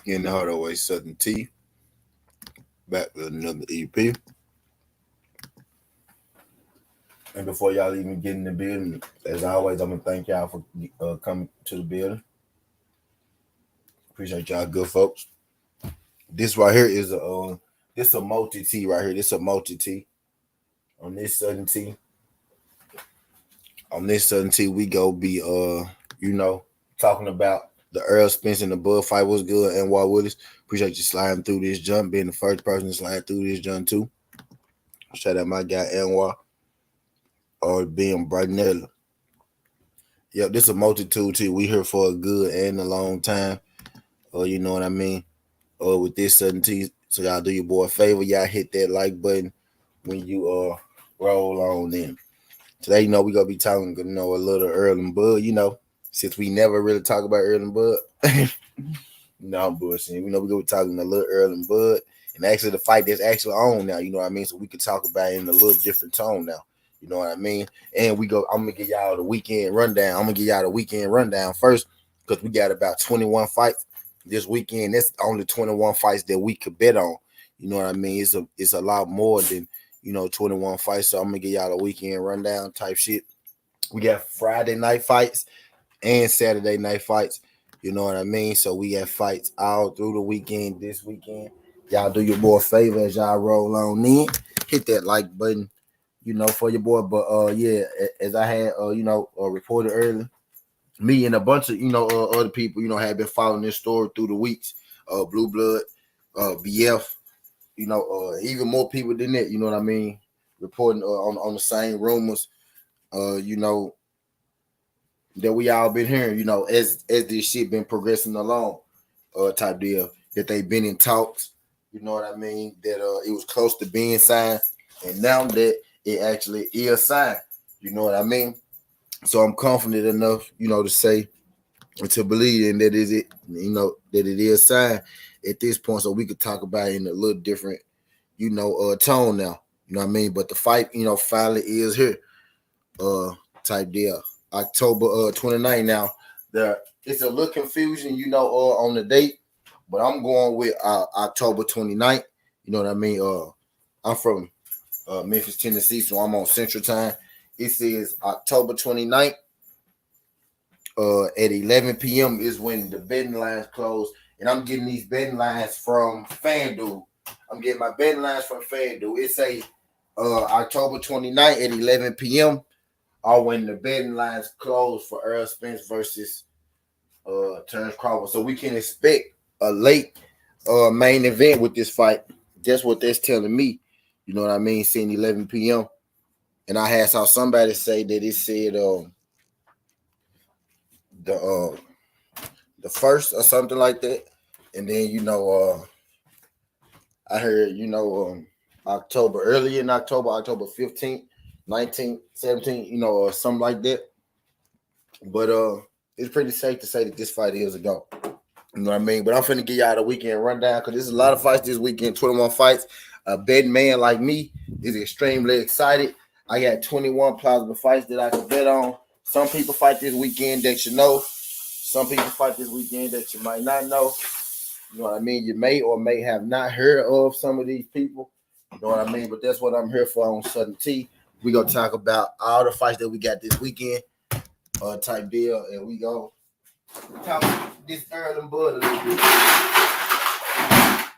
In the Hard Way Southern T. Back with another EP. And before y'all even get in the building, as always, I'm gonna thank y'all for coming to the building. Appreciate y'all, good folks. This right here is a multi T right here. This a multi T. On this Southern T. On this Southern T, we go be talking about the Earl Spence and the Bud fight was good, and Walt Willis. Appreciate you sliding through this jump, being the first person to slide through this jump too. Shout out my guy Anwar or being Brightonella. Yep, this is a multitude too. We here for a good and a long time. You know what I mean? With this certainty. So y'all do your boy a favor. Y'all hit that like button when you roll on in. Today, we gonna be talking, a little Earl and Bud, since we never really talk about Earl and Bud. No, I'm bullshitting. We're gonna be talking a little Earl and Bud. And actually the fight that's actually on now, you know what I mean? So we could talk about it in a little different tone now. You know what I mean? And I'm gonna give y'all the weekend rundown. I'm gonna give y'all the weekend rundown first, because we got about 21 fights this weekend. That's only 21 fights that we could bet on. You know what I mean? It's a lot more than 21 fights. So I'm gonna give y'all the weekend rundown type shit. We got Friday night fights and Saturday night fights. You know what I mean? So we got fights all through the weekend this weekend. Y'all do your boy a favor as y'all roll on in. Hit that like button, for your boy. But as I had reported earlier, me and a bunch of other people, have been following this story through the weeks. Blue Blood, BF, even more people than that, you know what I mean? Reporting on the same rumors, that we all been hearing, as this shit been progressing along, type deal, that they've been in talks, you know what I mean, that it was close to being signed, and now that it actually is signed, you know what I mean? So I'm confident enough, to say and to believe in that that it is signed at this point, so we could talk about it in a little different, tone now, you know what I mean? But the fight, finally is here, type deal. October 29th now. It's a little confusion, on the date, but I'm going with October 29th. You know what I mean? I'm from Memphis, Tennessee, so I'm on Central Time. It says October 29th at 11 p.m. is when the betting lines close, and I'm getting these betting lines from FanDuel. I'm getting my betting lines from FanDuel. It say October 29th at 11 p.m. or when the betting lines close for Earl Spence versus Terrence Crawford. So we can expect a late main event with this fight. That's what that's telling me. You know what I mean? Saying 11 p.m. And I saw somebody say that it said the first or something like that. And then, I heard, October, early in October 15th, 19th, 17th, or something like that. But it's pretty safe to say that this fight is a go. You know what I mean? But I'm finna give y'all the weekend rundown, because there's a lot of fights this weekend, 21 fights. A betting man like me is extremely excited. I got 21 plausible fights that I can bet on. Some people fight this weekend that you know. Some people fight this weekend that you might not know. You know what I mean? You may or may have not heard of some of these people. You know what I mean? But that's what I'm here for on Southern T. We're going to talk about all the fights that we got this weekend, type deal. And we go talk this Earl and Bud a little bit.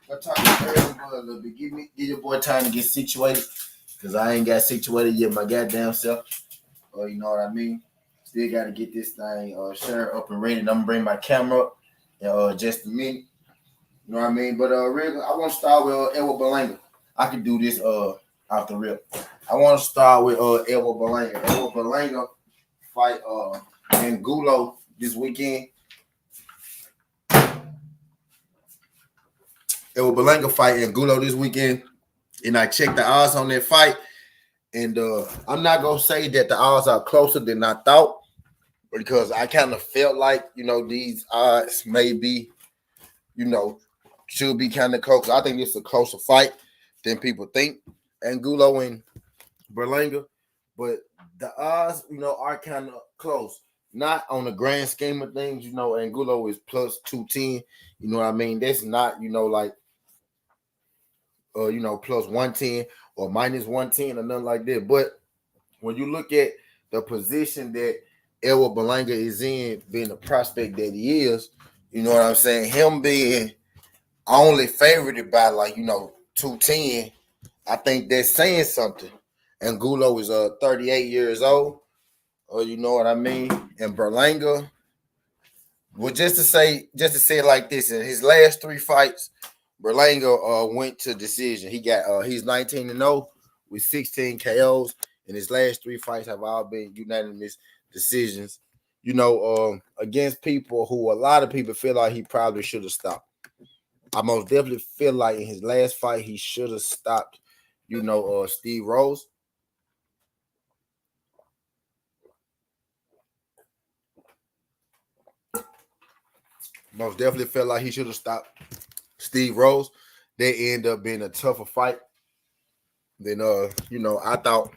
Go talk this Earl and Bud a little bit. Give your boy time to get situated, because I ain't got situated yet my goddamn self. You know what I mean? Still got to get this thing shared up and ready. I'm going to bring my camera up in just a minute. You know what I mean? But really, I want to start with Edward Berlanga. I can do this off the rip. I want to start with Edward Berlanga. Edward Berlanga fight Angulo this weekend. Edward Berlanga fight Angulo this weekend, and I checked the odds on that fight, and I'm not gonna say that the odds are closer than I thought, because I kind of felt like these odds may be, should be kind of close. I think it's a closer fight than people think, Angulo and Berlanga, but the odds, are kind of close. not on the grand scheme of things, Angulo is plus 210. You know what I mean? That's not, like plus 110 or minus 110 or nothing like that. But when you look at the position that Edward Belanga is in, being the prospect that he is, you know what I'm saying? Him being only favored by 210, I think that's saying something. Angulo is 38 years old. You know what I mean? And Berlanga, well, just to say it like this, in his last three fights, Berlanga went to decision. He's 19-0 with 16 KOs, and his last three fights have all been unanimous decisions. Against people who a lot of people feel like he probably should have stopped. I most definitely feel like in his last fight he should have stopped. Steve Rose. Most definitely felt like he should have stopped Steve Rose. They end up being a tougher fight than I thought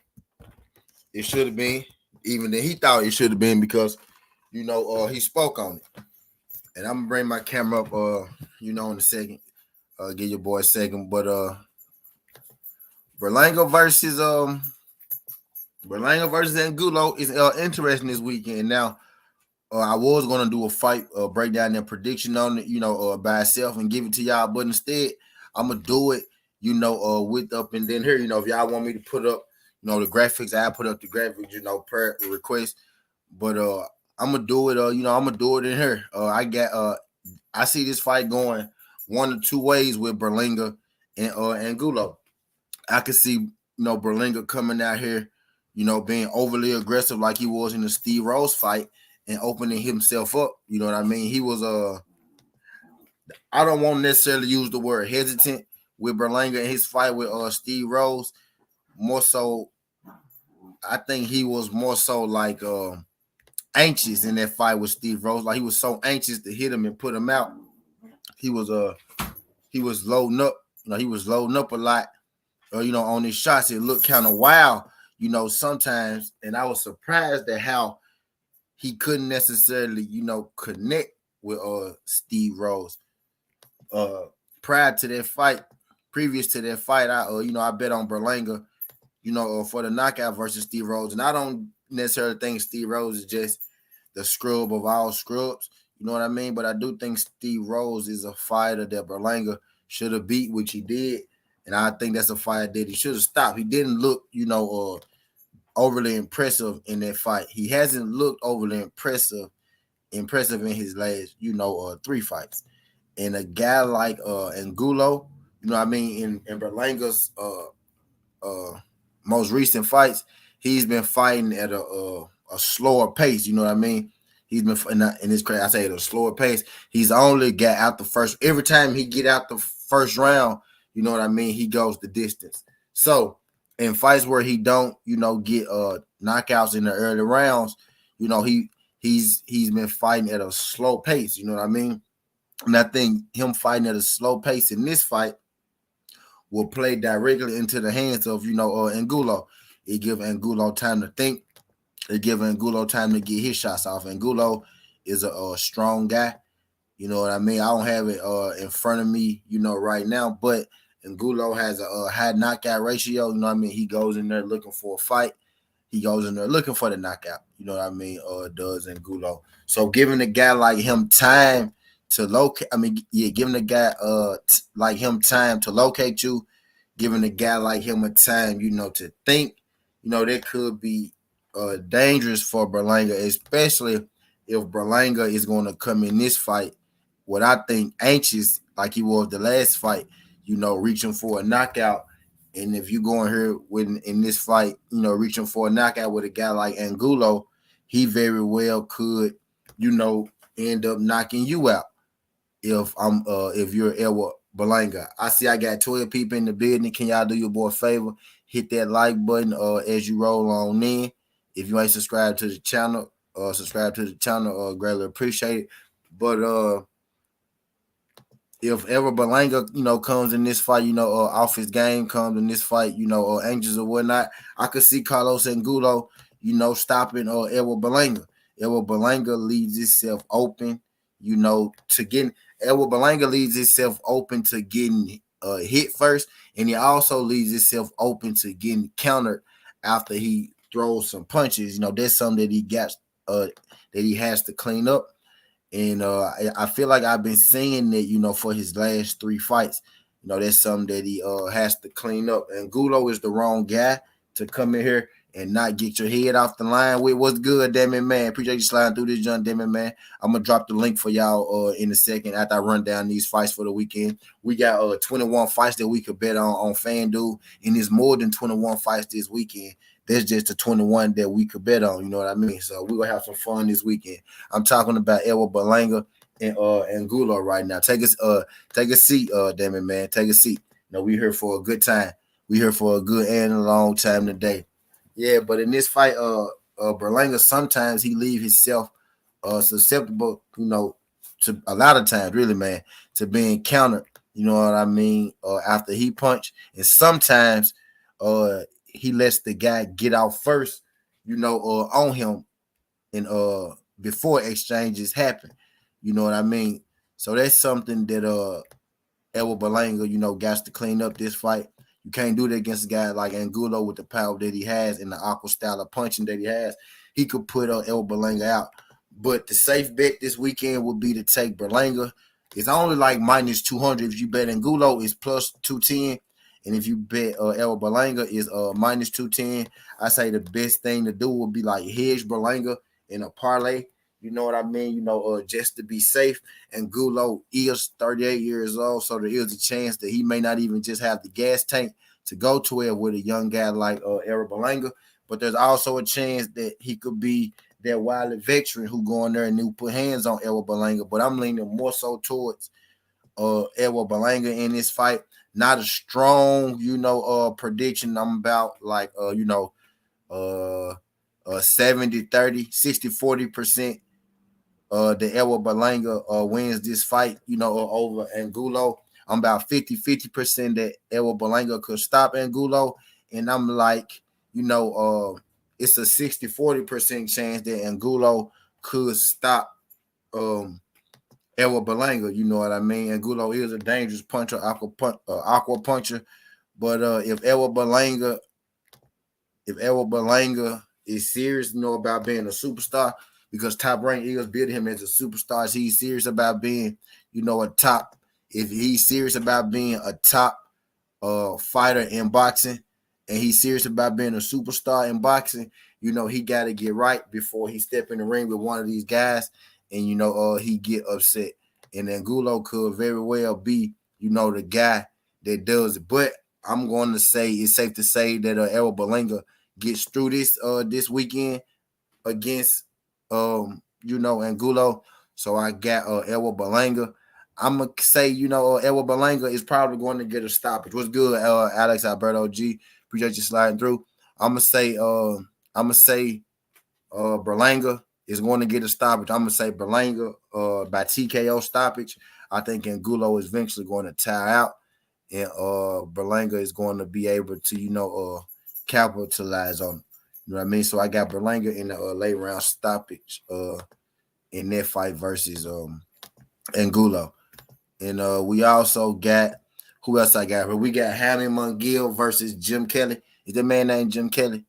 it should have been. Even than he thought it should have been, because he spoke on it. And I'm gonna bring my camera up in a second. Give your boy a second. But Berlanga versus Angulo is interesting this weekend. Now, I was gonna do a fight breakdown and prediction on it, by itself and give it to y'all, but instead I'm gonna do it, with up and then here, if y'all want me to put up, the graphics, I put up the graphics, per request. But I'm gonna do it, I'm gonna do it in here. I see this fight going one or two ways with Berlanga and Angulo. I could see, Berlanga coming out here, being overly aggressive like he was in the Steve Rose fight and opening himself up. You know what I mean? He was I don't want to necessarily use the word hesitant with Berlanga in his fight with Steve Rose. More so, I think he was more so like anxious in that fight with Steve Rose. Like he was so anxious to hit him and put him out. He was loading up. He was loading up a lot. On his shots, it looked kind of wild. Sometimes, and I was surprised at how he couldn't necessarily, connect with Steve Rose. Prior to that fight, previous to that fight, I bet on Berlanga, for the knockout versus Steve Rose. And I don't necessarily think Steve Rose is just the scrub of all scrubs. You know what I mean? But I do think Steve Rose is a fighter that Berlanga should have beat, which he did. And I think that's a fight that he should have stopped. He didn't look, overly impressive in that fight. He hasn't looked overly impressive in his last, three fights. And a guy like Angulo, in Berlanga's most recent fights, he's been fighting at a slower pace. You know what I mean? He's been in his crazy. I say at a slower pace. He's only got out the first. Every time he get out the first round, you know what I mean, he goes the distance. So in fights where he don't, get knockouts in the early rounds, he's been fighting at a slow pace. You know what I mean? And I think him fighting at a slow pace in this fight will play directly into the hands of, Angulo. It give Angulo time to think. It give Angulo time to get his shots off. Angulo is a strong guy. You know what I mean? I don't have it in front of me, right now, but Angulo has a high knockout ratio. You know what I mean? He goes in there looking for a fight. He goes in there looking for the knockout. You know what I mean? Does Angulo. So giving a guy like him time to locate, giving a guy like him time to locate you, giving a guy like him a time, to think, that could be dangerous for Berlanga, especially if Berlanga is going to come in this fight, what I think anxious, like he was the last fight, reaching for a knockout. And if you go in here in this fight, reaching for a knockout with a guy like Angulo, he very well could, end up knocking you out. If you're Edward Berlanga. I see I got 12 people in the building. Can y'all do your boy a favor? Hit that like button as you roll on in. If you ain't subscribed to the channel, subscribe to the channel. Greatly appreciate it. But if ever Berlanga, comes in this fight, off his game, comes in this fight, anxious or whatnot, I could see Carlos Angulo, stopping Edward Berlanga. Edward Berlanga leaves itself open, to getting Edward Berlanga leaves itself open to getting hit first, and he also leaves itself open to getting countered after he throws some punches. That's something that he got that he has to clean up. And I feel like I've been saying that, for his last 3 fights. That's something that he has to clean up. And Gulo is the wrong guy to come in here and not get your head off the line with. What's good, damn it, man? Appreciate you sliding through this, John, damn it, man. I'm going to drop the link for y'all in a second after I run down these fights for the weekend. We got 21 fights that we could bet on FanDuel, and there's more than 21 fights this weekend. There's just the 21 that we could bet on, you know what I mean? So we're going to have some fun this weekend. I'm talking about Edward Berlanga and Angulo right now. Take a seat, damn it, man. Take a seat. We here for a good time. We here for a good and a long time today. Yeah, but in this fight, Berlanga, sometimes he leave himself susceptible, to a lot of times, really, man, to being countered. You know what I mean? After he punched, and sometimes he lets the guy get out first, on him, and before exchanges happen. You know what I mean? So that's something that Edward Berlanga, got to clean up this fight. You can't do that against a guy like Angulo with the power that he has and the aqua style of punching that he has. He could put Edward Berlanga out. But the safe bet this weekend would be to take Berlanga. It's only like minus 200. If you bet Angulo, it's plus 210. And if you bet Edward Berlanga, is minus 210. I say the best thing to do would be like hedge Berlanga in a parlay. You know what I mean? Just to be safe. And Gulo is 38 years old, so there is a chance that he may not even just have the gas tank to go to it with a young guy like Edward Berlanga. But there's also a chance that he could be that wily veteran who go in there and who put hands on Edward Berlanga. But I'm leaning more so towards Edward Berlanga in this fight. Not a strong, prediction. I'm about like 70-30, 60-40%. The Edward Berlanga wins this fight, over Angulo. I'm about 50% that Edward Berlanga could stop Angulo. And I'm like, it's a 60-40% chance that Angulo could stop Edward Berlanga. You know what I mean? Angulo is a dangerous puncher, aqua puncher. But if Edward Berlanga is serious, about being a superstar, because Top Rank Eagles built him as a superstar. So he's serious about being, a top. If he's serious about being a top fighter in boxing, and he's serious about being a superstar in boxing, he got to get right before he step in the ring with one of these guys, and he get upset. And Angulo could very well be, the guy that does it. But I'm going to say it's safe to say that Edward Berlanga gets through this weekend against Angulo. So I got Edward Berlanga. I'm gonna say, Edward Berlanga is probably going to get a stoppage. What's good, Alex Alberto G? Appreciate you sliding through. I'm gonna say Berlanga is going to get a stoppage. I'm gonna say Berlanga by TKO stoppage. I think Angulo is eventually going to tire out, and Berlanga is going to be able to capitalize on it. You know what I mean? So I got Berlanga in the late round stoppage in that fight versus Angulo. And we also got, who else I got? We got Hammy Mungill versus Jim Kelly. Is that man named Jim Kelly?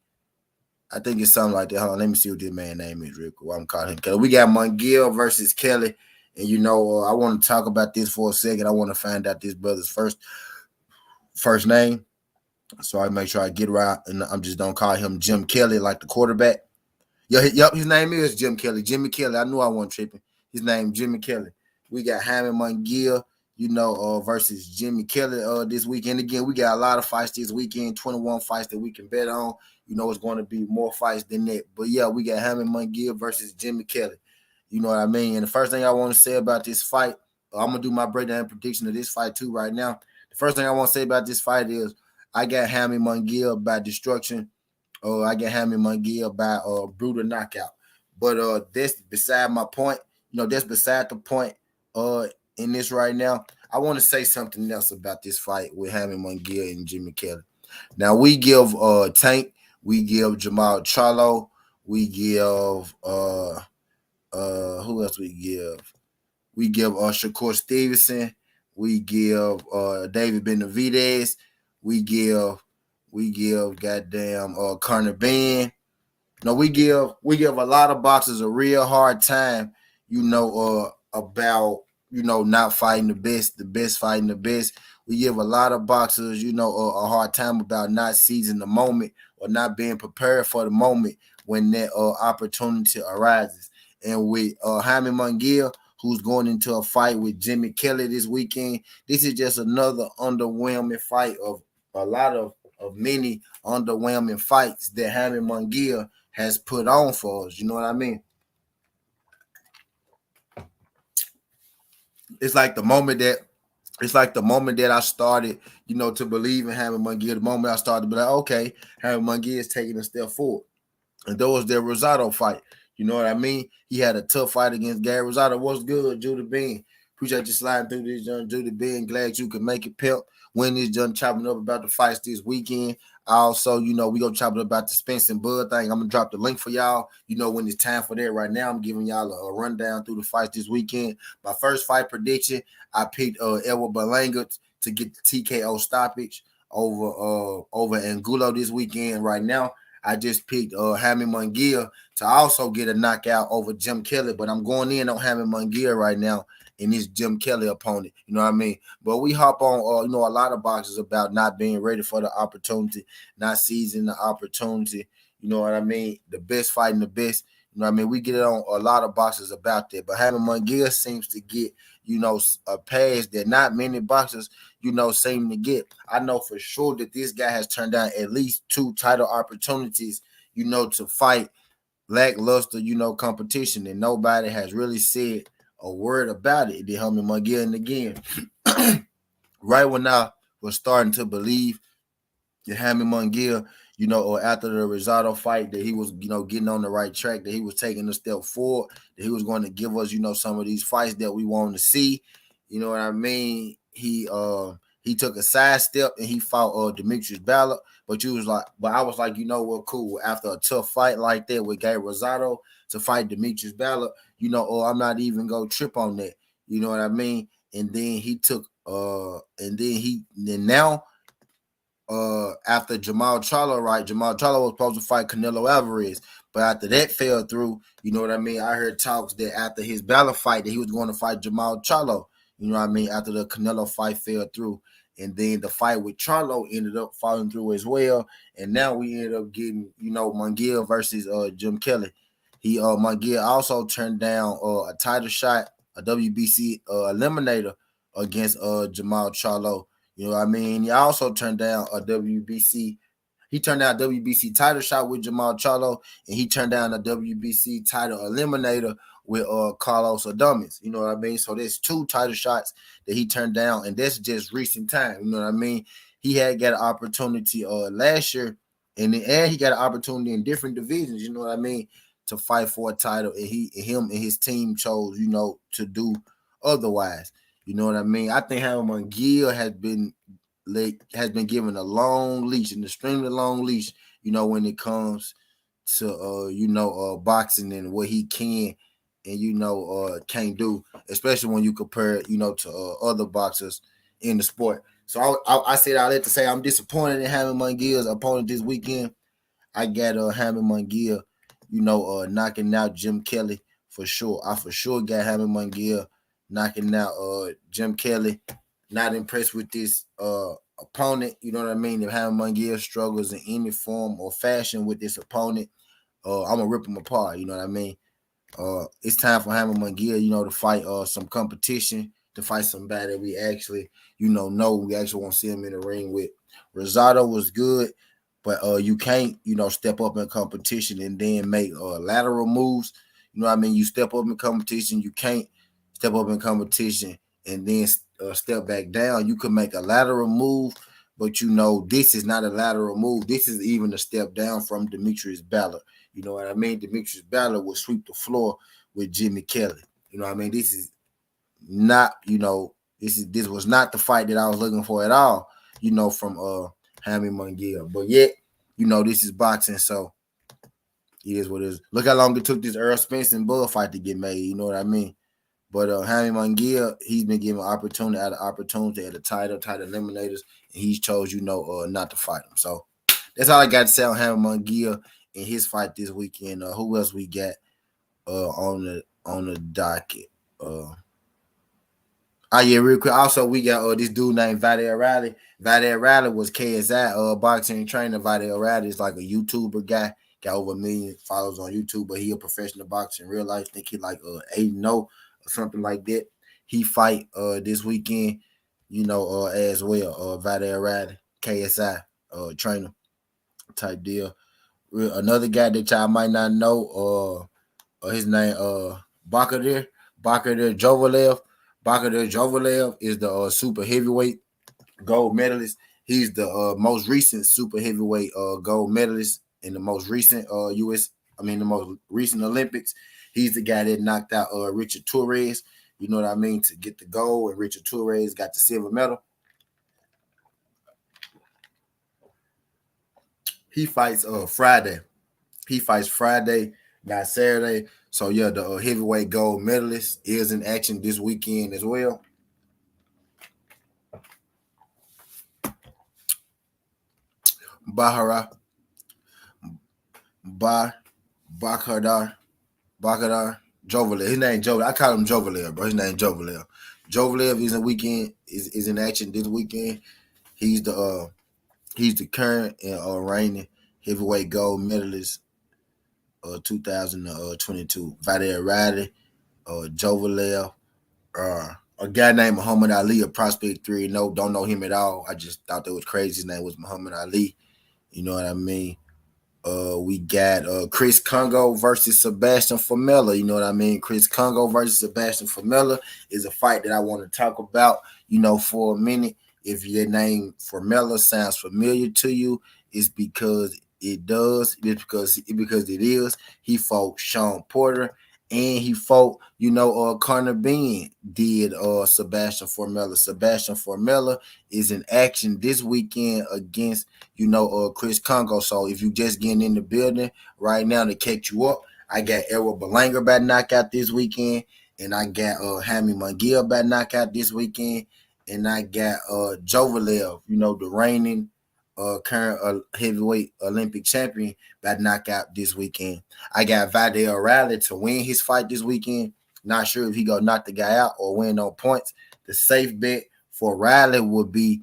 I think it's something like that. Hold on, let me see what this man's name is real quick. I'm calling him Kelly. We got Mungill versus Kelly. And I want to talk about this for a second. I want to find out this brother's first name. So I make sure I get it right, and I'm just don't call him Jim Kelly like the quarterback. Yep, his name is Jim Kelly. Jimmy Kelly. I knew I wasn't tripping. His name Jimmy Kelly. We got Hammy Mungill, versus Jimmy Kelly this weekend. Again, we got a lot of fights this weekend, 21 fights that we can bet on. It's going to be more fights than that. But yeah, we got Hammy Mungill versus Jimmy Kelly. You know what I mean? And the first thing I want to say about this fight, I'm going to do my breakdown prediction of this fight too right now. The first thing I want to say about this fight is I got Hammy Mungill by destruction. I got Hammy Mungill by brutal knockout. But that's beside my point. That's beside the point in this right now. I want to say something else about this fight with Hammy Mungill and Jimmy Kelly. Now, we give Tank, we give Jamal Charlo, we give Who else we give? We give Shakur Stevenson. We give David Benavidez. We give goddamn Connor Ben. No, we give a lot of boxers a real hard time, about not fighting the best fighting the best. We give a lot of boxers, a hard time about not seizing the moment or not being prepared for the moment when that opportunity arises. And with Jaime Munguia, who's going into a fight with Jimmy Kelly this weekend, this is just another underwhelming fight of a lot of many underwhelming fights that Jaime Munguia has put on for us. You know what I mean? It's like the moment that I started, to believe in Jaime Munguia. The moment I started to be like, okay, Jaime Munguia is taking a step forward. And that was their Rosado fight. You know what I mean? He had a tough fight against Gary Rosado. What's good, Judah Ben? Appreciate you sliding through this, John Judah Ben. Glad you could make it, pimp. When this John chopping up about the fights this weekend. Also, we gonna chop it about the Spence-Bud thing. I'm gonna drop the link for y'all. When it's time for that. Right now, I'm giving y'all a rundown through the fights this weekend. My first fight prediction, I picked Edward Berlanga to get the TKO stoppage over Angulo this weekend. Right now, I just picked Jaime Munguia to also get a knockout over Jim Kelly, but I'm going in on Jaime Munguia right now in this Jim Kelly opponent. You know what I mean? But we hop on, a lot of boxes about not being ready for the opportunity, not seizing the opportunity. You know what I mean? The best fighting the best. You know what I mean? We get it on a lot of boxes about that. But Jaime Munguia seems to get, a pass that not many boxers, seem to get. I know for sure that this guy has turned down at least 2 title opportunities, to fight lackluster, competition, and nobody has really said a word about it. They helped me again and again. Right when I was starting to believe that Jaime Munguia, or after the Rosado fight, that he was, getting on the right track, that he was taking a step forward, that he was going to give us, some of these fights that we want to see. You know what I mean? He took a side step and he fought Demetrius Ballard, but I was like, cool. After a tough fight like that with Gary Rosado to fight Demetrius Ballard, I'm not even gonna trip on that. You know what I mean? And then he took now after Jamal Charlo, right? Jamal Charlo was supposed to fight Canelo Alvarez, but after that fell through, you know what I mean? I heard talks that after his Ballard fight that he was going to fight Jamal Charlo. You know what I mean? After the Canelo fight fell through. And then the fight with Charlo ended up falling through as well. And now we ended up getting, Munguia versus Jim Kelly. Munguia also turned down a title shot, a WBC eliminator against Jamal Charlo. You know what I mean? He also turned down a WBC. He turned down a WBC title shot with Jamal Charlo, and he turned down a WBC title eliminator with Carlos Adames. You know what I mean? So there's 2 title shots that he turned down, and that's just recent time. You know what I mean? He had got an opportunity last year, and he got an opportunity in different divisions. You know what I mean? To fight for a title, and him and his team chose, to do otherwise. You know what I mean? I think Jaime Munguia has been given a long leash, an extremely long leash, when it comes to boxing and what he can and can't do, especially when you compare to other boxers in the sport. So I said all that to say I'm disappointed in Jaime Munguia's opponent this weekend. I got Jaime Munguia, knocking out Jim Kelly for sure. I for sure got Jaime Munguia knocking out Jim Kelly. Not impressed with this opponent. You know what I mean? If Jaime Munguia struggles in any form or fashion with this opponent, I'm gonna rip him apart. You know what I mean? It's time for Jaime Munguia, to fight some competition, to fight somebody that we actually, know we actually want to see him in the ring with. Rosado was good, but you can't, step up in competition and then make lateral moves. You know what I mean? You step up in competition, you can't step up in competition and then step back down. You can make a lateral move, but this is not a lateral move. This is even a step down from Demetrius Ballard. You know what I mean? Demetrius Ballard will sweep the floor with Jimmy Kelly. You know what I mean? This is not, this was not the fight that I was looking for at all, from Jaime Munguia. But yet, this is boxing, so It is what it is. Look how long it took this Earl Spence and Bud fight to get made. You know what I mean? But Jaime Munguia, he's been given opportunity out of opportunity at the title eliminators, and he's chose, not to fight him. So that's all I got to say on Jaime Munguia in his fight this weekend. Who else we got on the docket? Yeah, real quick. Also, we got this dude named Vadell Riley. Vadell Riley was KSI boxing trainer. Vadell Riley is like a YouTuber guy. Got over 1 million followers on YouTube, but he a professional boxer in real life. I think he like 8-0 or something like that. He fight this weekend, as well. Vadell Riley, KSI trainer type deal. Another guy that y'all might not know, his name Bakar Jovalev. Bakar Jovalev is the super heavyweight gold medalist. He's the most recent super heavyweight gold medalist in the most recent the most recent Olympics. He's the guy that knocked out Richard Torres, you know what I mean, to get the gold, and Richard Torres got the silver medal. He fights Friday. He fights Friday, not Saturday. So yeah, the heavyweight gold medalist is in action this weekend as well. Bakar Jovalev. His name Jovalev. I call him Jovalev, bro. His name Jovalev. Jovalev is in weekend is in action this weekend. He's the current and reigning heavyweight gold medalist 2022. Vadell Riley, Jovalev, a guy named Muhammad Ali, a prospect 3-0. Don't know him at all. I just thought that was crazy. His name was Muhammad Ali. You know what I mean? We got Chris Congo versus Sebastian Formella. You know what I mean? Chris Congo versus Sebastian Formella is a fight that I want to talk about, for a minute. If your name Formella sounds familiar to you, it's because it does. It's because it is. He fought Sean Porter, and he fought, Conor Benn did Sebastian Formella. Sebastian Formella is in action this weekend against, Chris Congo. So if you just getting in the building right now to catch you up, I got Errol Belanga by knockout this weekend, and I got Jaime Munguia by knockout this weekend, and I got Jovalev, the reigning current heavyweight Olympic champion by knockout this weekend. I got Vadell Riley to win his fight this weekend. Not sure if he gonna knock the guy out or win on points. The safe bet for Riley would be,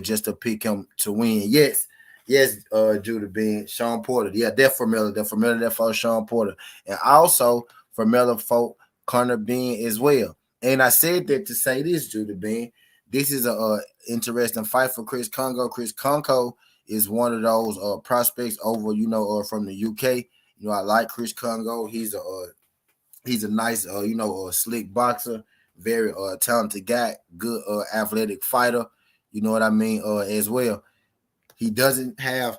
just to pick him to win. Yes, Judah Ben, Sean Porter. Yeah, that Formella that fought Sean Porter. And also Formella fought Conor Benn as well. And I said that to say this, Judah Ben. This is a interesting fight for Chris Congo. Chris Congo is one of those prospects over, from the UK. I like Chris Congo. He's a nice, slick boxer, very talented guy, good athletic fighter. You know what I mean? As well, he doesn't have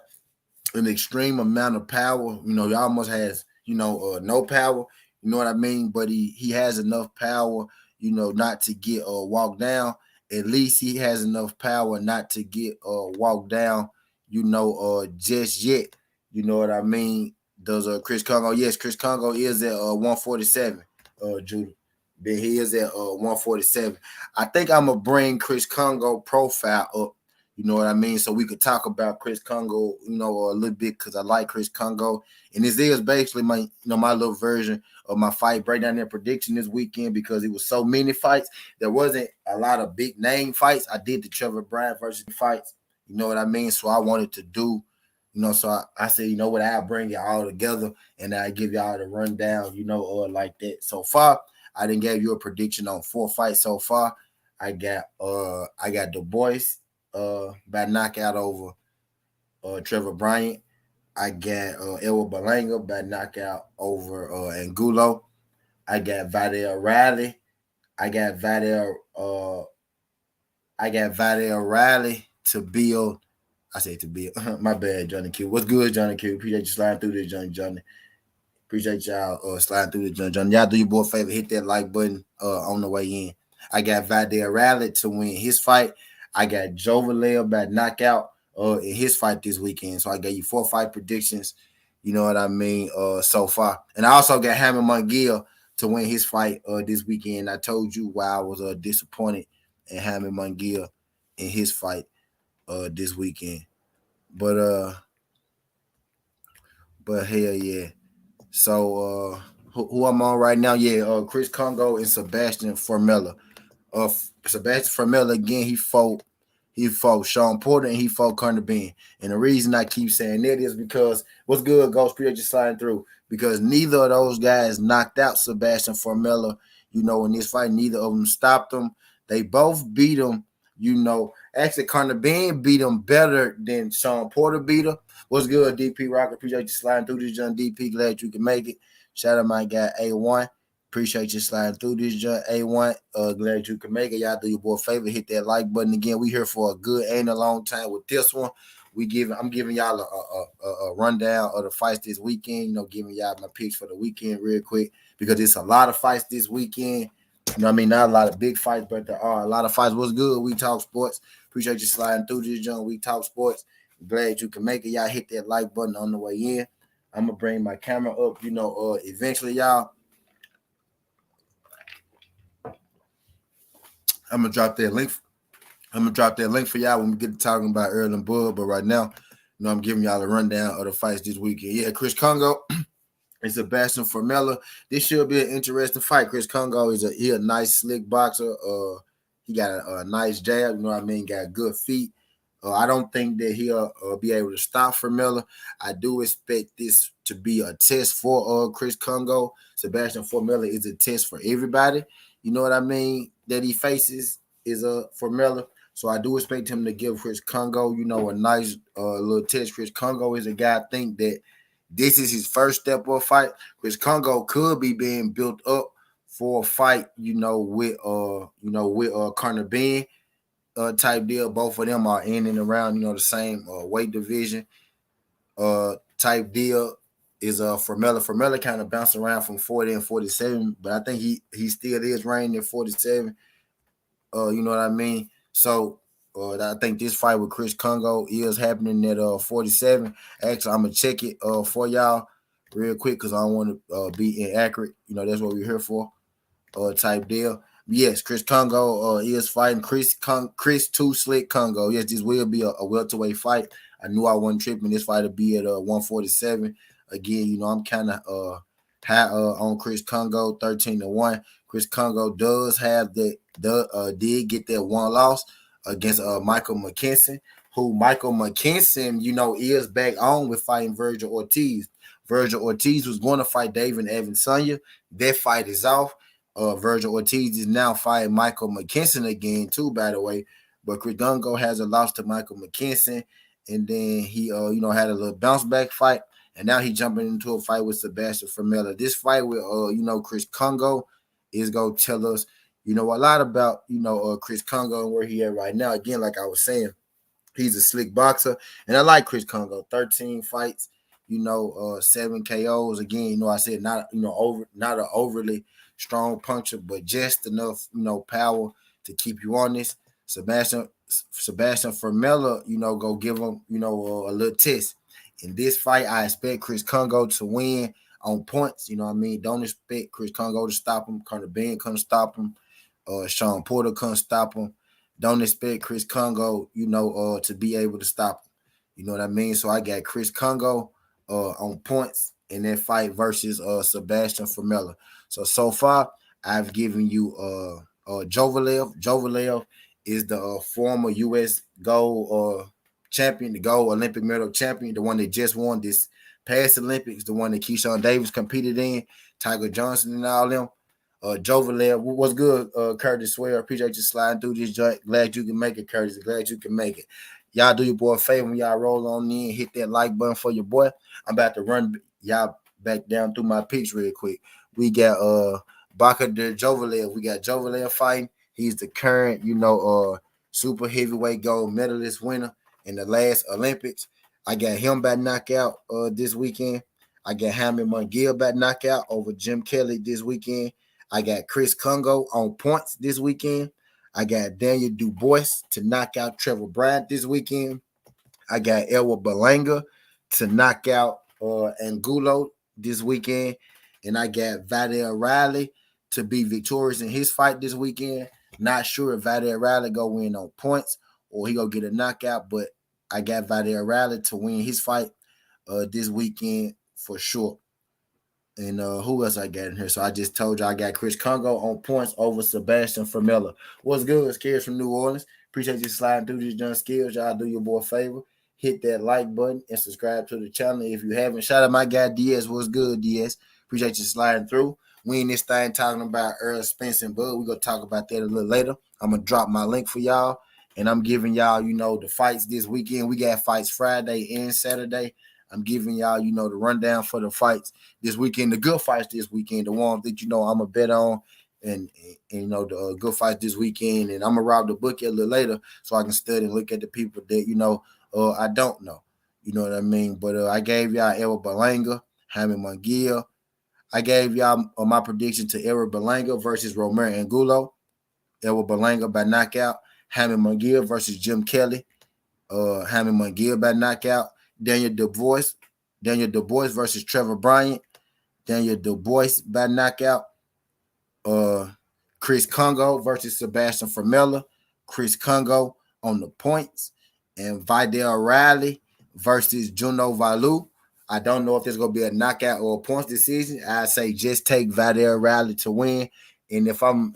an extreme amount of power. He almost has, no power. You know what I mean? But he has enough power, not to get walked down. At least he has enough power not to get walked down, just yet. You know what I mean? Does Chris Congo? Yes, Chris Congo is at 147. Judah, but he is at 147. I think I'm gonna bring Chris Congo profile up. You know what I mean? So we could talk about Chris Congo, a little bit, because I like Chris Congo, and this is basically my, my little version of my fight breakdown and prediction this weekend, because it was so many fights. There wasn't a lot of big name fights. I did the Trevor Bryant versus fights. You know what I mean? So I wanted to do, so I said, you know what, I'll bring it all together and I give y'all the rundown, like that. So far, I didn't give you a prediction on 4 fights so far. I got Du Bois by knockout over Trevor Bryant. I got Errol Belanga by knockout over Angulo. I got Vadell Riley. I got Vadell Riley to build. I say to build. My bad, Johnny Q. What's good, Johnny Q? Appreciate you sliding through this, Johnny. Appreciate y'all sliding through this, Johnny. Y'all do your boy a favor, hit that like button on the way in. I got Vadell Riley to win his fight. I got Jovalev by knockout in his fight this weekend. So I gave you 4 fight predictions. You know what I mean? So far. And I also got Hammer Mungill to win his fight this weekend. I told you why I was disappointed in Hammer Mungill in his fight this weekend. But hell yeah. So who I'm on right now? Yeah, Chris Congo and Sebastian Formella. Sebastian Formella again. He fought Sean Porter and he fought Conor Benn. And the reason I keep saying that is because what's good, Ghost Creator just sliding through. Because neither of those guys knocked out Sebastian Formella. In this fight, neither of them stopped him. They both beat him. Actually, Conor Benn beat him better than Sean Porter beat him. What's good, DP Rocker? Appreciate you sliding through this, John DP. Glad you can make it. Shout out my guy A1. Appreciate you sliding through this, John A1. Glad you can make it. Y'all do your boy a favor, hit that like button again. We here for a good and a long time with this one. I'm giving y'all a rundown of the fights this weekend. Giving y'all my picks for the weekend real quick because it's a lot of fights this weekend. Not a lot of big fights, but there are a lot of fights. What's good? We talk sports. Appreciate you sliding through this, John. We talk sports. Glad you can make it. Y'all hit that like button on the way in. I'm gonna bring my camera up. Eventually, y'all. I'm gonna drop that link. For y'all when we get to talking about Earl and Bud. But right now, I'm giving y'all a rundown of the fights this weekend. Yeah, Chris Congo and Sebastian Formella. This should be an interesting fight. Chris Congo is a nice, slick boxer. He got a nice jab. Got good feet. I don't think that he'll be able to stop Formella. I do expect this to be a test for Chris Congo. Sebastian Formella is a test for everybody. You know what I mean? That he faces is Formella. So I do expect him to give Chris Congo, a nice little test. Chris Congo is a guy I think that this is his first step of a fight. Chris Congo could be being built up for a fight, with Conor Benn type deal. Both of them are in and around, the same weight division type deal. Is Formella. Formella kind of bouncing around from 40 and 47, but I think he still is reigning at 47. You know what I mean? So I think this fight with Chris Congo is happening at 47. Actually, I'm gonna check it for y'all real quick because I don't want to be inaccurate. That's what we're here for. Type deal. Yes, Chris Congo is fighting Chris Too Slick Congo. Yes, this will be a welterweight fight. I knew I wasn't tripping. This fight will be at 147. Again, I'm kind of high on Chris Congo, 13-1. Chris Congo does have did get that one loss against Michael McKinson, who Michael McKinson, is back on with fighting Virgil Ortiz. Virgil Ortiz was going to fight David Adesanya. That fight is off. Virgil Ortiz is now fighting Michael McKinson again, too, by the way. But Chris Congo has a loss to Michael McKinson. And then he, had a little bounce back fight. And now he's jumping into a fight with Sebastian Formella. This fight with, Chris Congo is going to tell us, a lot about, Chris Congo and where he at right now. Again, like I was saying, he's a slick boxer. And I like Chris Congo. 13 fights, 7 KOs. Again, I said not an overly strong puncher, but just enough, power to keep you honest. Sebastian Formella, go give him, a little test. In this fight, I expect Chris Congo to win on points. Don't expect Chris Congo to stop him. Conor Benn couldn't stop him. Sean Porter couldn't stop him. Don't expect Chris Congo, to be able to stop him. You know what I mean? So I got Chris Congo on points in that fight versus Sebastian Formella. So far, I've given you Jovalev. Jovalev is the former U.S. gold champion, the gold Olympic medal champion, the one that just won this past Olympics, the one that Keyshawn Davis competed in, Tiger Johnson and all them. Jovalev, what's good, Curtis Swear? Appreciate you sliding through this joint. Glad you can make it, Curtis. Glad you can make it. Y'all do your boy a favor when y'all roll on in, hit that like button for your boy. I'm about to run y'all back down through my picks real quick. We got Baka de Jovalev. We got Jovalev fighting. He's the current, super heavyweight gold medalist winner in the last Olympics. I got him by knockout this weekend. I got Hammer Mungill by knockout over Jim Kelly this weekend. I got Chris Congo on points this weekend. I got Daniel Dubois to knock out Trevor Bryant this weekend. I got Elwa Belanga to knock out Angulo this weekend, and I got Vadel Riley to be victorious in his fight this weekend. Not sure if Vadel Riley go win on points or he go get a knockout, but I got Vadel Riley to win his fight this weekend for sure. And who else I got in here? So I just told you I got Chris Congo on points over Sebastian Formella. What's good? It's Kids from New Orleans. Appreciate you sliding through these young skills. Y'all do your boy a favor. Hit that like button and subscribe to the channel if you haven't. Shout out my guy Diaz. What's good, Diaz? Appreciate you sliding through. We in this thing talking about Earl Spence and Bud. We're gonna talk about that a little later. I'm gonna drop my link for y'all. And I'm giving y'all, the fights this weekend. We got fights Friday and Saturday. I'm giving y'all, the rundown for the fights this weekend, the good fights this weekend, the ones that I'm a bet on, and the good fights this weekend, and I'm gonna rob the book a little later so I can study and look at the people that I don't know, you know what I mean. But I gave y'all Eric Berlanga, Jaime Munguia. I gave y'all my prediction to Eric Berlanga versus Romero Angulo. Eric Berlanga by knockout. Jaime Munguia versus Jim Kelly. Jaime Munguia by knockout. Daniel Dubois versus Trevor Bryant. Daniel Dubois by knockout. Chris Congo versus Sebastian Formella. Chris Congo on the points. And Vidal Riley versus Juno Valu. I don't know if there's gonna be a knockout or a points decision. I say just take Vidal Riley to win. And if I'm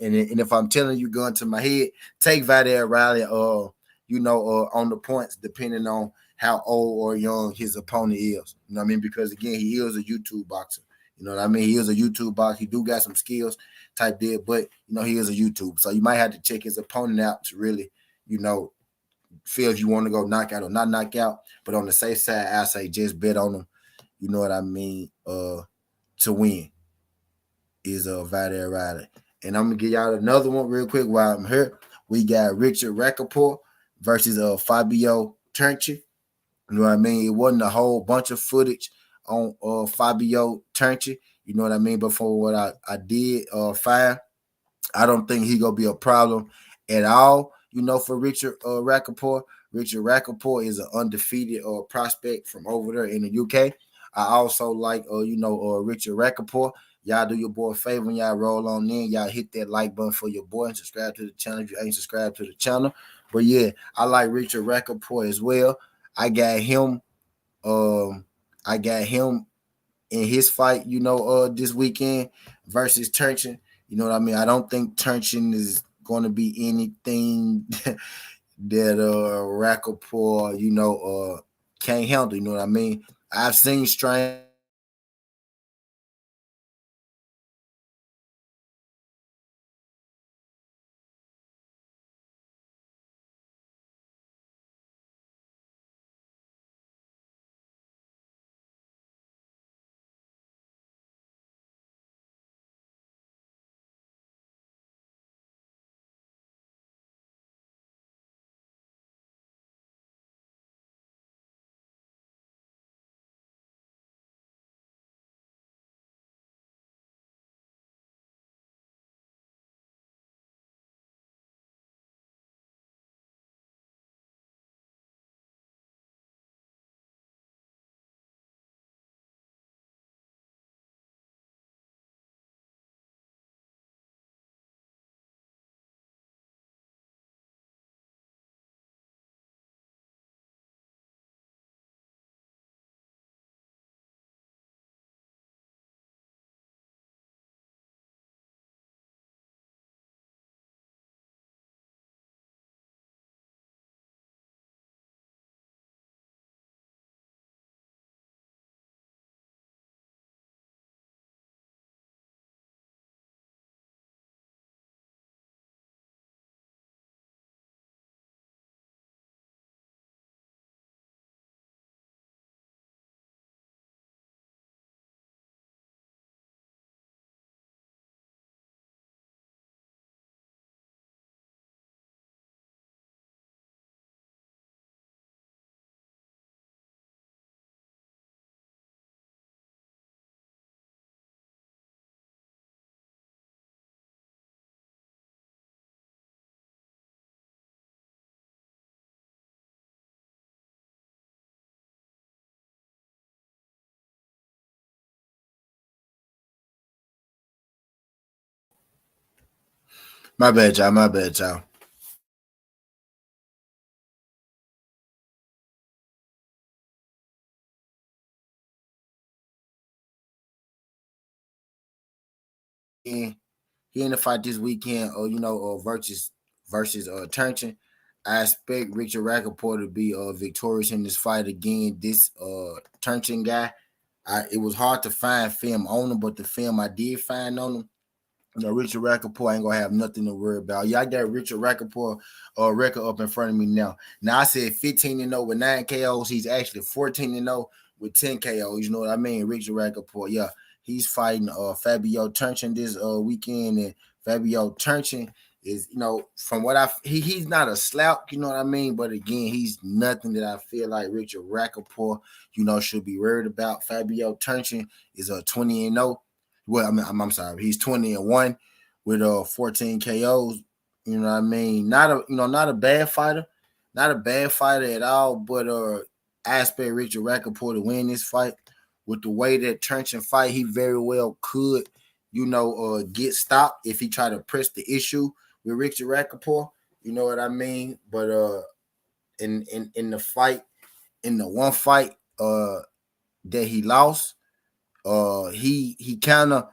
telling you going to my head, take Vidal Riley on the points, depending on how old or young his opponent is. You know what I mean? Because again, he is a YouTube boxer. You know what I mean? He is a YouTube boxer. He do got some skills type deal, but he is a YouTube. So you might have to check his opponent out to really, feel if you want to go knockout or not knockout. But on the safe side, I say just bet on him. You know what I mean? To win is Vidal Riley. And I'm gonna give y'all another one real quick while I'm here. We got Richard Rappaport versus Fabio Turchi. You know what I mean? It wasn't a whole bunch of footage on Fabio Turchi. You know what I mean? But for what I did find, I don't think he gonna be a problem at all. For Richard Rappaport. Richard Rappaport is an undefeated prospect from over there in the UK. I also like Richard Rappaport. Y'all do your boy a favor when y'all roll on in. Y'all hit that like button for your boy and subscribe to the channel if you ain't subscribed to the channel. But yeah, I like Richard Rappaport as well. I got him. I got him in his fight, this weekend versus Turchin. You know what I mean? I don't think Turchin is going to be anything that Rappaport, can't handle. You know what I mean? I've seen strange My bad, y'all. My bad, y'all. Yeah. He in the fight this weekend, or versus Turchin. I expect Richard Rappaport to be victorious in this fight again. This Turchin guy, it was hard to find film on him, but the film I did find on him, Richard Rappaport ain't gonna have nothing to worry about. Yeah, I got Richard Rappaport record up in front of me now. Now I said 15-0 with 9 KOs. He's actually 14-0 with 10 KOs. You know what I mean? Richard Rappaport. Yeah, he's fighting Fabio Turchin this weekend, and Fabio Turchin is, from what he's not a slouch, you know what I mean? But again, he's nothing that I feel like Richard Rappaport, should be worried about. Fabio Turchin is a 20-0. Well, I'm sorry, he's 20-1 with 14 KOs. You know what I mean? Not a bad fighter, not a bad fighter at all. But I expect Richard Rappaport to win this fight. With the way that Turchin fight, he very well could, get stopped if he try to press the issue with Richard Rappaport. You know what I mean? But in the fight, in the one fight that he lost, he kind of,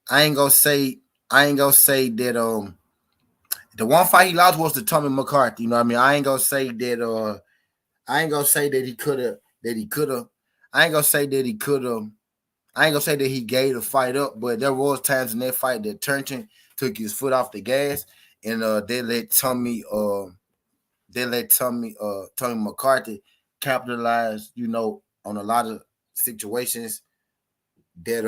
I ain't gonna say that the one fight he lost was to Tommy McCarthy. You know what I mean? I ain't gonna say that he could have I ain't gonna say that he could have I ain't gonna say that he gave the fight up, but there was times in that fight that Turchin took his foot off the gas, and Tommy McCarthy capitalize, on a lot of situations that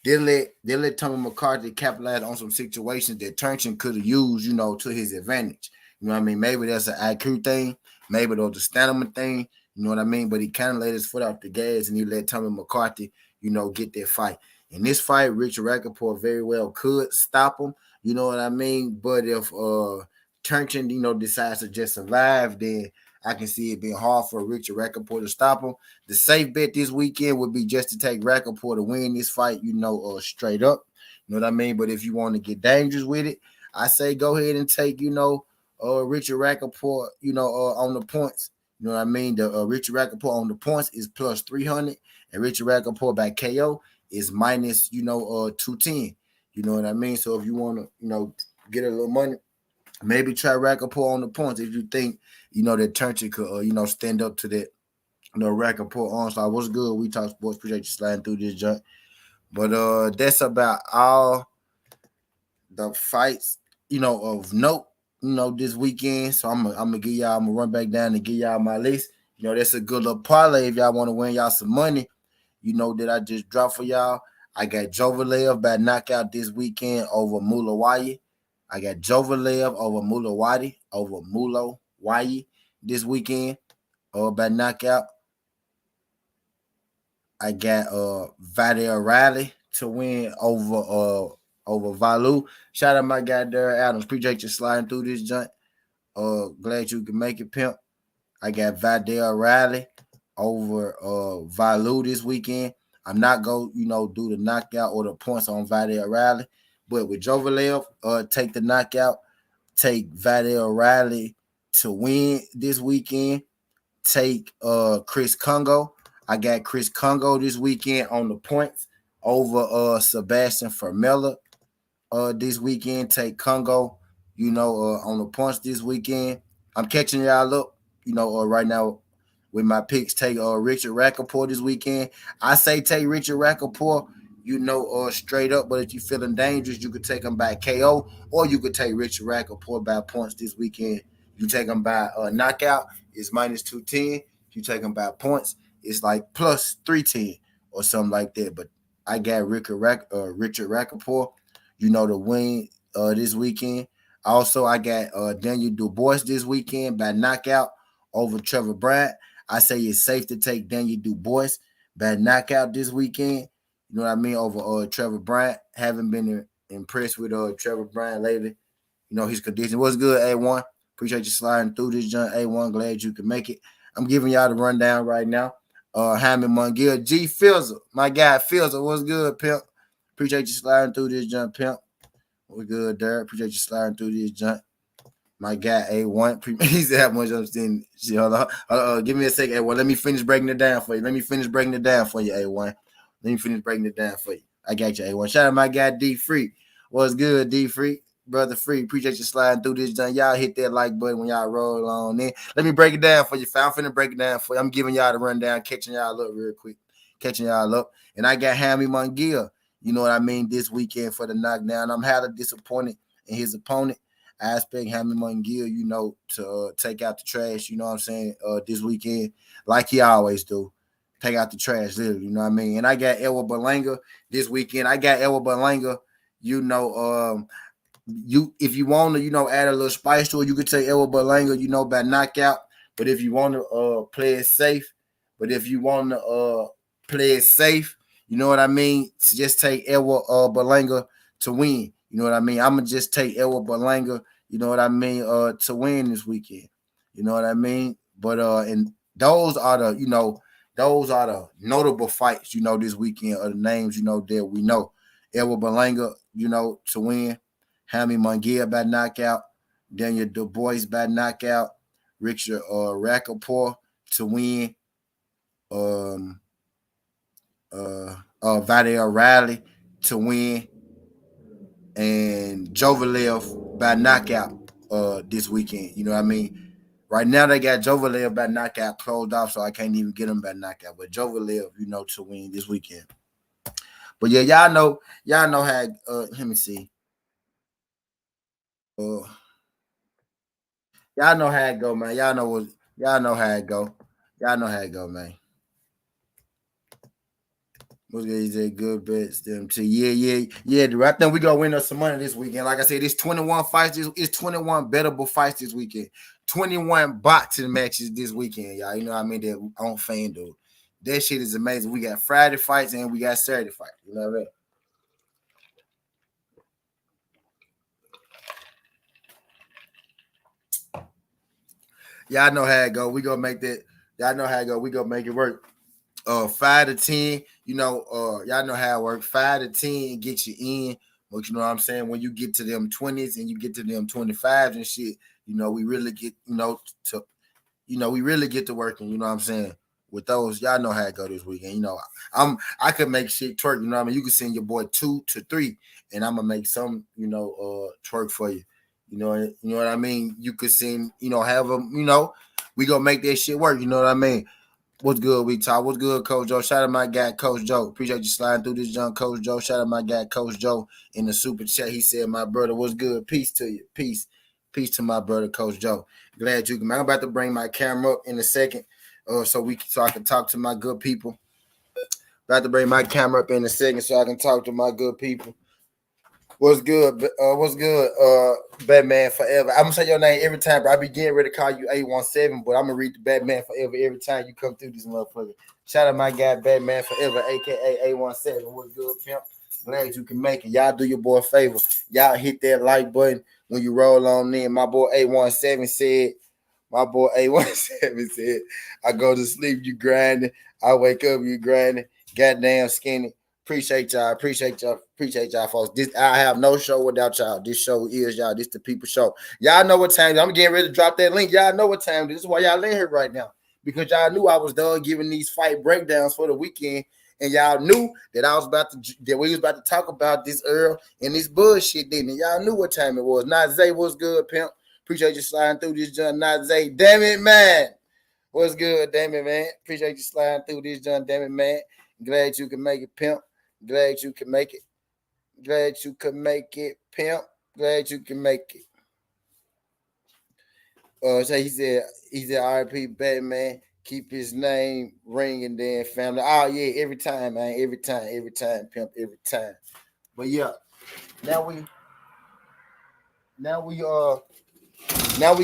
they let Tommy McCarthy capitalize on some situations that Turchin could have used, to his advantage. You know what I mean? Maybe that's an IQ thing, maybe that's a stamina thing, you know what I mean? But he kind of let his foot off the gas and he let Tommy McCarthy, get that fight. In this fight, Richard Rappaport very well could stop him, you know what I mean? But if Turchin, decides to just survive, then I can see it being hard for Richard Rappaport to stop him. The safe bet this weekend would be just to take Rappaport to win this fight, straight up. You know what I mean? But if you want to get dangerous with it, I say go ahead and take, Richard Rappaport, on the points. You know what I mean? The Richard Rappaport on the points is plus 300, and Richard Rappaport by KO is minus, 210. You know what I mean? So if you want to, get a little money, maybe try Rappaport on the points if you think, that Turchin could, stand up to that, Rappaport onslaught. What's good? We talk sports. Appreciate you sliding through this junk. But that's about all the fights, of note, this weekend. So I'm gonna give y'all, I'm gonna run back down and give y'all my list. That's a good little parlay if y'all want to win y'all some money, that I just dropped for y'all. I got Jovalev by knockout this weekend over Mulawayi. I got Jovalev over Mulawayi this weekend by knockout. I got Vadel Riley to win over Valu. Shout out my guy Darrell Adams. Appreciate you sliding through this joint. Glad you can make it, pimp. I got Vadel Riley over Valu this weekend. I'm not going, do the knockout or the points on Vadel Riley, but with Jovalev, take the knockout, take Vadel Riley to win this weekend. Take Chris Congo. I got Chris Congo this weekend on the points over Sebastian Fermella this weekend. Take Congo, on the points this weekend. I'm catching y'all up, right now with my picks. Take Richard Rappaport this weekend. I say take Richard Rappaport, straight up. But if you're feeling dangerous, you could take him by KO, or you could take Richard Rappaport by points this weekend. You take him by knockout, it's minus 210. If you take him by points, it's like plus 310 or something like that. But I got Richard Rappaport, to win this weekend. Also, I got Daniel Dubois this weekend by knockout over Trevor Bryant. I say it's safe to take Daniel Dubois by knockout this weekend. You know what I mean? Over Trevor Bryant. Haven't been impressed with Trevor Bryant lately. His condition was good, A1. Appreciate you sliding through this, John A1. Glad you can make it. I'm giving y'all the rundown right now. Jaime Munguia, G Fizzle, my guy Fizzle, what's good, pimp? Appreciate you sliding through this, John, pimp. We good, Derek. Appreciate you sliding through this junk. My guy A1. He's that much understanding. Hold on. Give me a second. A1. Let me finish breaking it down for you. A1. Let me finish breaking it down for you. I got you, A1. Shout out my guy D Free. What's good, D Free? Brother Free. Appreciate you sliding through this junk. Y'all hit that like button when y'all roll on in. Let me break it down for you. I'm finna break it down for you. I'm giving y'all the rundown, catching y'all up real quick. And I got Hammy Mungia, you know what I mean, this weekend for the knockdown. I'm highly disappointed in his opponent. I expect Hammy Mungia, you know, to take out the trash, you know what I'm saying, this weekend, like he always do. Take out the trash, literally, you know what I mean? And I got Edward Berlanga this weekend. You know, if you want to, you know, add a little spice to it, you could take Edward Berlanga, you know, by knockout. But if you want to play it safe, you know what I mean? To just take Edward Berlanga to win. You know what I mean? I'm gonna just take Edward Berlanga, you know what I mean, to win this weekend. You know what I mean? But and those are the notable fights, you know, this weekend, are the names, you know, that we know. Edward Berlanga, you know, to win. Hammy Mungia by knockout. Daniel Du Bois by knockout. Richard Rappaport to win. Vidal Riley to win, and Jovalev by knockout this weekend. You know what I mean? Right now they got Jovalev by knockout closed off, so I can't even get him by knockout. But Jovalev, you know, to win this weekend. But yeah, y'all know how. Let me see. Y'all know how it go, man. Y'all know how it go. Y'all know how it go, man. What's good? He said good bets. Them too. Yeah. Dude. I think we gonna win us some money this weekend. Like I said, it's 21 fights. It's 21 bettable fights this weekend. 21 boxing matches this weekend, y'all. You know what I mean? That on FanDuel. That shit is amazing. We got Friday fights and we got Saturday fights. You know what I mean? Y'all know how it go. We gonna make that. Y'all know how it go. We gonna make it work. 5 to 10, you know, y'all know how it works. 5 to 10 get you in. But you know what I'm saying? When you get to them 20s and you get to them 25s and shit, you know, we really get, we really get to working, you know what I'm saying? With those, y'all know how it go this weekend. You know, I could make shit twerk, you know what I mean? You can send your boy 2 to 3, and I'm gonna make some, twerk for you. You know what I mean? You could send, have them, we gonna make that shit work, you know what I mean? What's good, we talk? What's good, Coach Joe? Shout out my guy, Coach Joe. Appreciate you sliding through this junk, Coach Joe. Shout out my guy, Coach Joe, in the super chat. He said, "My brother, what's good? Peace to you. Peace to my brother, Coach Joe. Glad you can." I'm about to bring my camera up in a second, so I can talk to my good people. About to bring my camera up in a second so I can talk to my good people. What's good? Batman Forever. I'm gonna say your name every time, bro. I be getting ready to call you 817, but I'm gonna read the Batman Forever every time you come through this motherfucker. Shout out my guy Batman Forever, aka 817. What's good, pimp? Glad you can make it. Y'all do your boy a favor. Y'all hit that like button when you roll on in. My boy 817 said, I go to sleep, you grinding. I wake up, you grinding. Goddamn skinny. Appreciate y'all, folks. I have no show without y'all. This show is y'all. This the people show. Y'all know what time. I'm getting ready to drop that link. Y'all know what time. This is why y'all in here right now, because y'all knew I was done giving these fight breakdowns for the weekend, and y'all knew that we was about to talk about this Earl and this bullshit. Didn't y'all knew what time it was? Not Zay, what's good, pimp? Appreciate you sliding through this, John. Not Zay, damn it, man. What's good, damn it, man? Appreciate you sliding through this, John. Damn it, man. Glad you can make it, pimp. Glad you can make it. Pimp. Glad you can make it. So he said, RP Batman, keep his name ringing then family. Oh yeah, every time, man. Every time, pimp, every time. But yeah, now we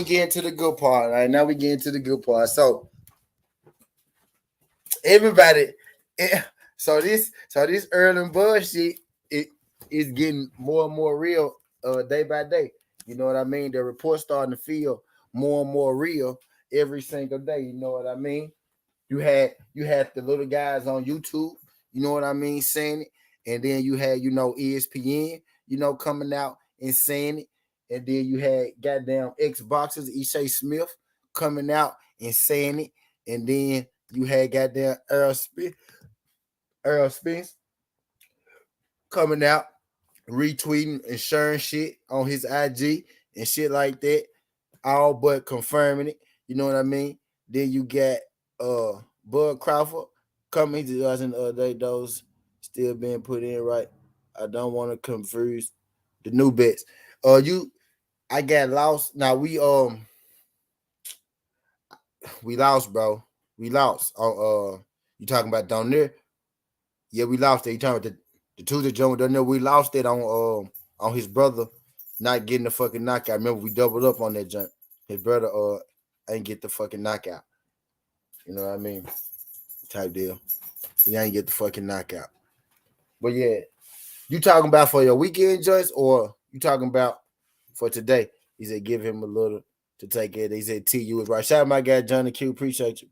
get into the good part, right? Now we get into the good part. So everybody, so this early bullshit, it is getting more and more real day by day. You know what I mean? The reports starting to feel more and more real every single day. You know what I mean? You had the little guys on YouTube, you know what I mean, saying it, and then you had ESPN, coming out and saying it. And then you had goddamn Xboxers, Ishay Smith coming out and saying it. And then you had goddamn Earl Spence coming out, retweeting and sharing shit on his IG and shit like that, all but confirming it. You know what I mean? Then you got Bud Crawford coming to us in the other day, those still being put in right. I don't want to confuse the new bets. I got lost. Now we lost, bro. We lost. You talking about down there? Yeah, we lost it. You talking about the two that joined down there? We lost it on his brother not getting the fucking knockout. Remember, we doubled up on that jump. His brother ain't get the fucking knockout. You know what I mean? Type deal. He ain't get the fucking knockout. But yeah, you talking about for your weekend joints or you talking about for today? He said give him a little to take it. He said T, you was right. Shout out my guy Johnny Q. Appreciate you.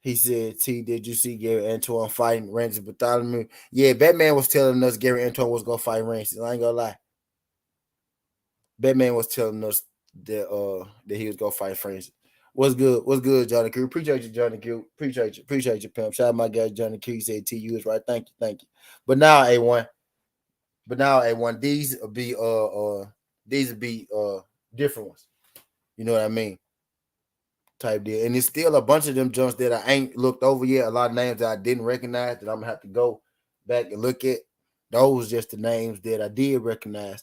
He said, T, did you see Gary Antoine fighting Randy Bartholomew? Yeah, Batman was telling us Gary Antoine was gonna fight Randy. I ain't gonna lie. Batman was telling us that he was gonna fight Francis. What's good, Johnny Q? Appreciate you, Johnny Q. Appreciate you, pimp. Shout out my guy Johnny Q. He said T, you was right. Thank you. But now A1, these will be different ones. You know what I mean? Type deal. And it's still a bunch of them jumps that I ain't looked over yet. A lot of names that I didn't recognize that I'm gonna have to go back and look at. Those just the names that I did recognize.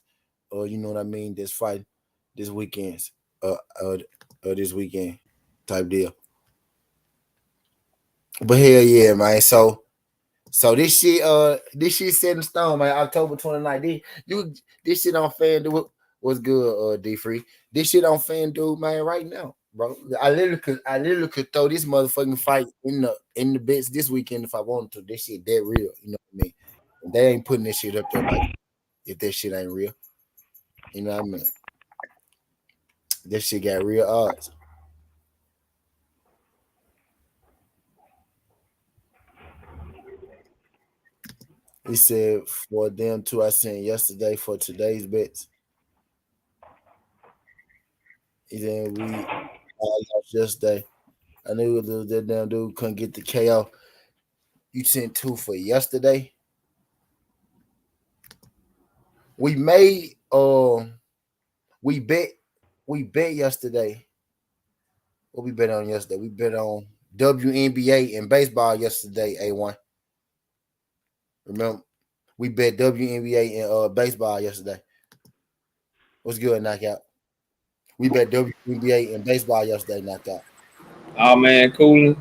You know what I mean? This fight this weekend. This weekend type deal. But hell yeah, man. So this shit set in stone, man. October 29th. This shit on FanDuel. What's good, D Free? This shit on FanDuel, man, right now, bro. I literally could throw this motherfucking fight in the bets this weekend if I wanted to. This shit that real, you know what I mean? And they ain't putting this shit up there like if that shit ain't real. You know what I mean? This shit got real odds. He said for them two I sent yesterday for today's bets. He said we all lost yesterday. I knew that damn dude couldn't get the KO. You sent two for yesterday. We made we bet yesterday. What we bet on yesterday? We bet on WNBA and baseball yesterday, A1. Remember? We bet WNBA and baseball yesterday. What's good, knockout? We bet WNBA and baseball yesterday, knockout. Oh man, cooling.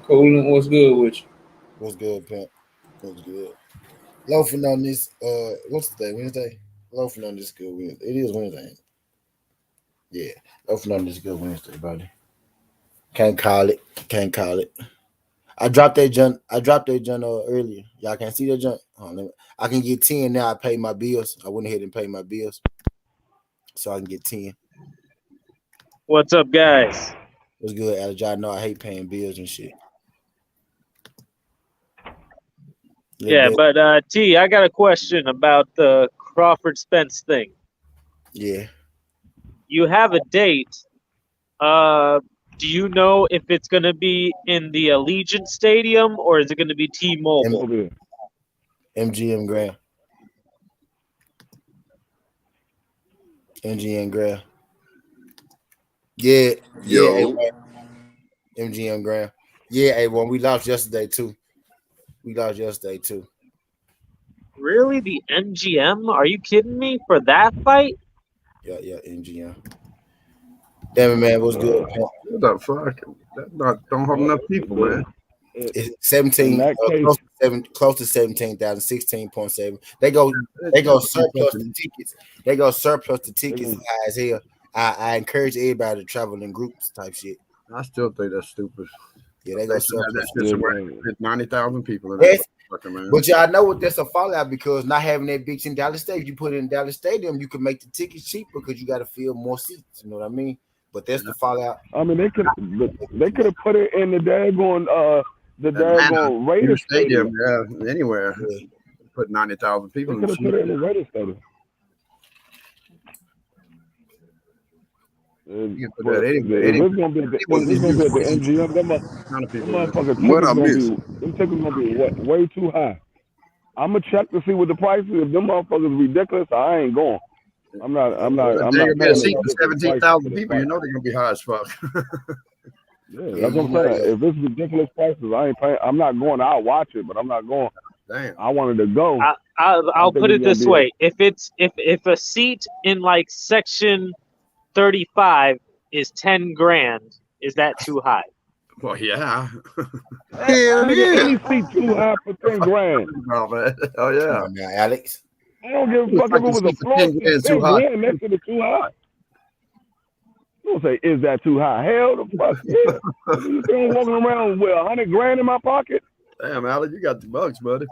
What's good with you? What's good, pimp? What's good? Loafing on this. What's the day? Wednesday. Loafing on this good Wednesday. It is Wednesday. Yeah, loafing on this good Wednesday, buddy. Can't call it. I dropped that junk. Earlier. Y'all can't see that junk. I can get 10 now. I pay my bills. I went ahead and paid my bills, so I can get 10. What's up, guys? What's good, Alex? Y'all know I hate paying bills and shit. Yeah, but T, I got a question about the Crawford Spence thing. Yeah. You have a date. Do you know if it's going to be in the Allegiant Stadium or is it going to be T-Mobile? MGM Grand. MGM Grand. Yeah. MGM Grand. Yeah, A1. We lost yesterday too. Really? The MGM? Are you kidding me? For that fight? Yeah, MGM. Damn it, man. What's good? What the fuck? That don't have enough people, man. It's 17, close to 17,000, 16.7. They go surplus the tickets. They go surplus the tickets high as hell. I encourage everybody to travel in groups type shit. I still think that's stupid. Yeah, they go surplus. There's 90,000 people in yes. that man. But y'all know what that's a fallout because not having that bitch in Dallas Stadium, you put it in Dallas Stadium, you can make the tickets cheaper because you got to fill more seats. You know what I mean? But that's the fallout. I mean, they could have put it in the daggone Raiders Stadium. Yeah, anywhere. Yeah. put 90,000 They people in could the have put it in shit. the radio station. You can put But that if it's gonna be at the, one if of it's these gonna new be at the stations, MGM, them kind of people in it. motherfucking What tickets I gonna missed? be way too high. I'm gonna check to see what the price is. If them motherfuckers ridiculous, I ain't going. I'm not There'll be a paying the seat for ridiculous prices 17,000 for the people. fight. You know they're gonna be high as fuck. Yeah, Yeah, that's what you I'm know, saying. If it's ridiculous prices, I ain't paying. I'm not going. I'll watch it, but I'm not going. Damn. I wanted to go. I'll think put it's it gonna this be way: if a seat in like section 35 is 10 grand, is that too high? Well, yeah. Hell Nigga, yeah. any seat too high for 10 grand. Oh, man. Oh yeah. Come on now, Alex. I don't give a Looks fuck like if it was the a seat for floor 10 seat. grand 10 too high. grand, that shit is too high. You don't say, is that too high? Hell the fuck yeah. You think I'm walking around with 100 grand in my pocket? Damn, Alex, you got the bucks, buddy.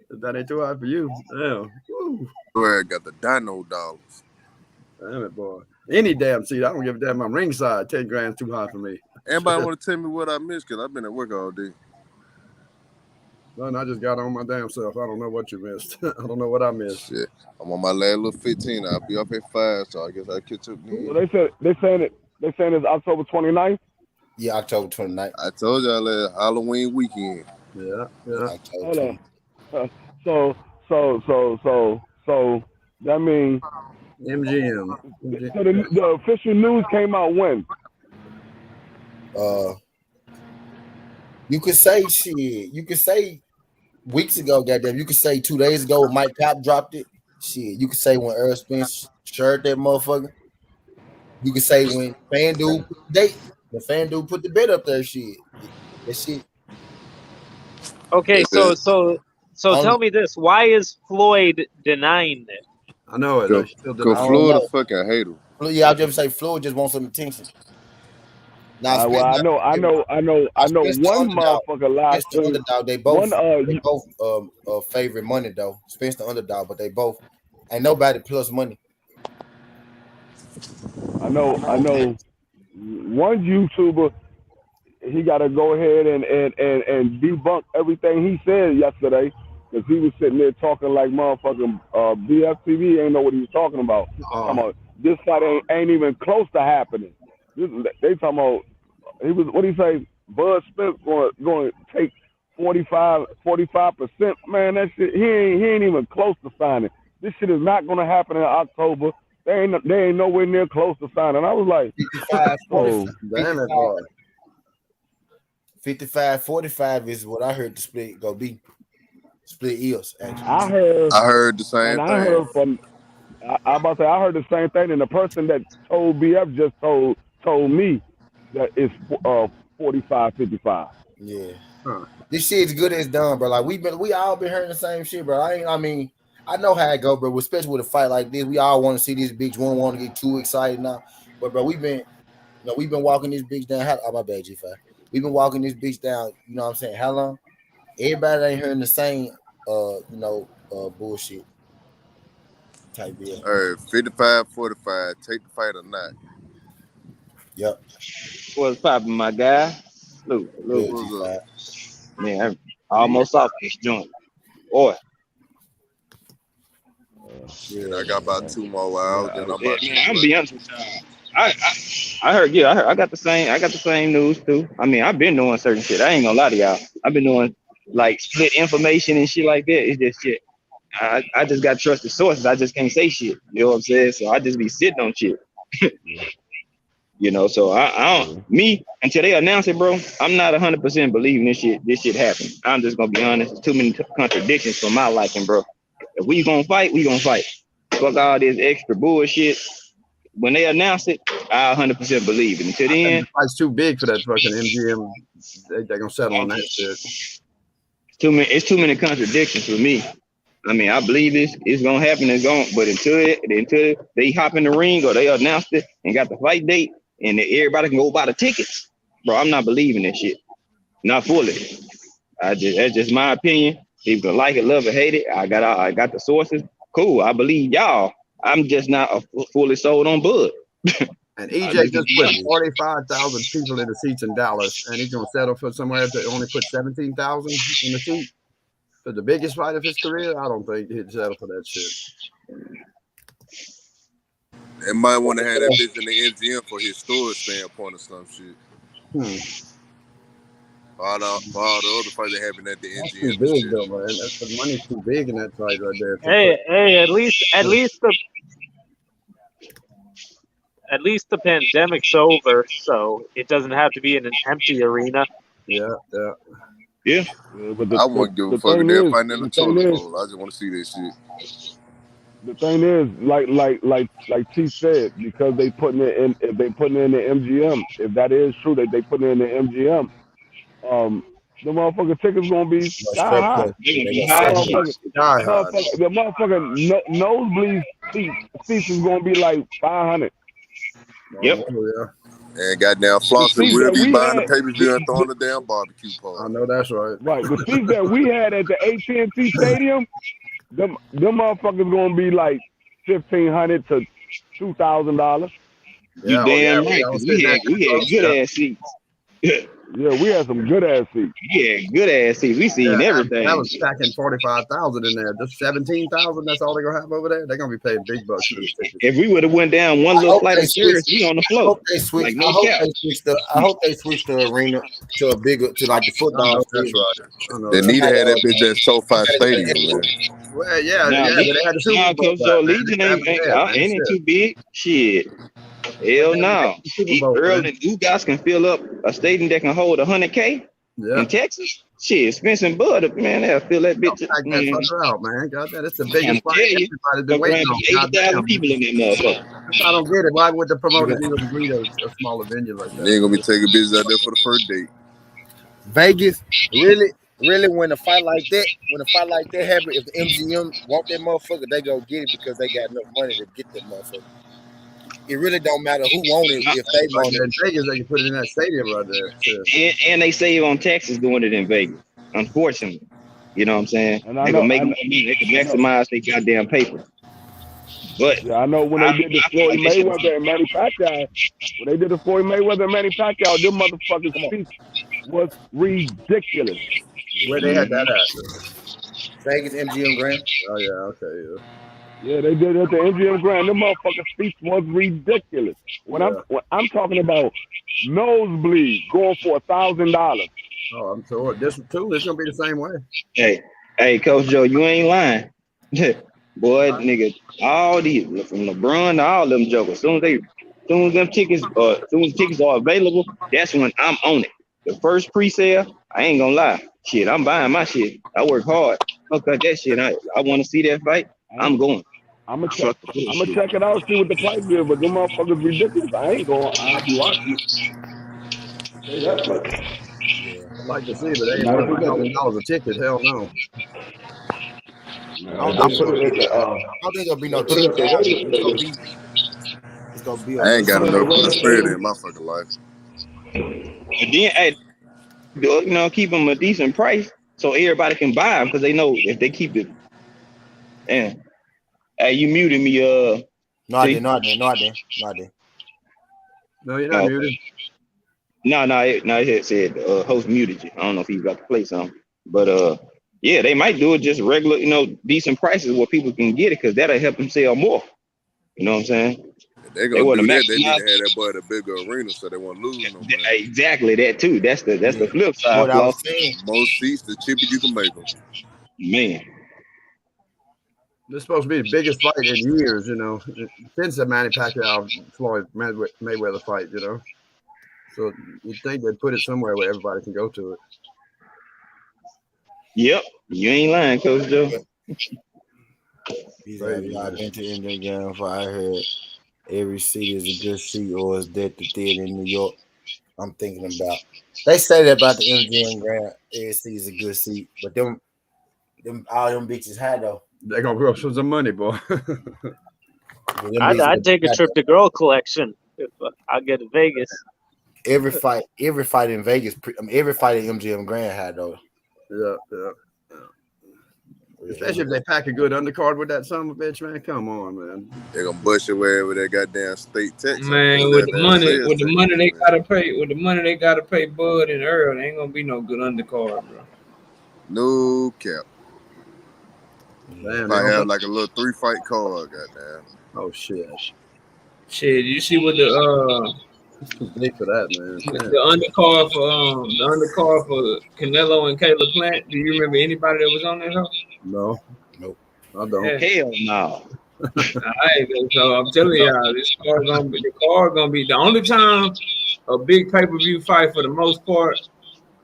That ain't too high for you. Damn. Woo. Boy, I got the dino dollars. Damn it, boy. Any damn seat. I don't give a damn. I'm ringside. 10 grand too high for me. Everybody want to tell me what I missed because I've been at work all day. Son, I just got on my damn self. I don't know what you missed. I don't know what I missed. Shit. I'm on my last little 15. I'll be up at 5, so I guess I'll catch up Well, then. they saying it's October 29th. Yeah, October 29th. I told y'all last Halloween weekend. Yeah. October Hold 29th. on. So that means MGM. so the official news came out when? You could say shit. You could say weeks ago, goddamn. You could say 2 days ago when Mike Pop dropped it. Shit. You could say when Earl Spence shared that motherfucker. You could say when FanDuel put the date. When FanDuel put the bet up there, shit. That shit. Okay, so Only- tell me this: why is Floyd denying it? I know it. Go, They still go deny it. Florida know. fucking hate him. Yeah, I'll just say Floyd just wants some attention. Now, Well, I know Spence the one underdog. motherfucker live Spence the stream. underdog. They One both favorite money though. Spence the underdog, but they both ain't nobody plus money. I know one YouTuber, he got to go ahead and debunk everything he said yesterday because he was sitting there talking like motherfucking BFTV ain't know what he was talking about. Talking about this fight ain't even close to happening. They talking about what do you say? Bud Spence going to take 45%. Man, that shit he ain't even close to signing. This shit is not going to happen in October. They ain't nowhere near close to signing. I was like, 55-45 is what I heard the split go be. Split is actually. I heard the same thing. I heard from. I about to say I heard the same thing, and the person that told BF just told me that it's 45-55. Yeah. This shit's good as done, bro. Like we all been hearing the same shit, bro. I know how it go, bro. Especially with a fight like this, we all want to see these bitch. We don't want to get too excited now, but bro, we've been walking this bitch down. Oh, my bad, G5. We've been walking this bitch down. You know what I'm saying? How long? Everybody ain't hearing the same, bullshit type deal. 55-45. Take the fight or not. Yep. What's poppin', my guy? Luke. Man, I'm almost off this joint. Boy. Shit, I got about 2 more hours. Then I'm about to I'm be honest with y'all. I heard I got the same news too. I mean, I've been doing certain shit. I ain't gonna lie to y'all. I've been doing like split information and shit like that. It's just shit. I just got trusted sources. I just can't say shit. You know what I'm saying? So I just be sitting on shit. You know, so I don't until they announce it, bro. I'm not 100% believing this shit happened. I'm just gonna be honest. There's too many contradictions for my liking, bro. If we gonna fight, we gonna fight. Fuck all this extra bullshit. When they announce it, I 100% believe it. Until then, the fight's too big for that fucking MGM. They're gonna settle on that shit. It's too many contradictions for me. I mean, I believe it's gonna happen. But until they hop in the ring or they announced it and got the fight date and everybody can go buy the tickets, bro, I'm not believing that shit. Not fully. That's just my opinion. People can like it, love it, hate it. I got the sources. Cool. I believe y'all. I'm just not fully sold on Bud. And EJ just put 45,000 people in the seats in Dallas, and he's gonna settle for somewhere to only put 17,000 in the seat. For the biggest fight of his career, I don't think he'd settle for that shit. They might want to have that bitch in the MGM for his storage standpoint or some shit. All the other fights that happen at the That's MGM. too big though, man. That's the money's too big in that fight right there. Hey, at least the pandemic's over, so it doesn't have to be in an empty arena. Yeah. But I wouldn't give a fuck if they're fighting in the toilet bowl. I just want to see this shit. The thing is, like Chief said, because they putting it in, if they putting it in the MGM, if that is true that they put it in the MGM, the motherfucking tickets gonna be sky high. The motherfucking nosebleed seats is gonna be like 500. Yep. And goddamn Flossin will be buying the pay-per-view and throwing the damn barbecue pole. I know that's right. Right. The seats that we had at the AT&T Stadium, them motherfuckers gonna be like $1,500 to $2,000. You damn right. Cause we had good ass seats. Yeah, we had some good ass seats. Yeah, good ass seats. We seen everything. That was stacking 45,000 in there. Just 17,000. That's all they're gonna have over there. They're gonna be paying big bucks for this ticket. If we would have went down one little flight of stairs, we on the floor. I hope they switch. I hope they switch the arena to a bigger, to like the football. That's right. They need to have that bitch at SoFi Stadium, man. Well, yeah, but they had the Super Bowl. So Legion ain't it too big? Shit. Hell no. Earl and Ugas can fill up a stadium that can hold 100K in Texas. Shit, Spence-Bud, man, they'll fill that bitch up. That fucker out, man. God, that's the biggest fight everybody's been waiting on. 80,000 people in that motherfucker. I don't get it. Why would the promoters even agree to a smaller venue like that? They ain't gonna be taking business out there for the first date. Vegas, really, when a fight like that happen, if the MGM want that motherfucker, they go get it because they got enough money to get that motherfucker. It really don't matter who want it if they want it. In Vegas, they can put it in that stadium right there. And they save on taxes doing it in Vegas. Unfortunately, you know what I'm saying? They gonna make money. They can maximize their goddamn paper. But yeah, I know when they did the Floyd Mayweather and Manny Pacquiao, them motherfuckers' feet was ridiculous. Where they had that at? Vegas MGM Grand. Oh yeah, okay, yeah, they did it at the MGM Grand. Them motherfuckers' feet was ridiculous. When I'm talking about nosebleed going for $1,000. Oh, I'm sure this too. It's gonna be the same way. Hey, Coach Joe, you ain't lying. Boy, nigga, all these from LeBron to all them jokers. As soon as them tickets are available, that's when I'm on it. The first pre-sale, I ain't gonna lie. Shit, I'm buying my shit. I work hard. Okay, that shit. I want to see that fight. I'm going. I'm gonna check it out, see what the price is, but them motherfuckers ridiculous. I ain't going. I'll be watching. I'd like to see, but they ain't $1,000 a ticket. Hell no. I don't think there'll be no ticket. It's gonna be. I ain't got enough for the spirit in my fucking life. And then, hey, keep them a decent price so everybody can buy them because they know if they keep it. And hey, you muted me. No, I didn't. No, you're not muted. No, it said host muted you. I don't know if he's about to play something, but yeah, they might do it just regular, decent prices where people can get it because that'll help them sell more. You know what I'm saying? They're gonna do that. They need to have that boy at a bigger arena so they won't lose no money. Exactly that too. That's the flip side. What I was saying. Most seats, the cheaper you can make them. Man, this is supposed to be the biggest fight in years, since the Manny Pacquiao Floyd Mayweather fight, So you'd think they'd put it somewhere where everybody can go to it. Yep, you ain't lying, Coach Joe. I've been to Indian game for I heard every seat is a good seat or is that the theater in New York. I'm thinking about. They say that about the MGM Grand. Every seat is a good seat, but them all them bitches high though. They're gonna grow some money, boy. I'd take a trip to Girl Collection if I get to Vegas. Every fight in Vegas, every fight in MGM Grand had though. Yeah. Especially if they pack a good undercard with that son of a bitch, man. Come on, man. They're gonna bust your way with that goddamn state tax. Man, with the money they gotta pay Bud and Earl, there ain't gonna be no good undercard, bro. No cap. Damn, I they had don't- like a little 3-fight card, goddamn. oh shit. Shit, you see what It's too big for that, man. Damn. the undercard for Canelo and Caleb Plant? Do you remember anybody that was on that? Huh? No, Nope. I don't. Yeah. Hell no. Alright, so I'm telling y'all, the card gonna be the only time a big pay-per-view fight for the most part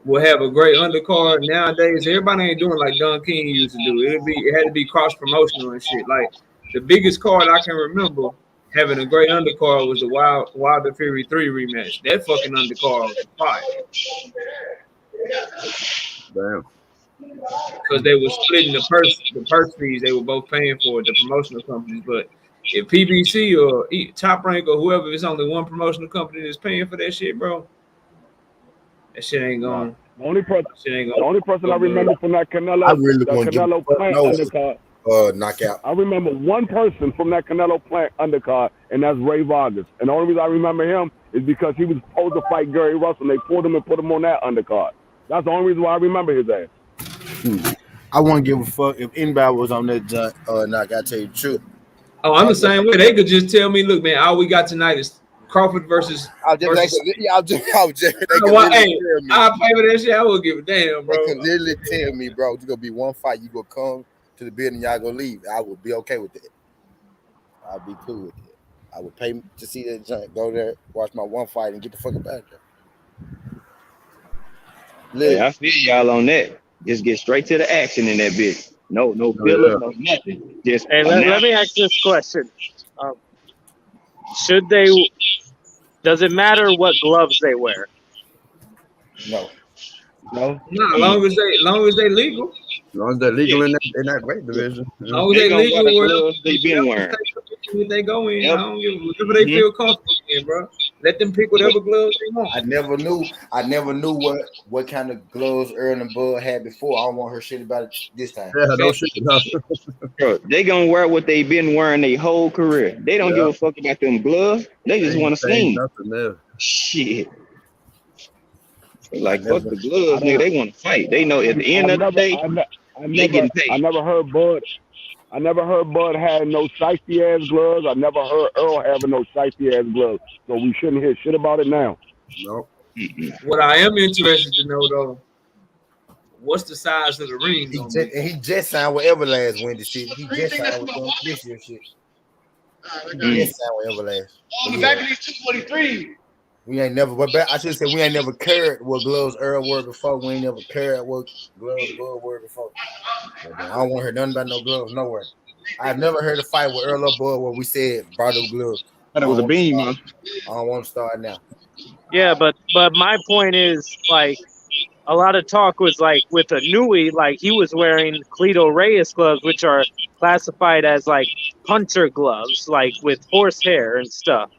will have a great undercard. Nowadays, everybody ain't doing like Don King used to do. It had to be cross promotional and shit. Like the biggest card I can remember having a great undercard was the Wilder Fury 3 rematch. That fucking undercard was fire. Damn. Because they were splitting the purse fees they were both paying for the promotional companies. But if PBC or Top Rank or whoever, it's only one promotional company that's paying for that shit, bro. That shit ain't going. The only person I remember from that Canelo, I really that want to Canelo Plant undercard. Knockout. I remember one person from that Canelo Plant undercard, and that's Ray Vargas. And the only reason I remember him is because he was supposed to fight Gary Russell, and they pulled him and put him on that undercard. That's the only reason why I remember his ass. I wouldn't give a fuck if anybody was on that knockout. Tell you the truth. Oh, I'm the same way. They could just tell me, look, man, all we got tonight is Crawford versus. I was just, they could Well, literally hey, tell me. I'll pay for that shit. I wouldn't give a damn, bro. They could literally tell me, bro, it's gonna be one fight. You gonna come to the building, y'all gonna leave. I would be okay with it. I'd be cool with it. I would pay to see that junk, go there, watch my one fight, and get the fuck up out of there. Yeah, I feel y'all on that. Just get straight to the action in that bitch. No filler, no nothing. Just Hey, let me ask this question: should they? Does it matter what gloves they wear? No. No, Nah, long as they legal. As long as they're legal in that weight division. As long as They they gonna legal, wear the whatever gloves they been wearing. they go in. Yep. I don't give whatever they feel comfortable in, bro. Let them pick whatever gloves they want. I never knew what kind of gloves Earl and Bud had before. I don't want her shit about it this time. Yeah, no shit. No. Bro, they gonna wear what they been wearing their whole career. They don't give a fuck about them gloves. They just want to Ain't sling. nothing there. Shit. Like fuck the gloves, nigga. They want to fight. They know at the end of the day, they getting paid. I never heard Bud had no shiesty ass gloves. I never heard Earl having no shiesty ass gloves. So we shouldn't hear shit about it now. Nope. What I am interested to know though, what's the size of the ring? He just signed with Everlast when the shit. He just signed with them this year shit. He just signed with Everlast. On the back of these 243. We ain't never, but I should say we ain't never cared what gloves Earl wore before. We ain't never cared what gloves Bud wore before. I don't want to hear nothing about no gloves nowhere. I've never heard a fight with Earl or Bud where we said brought up gloves. That was a beam, man. I don't want to start now. Yeah, but my point is, like, a lot of talk was like with a Nui, like he was wearing Cleto Reyes gloves, which are classified as like punter gloves, like with horsehair and stuff.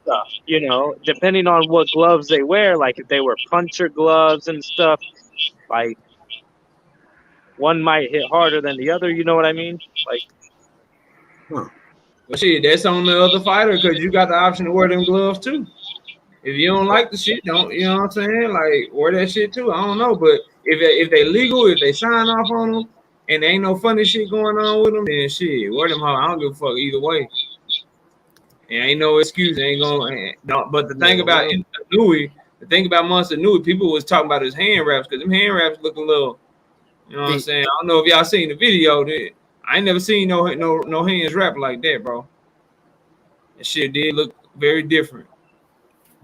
You know, depending on what gloves they wear, like if they were puncher gloves and stuff, like one might hit harder than the other. You know what I mean? Like, Well, shit, that's on the other fighter because you got the option to wear them gloves too. If you don't like the shit, don't, you know what I'm saying? Like, wear that shit too. I don't know, but if they legal, if they sign off on them, and there ain't no funny shit going on with them, then shit, wear them home. I don't give a fuck either way. And ain't no excuse. Ain't gonna. But the thing about Nui, the thing about Monster Nui, people was talking about his hand wraps because them hand wraps look a little. You know what I'm saying? I don't know if y'all seen the video. I ain't never seen no hands wrapped like that, bro. That shit did look very different.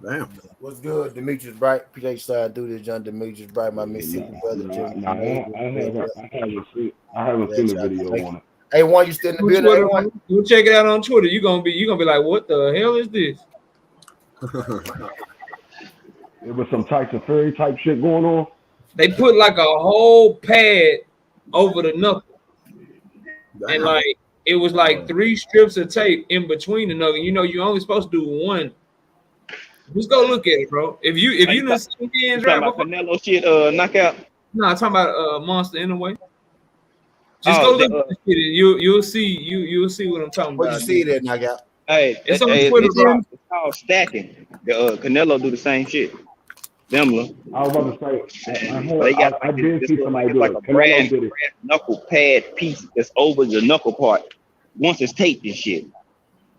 Damn. What's good, Demetrius Bright? Appreciate you through this, John Demetrius Bright, my Mississippi brother. I haven't seen the video on it. Hey, one, you still in the building? You check it out on Twitter. You gonna be like, what the hell is this? There was some Tyson Fury type shit going on. They put like a whole pad over the knuckle, and like it was like 3 strips of tape in between the knuckle. You know, you're only supposed to do one. Just go look at it, bro. If you done seen hands right before, Canelo shit, knockout. No, I'm talking about Monster in a way. Just go look at it. You'll see what I'm talking Where'd about. you see that knockout? It's on Twitter, bro. It's called stacking. Canelo do the same shit. Similar. I was about to say, They got I like did see somebody do like it. a Canelo did it. brass knuckle pad piece that's over the knuckle part. Once it's taped and shit,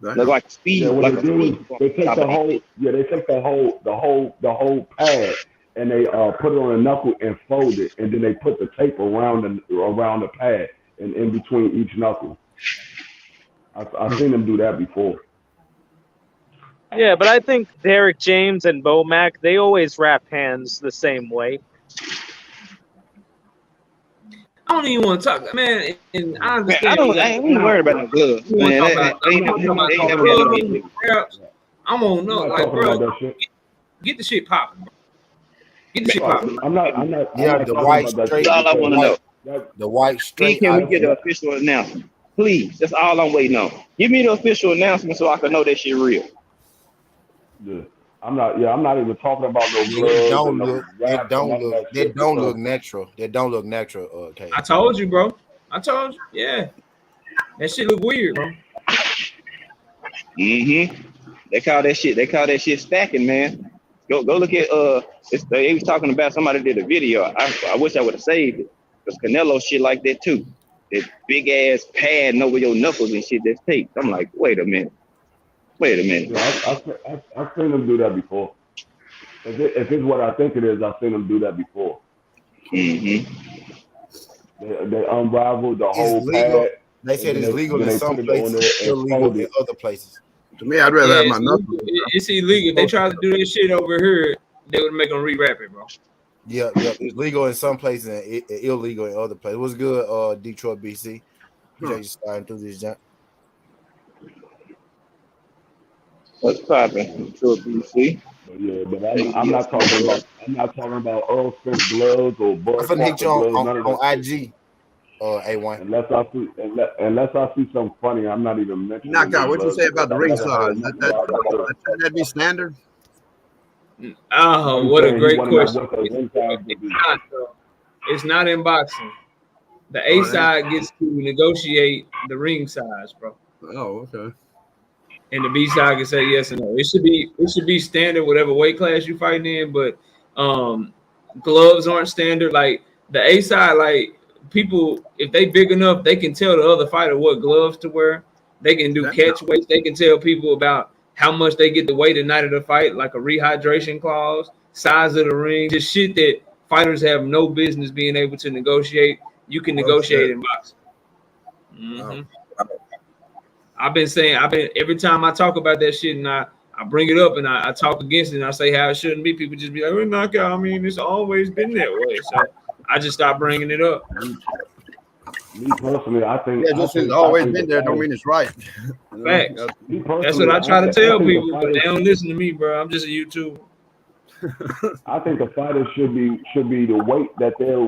look like a Yeah, speed, what like they a do is speed bump they on take top the of that. whole, yeah, they take the whole pad and they put it on a knuckle and fold it, and then they put the tape around the pad and in between each knuckle. I've seen them do that before. Yeah, but I think Derek James and Bo Mack, they always wrap hands the same way. I don't even want to talk, man. And I Man, understand. I ain't even worried about no gloves. You want to Man, talk about? they I'm never not they talking never about had that no shit. Perhaps I'm on no, I'm not like, talking bro, about that shit. get the shit popping, bro. Get the shit popping. I'm not Yeah, the talking white about that straight, shit That's all I the because want to know. white, the white Please, straight. can I we get the official announcement? Please, that's all I'm waiting on. Give me the official announcement so I can know that shit real. yeah, I'm not even talking about no it gloves and don't no look, it wraps and don't none of look, that that shit don't because look natural. That don't look natural. Okay. I told you, bro. I told you. Yeah, that shit look weird, bro. Mm-hmm. They call that shit stacking, man. Go look at they was talking about somebody did a video. I wish I would have saved it. Because Canelo shit like that too. That big ass padding over your knuckles and shit that's taped. I'm like, wait a minute. yeah, I've seen them do that before. If it's what I think it is, I've seen them do that before. Mm-hmm. They unravel the It's whole legal. pad They and said it's legal then in they some put it on places, there and illegal fold in it. other places. To me, I'd rather Yeah, have my knuckles. it's illegal. If they try to do this shit over here, they would make them rewrap it, bro. Yeah. It's legal in some places and illegal in other places. What's good, Detroit, BC? Appreciate you sliding through this jump. What's popping? Sure, BC. Yeah, but I'm not talking about Earl Spence gloves or I'm Bud finna hit Parker you gloves, none of that on shit. IG, A1. Unless I see something funny, I'm not even mentioning Knockout. no What you gloves say because about the I ring never size? heard nothing about That'd be standard. Oh, He's what a saying he great want to know question. what the ring size would be. It's not in boxing. The A side gets to negotiate the ring size, bro. Oh, okay. And the B side can say yes or no. It should be standard, whatever weight class you fighting in, but gloves aren't standard. Like the A side, like people, if they big enough, they can tell the other fighter what gloves to wear. They can do catch weights. They can tell people about how much they get to weigh the night of the fight, like a rehydration clause, size of the ring, just shit that fighters have no business being able to negotiate. You can negotiate in boxing. Mm-hmm. I've been every time I talk about that shit and I bring it up and I talk against it and I say how it shouldn't be, people just be like, well, knockout. I mean, it's always been that way. So I just stopped bringing it up. Me personally, I think it's always been there. Don't mean it's right. Facts. That's what I try to tell people, but they don't listen to me, bro. I'm just a YouTuber. I think the fighters should be the weight that their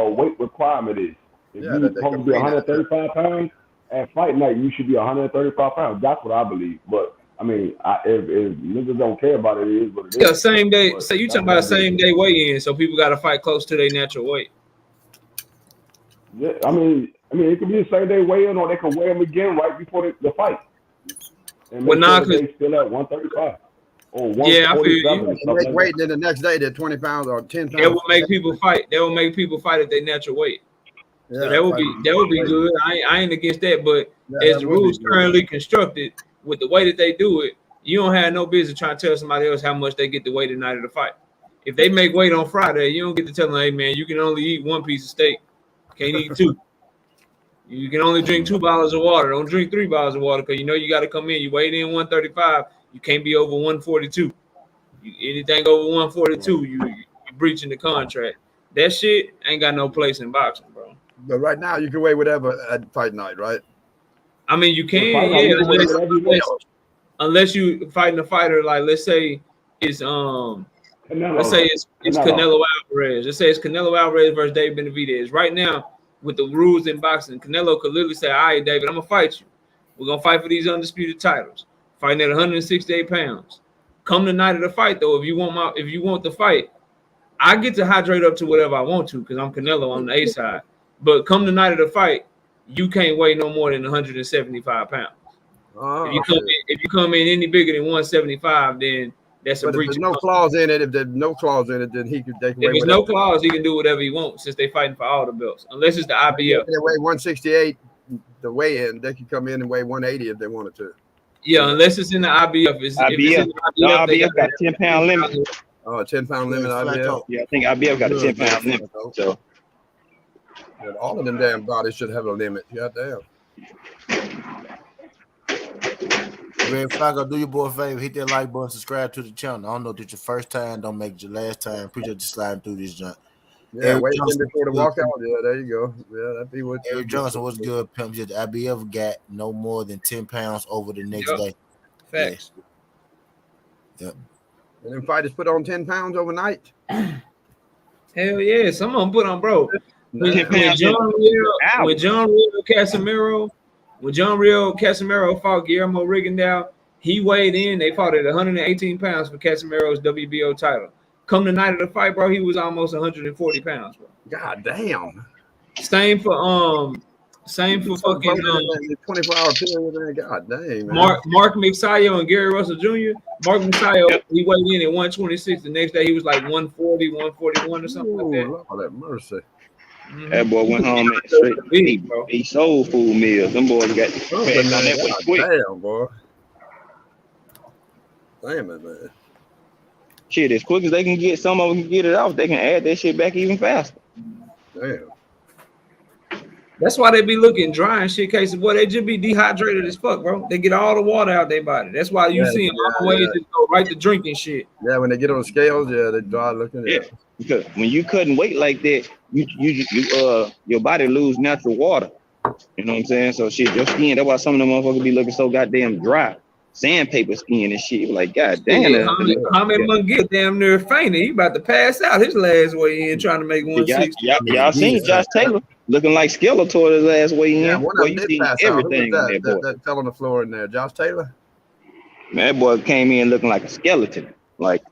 weight requirement is. If you're supposed to be 135 pounds at fight night, you should be 135 pounds. That's what I believe. But I mean, if niggas don't care about it, it is what it is. Yeah, same day. So you talking about same day weigh-in, so people got to fight close to their natural weight. Yeah, I mean, it could be a same day weigh-in, or they can weigh them again right before the fight. And make sure they still at 135 or 147. Yeah, make weight, then the next day they're 20 pounds or 10 pounds. That will make people fight. That will make people fight at their natural weight. Yeah, so that would be good. I ain't against that, but as the rules currently constructed, with the way that they do it, you don't have no business trying to tell somebody else how much they get to weigh the night of the fight. If they make weight on Friday, you don't get to tell them, hey man, you can only eat one piece of steak, can't eat two. You can only drink 2 bottles of water. Don't drink 3 bottles of water because you know you got to come in. You weighed in 135. You can't be over 142. Anything over 142, you breaching the contract. That shit ain't got no place in boxing, bro. But right now, you can weigh whatever at fight night, right? I mean, you can, yeah, unless you fighting a fighter like, let's say it's Canelo Alvarez. Let's say it's Canelo Alvarez versus David Benavidez. Right now, with the rules in boxing, Canelo could literally say, all right, David, I'm gonna fight you. We're gonna fight for these undisputed titles. Fighting at 168 pounds. Come the night of the fight, though, if you want the fight, I get to hydrate up to whatever I want to because I'm Canelo on the A side. But come the night of the fight, you can't weigh no more than 175 pounds. If you come in any bigger than 175, then that's a But if breach. there's no clause in it, then they can If weigh there's whatever. no clause, he can do whatever he wants since they fighting for all the belts, unless it's the They IBF. weigh 168. The weigh-in, they could come in and weigh 180 if they wanted to. Yeah, unless it's in the IBF. If it's in the IBF, they IBF got a 10-pound limit. Oh, a 10-pound limit. IBF. Yeah, I think IBF got a 10-pound limit. So yeah, all of them damn bodies should have a limit. Goddamn. Red Flacco, do your boy a favor, hit that like button, subscribe to the channel. I don't know if it's your first time, don't make it your last time. Appreciate you sliding through this junk. Yeah, Eric wait Johnson, before the walkout. Yeah, there you go. Yeah, that'd be what. Eric Johnson, what's good, pimp? The IBF got no more than 10 pounds over the next day. Facts. Yep. And then fighters put on 10 pounds overnight. Hell yeah, some of them put on, bro. When John Real Casimiro fought Guillermo Rigondeaux, he weighed in. They fought at 118 pounds for Casimiro's WBO title. Come the night of the fight, bro, he was almost 140 pounds, bro. God damn. Same for fucking 24-hour period, man. God dang, man. Mark Mixayo and Gary Russell Jr. Mark Mixayo, he weighed in at 126. The next day he was like 140, 141 or something like that. Lord have mercy. that boy went home and straight he soul food meals. Them boys got fat on that way quick. Damn, boy. Damn it, man. Shit, as quick as they can get some of them can get it off, they can add that shit back even faster. Damn. That's why they be looking dry and shit. Cases, boy, they just be dehydrated as fuck, bro. They get all the water out their body. That's why you see them always just go right to drinking shit. Yeah, when they get on the scales, yeah, they dry looking. Yeah, because when you cutting weight like that, you your body lose natural water. You know what I'm saying? So shit, your skin. That's why some of them motherfuckers be looking so goddamn dry, sandpaper skin and shit. Like god damn. Yeah, Hamid Munguia damn near fainted. He about to pass out his last way in trying to make 160. Y'all seen Josh Taylor looking like Skeletor his last way in. Yeah, one boy, of them you did seen pass everything out. in there, boy. That fell on the floor in there. Josh Taylor. Man, that boy came in looking like a skeleton, like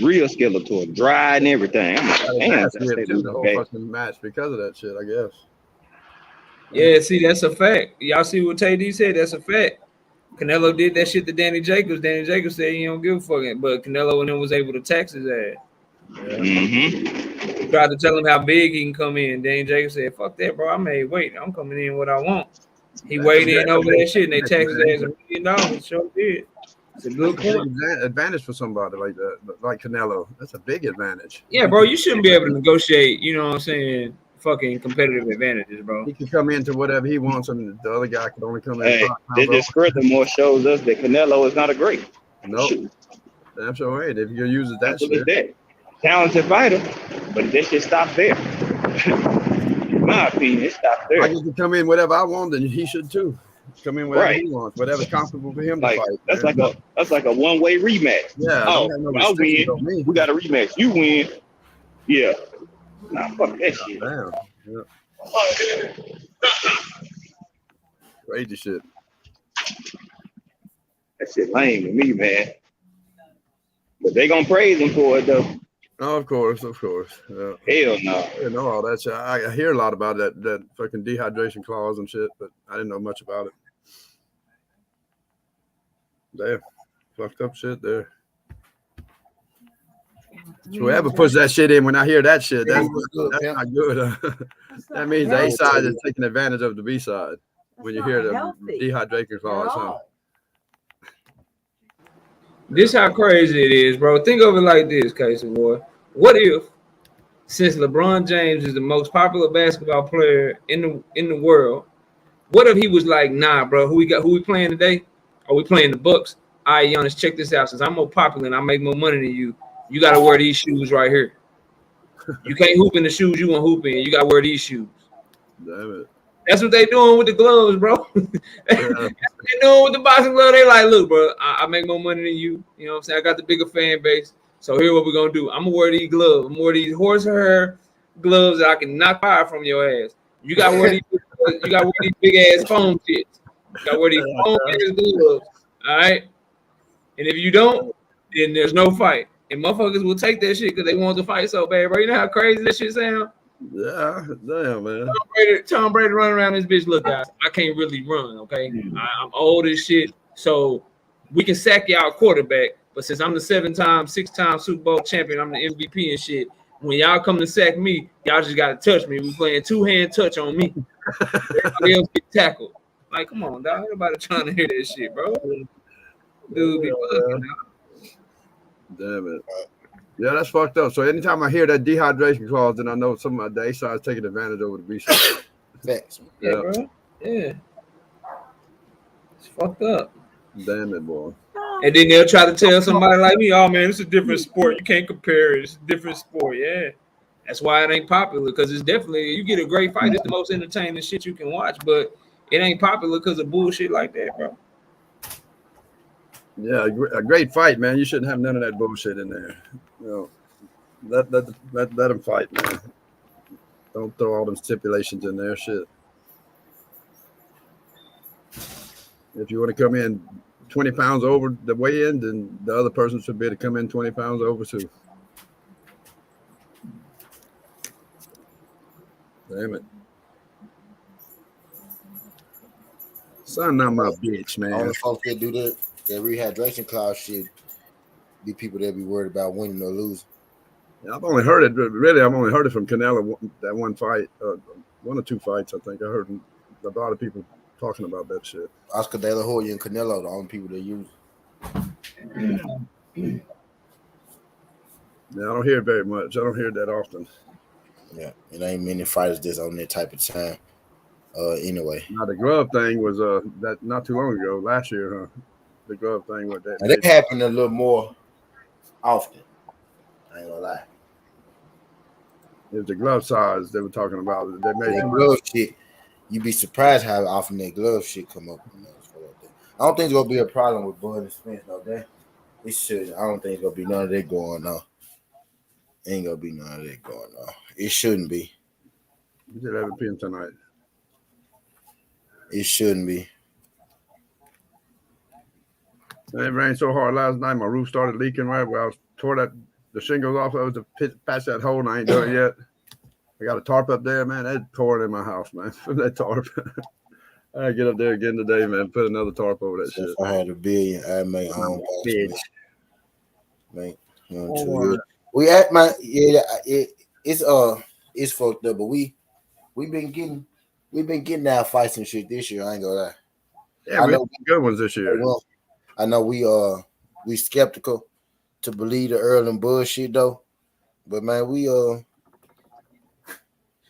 real Skeletor, dry and everything. I'm like, damn, the whole fucking match because of that shit, I guess. Yeah, see, that's a fact. Y'all see what Tay D said? That's a fact. Canelo did that shit to Danny Jacobs. Danny Jacobs said he don't give a fuck, but Canelo and him was able to tax his ass. Mm-hmm. Tried to tell him how big he can come in. Danny Jacobs said, "Fuck that, bro. I made weight. I'm coming in what I want." He weighed in over that shit, and they taxed his ass $1 million. Sure did. It's a good point. Advantage for somebody like that, like Canelo. That's a big advantage. Yeah, bro. You shouldn't be able to negotiate. You know what I'm saying? Fucking competitive advantages, bro. He can come into whatever he wants, and the other guy can only come in. Hey, this just furthermore shows us that Canelo is not a great. Nope. Damn sure ain't. If you use that shit. That. Talented fighter, but this shit stop there. In my opinion, it stops there. I can come in whatever I want, and he should too. Come in whatever he wants, whatever's comfortable for him to fight. That's like a one-way rematch. Yeah. Oh, I win. We got a rematch. You win. Yeah. Nah, fuck that shit. Damn. Yeah. Crazy shit. That shit lame to me, man. But they gonna praise him for it though. Oh, of course. Yeah. Hell no. I know all that shit. I hear a lot about that fucking dehydration clause and shit, but I didn't know much about it. Damn. Fucked up shit there. Whoever puts that shit in when I hear that shit, that's not good. That means the A side is taking advantage of the B side when you hear the dehydration clause. Huh? This how crazy it is, bro. Think of it like this, Casey boy. What if, since LeBron James is the most popular basketball player in the world, what if he was like, nah, bro, who we playing today? Are we playing the Bucks? All right, Giannis, check this out. Since I'm more popular and I make more money than you, you gotta wear these shoes right here. You can't hoop in the shoes you want to hoop in. You gotta wear these shoes. Damn it. That's what they doing with the gloves, bro. That's what they doing with the boxing glove. They like, look, bro, I make more money than you. You know what I'm saying? I got the bigger fan base. So here's what we're gonna do. I'm gonna wear these gloves. I'm gonna wear these horsehair gloves that I can knock fire from your ass. You gotta wear these. You gotta wear these big ass foam shits. You gotta wear these foam ass gloves. All right. And if you don't, then there's no fight. And motherfuckers will take that shit because they want to fight so bad, bro. You know how crazy that shit sound? Yeah, damn, man. Tom Brady running around this bitch. Look, guys, I can't really run, okay? I'm old as shit, so we can sack y'all quarterback, But since I'm the 6-time Super Bowl champion, I'm the MVP and shit. When y'all come to sack me, y'all just gotta touch me. We playing 2-hand touch on me. Everybody else get tackled. Like, come on, dog. Everybody trying to hear that shit, bro. Dude, be fucking, dog. Damn it. Yeah, that's fucked up. So anytime I hear that dehydration clause, then I know some of the A side's taking advantage over the B side. Facts. Yeah, bro. Yeah. It's fucked up. Damn it, boy. And then they'll try to tell somebody like me, oh man, it's a different sport. You can't compare it. It's a different sport. Yeah. That's why it ain't popular, because it's definitely, you get a great fight. It's the most entertaining shit you can watch, but it ain't popular because of bullshit like that, bro. Yeah, a great fight, man. You shouldn't have none of that bullshit in there. You know, let them fight, man. Don't throw all them stipulations in there. Shit. If you want to come in 20 pounds over the weigh-in, then the other person should be able to come in 20 pounds over too. Damn it. Son, not my bitch, man. Only folks that do that rehydration clause shit be people that be worried about winning or losing. Yeah, I've only heard it. Really, I've only heard it from Canelo. That one fight, 1 or 2 fights, I think. I heard a lot of people talking about that shit. Oscar De La Hoya and Canelo, the only people that use it. Yeah, I don't hear it very much. I don't hear it that often. Yeah, it ain't many fighters that's on that type of time. Anyway. Now the glove thing was that not too long ago, last year, huh? The glove thing with that. Now, that happened a little more often. I ain't gonna lie. It was the glove size they were talking about. They made that glove shit. You'd be surprised how often that glove shit come up. I don't think it's gonna be a problem with Bud and Spence, no that. It should. I don't think it's gonna be none of that going on. Ain't gonna be none of that going on. It shouldn't be. It's 11 p.m. tonight. It shouldn't be. It rained so hard last night, my roof started leaking right where I tore the shingles off. I was to patch that hole, and I ain't done it yet. I got a tarp up there, man. That tore it in my house, man. That tarp. I get up there again today, man. Put another tarp over that shit. If I had $1 billion, I'd make own bitch. Make we at my it's fucked up, but we've been getting our fights and shit this year. I ain't gonna lie. Yeah, we had good ones this year. Well, I know we skeptical to believe the Earl and bullshit though, but man, we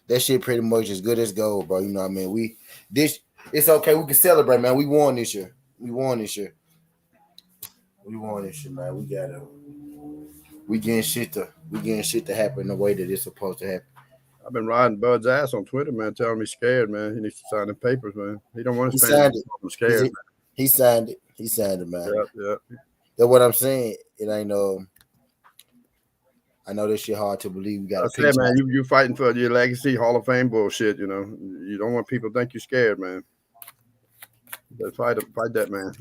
that shit pretty much as good as gold, bro. You know what I mean? It's okay. We can celebrate, man. We won this year. Man. We getting shit to happen the way that it's supposed to happen. I've been riding Bud's ass on Twitter, man, telling me scared, man. He needs to sign the papers, man. He don't want to stand it. I'm scared. He signed it, man. Yep. That's what I'm saying. It ain't I know this shit hard to believe. We got to say, man, you fighting for your legacy, Hall of Fame bullshit. You know, you don't want people to think you're scared, man. You fight that, man.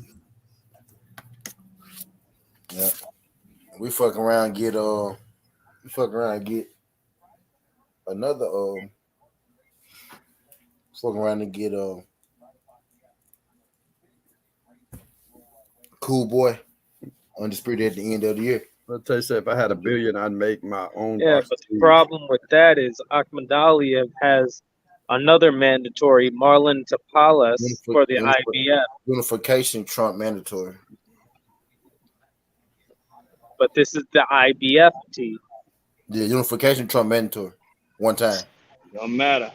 Yeah, we fuck around get another fuck around and get Cool Boy undisputed at the end of the year. I'll tell you, if I had $1 billion, I'd make my own. Yeah, but the problem with that is Akhmadaliev has another mandatory, Marlon Tapales, for the IBF. Unification Trump mandatory. But this is the IBF team. Yeah, unification Trump mandatory. One time. Don't matter.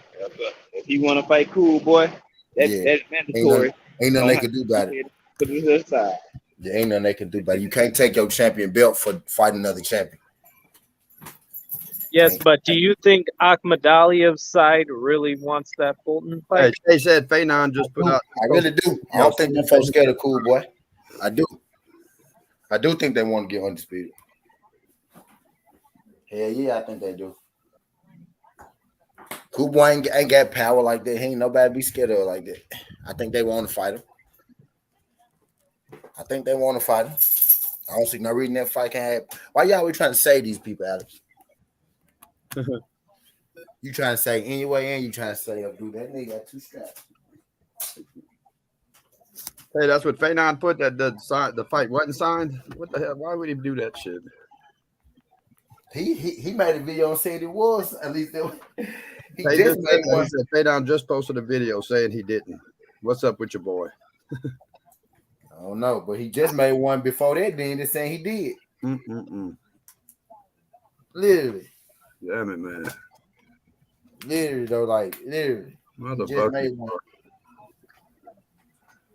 If you want to fight Cool Boy, that's mandatory. Ain't nothing they can do about it. Put it to the side. Yeah, ain't nothing they can do about it. You can't take your champion belt for fighting another champion. Yes, but do you think Akhmadaliev's side really wants that Fulton fight? Hey, they said Fanon just put out. I really do. I don't think them folks scared of Cool Boy. I do. I do think they want to get undisputed. Hell yeah, I think they do. Cool Boy ain't got power like that. He ain't nobody be scared of like that. I think they want to fight him. I don't see no reason that fight can't happen. Why y'all always trying to save these people, Alex? You trying to say anyway, and you trying to say, oh, dude, that nigga got 2 straps. Hey, that's what Phenom put. That the fight wasn't signed. What the hell? Why would he do that shit? He made a video and said it was. At least he He just just made said that. one. He said Phenom just posted a video saying he didn't. What's up with your boy? I don't know, but he just made one before that. Then they're saying he did. Literally. Damn it, man. Literally though, like literally. He just made one.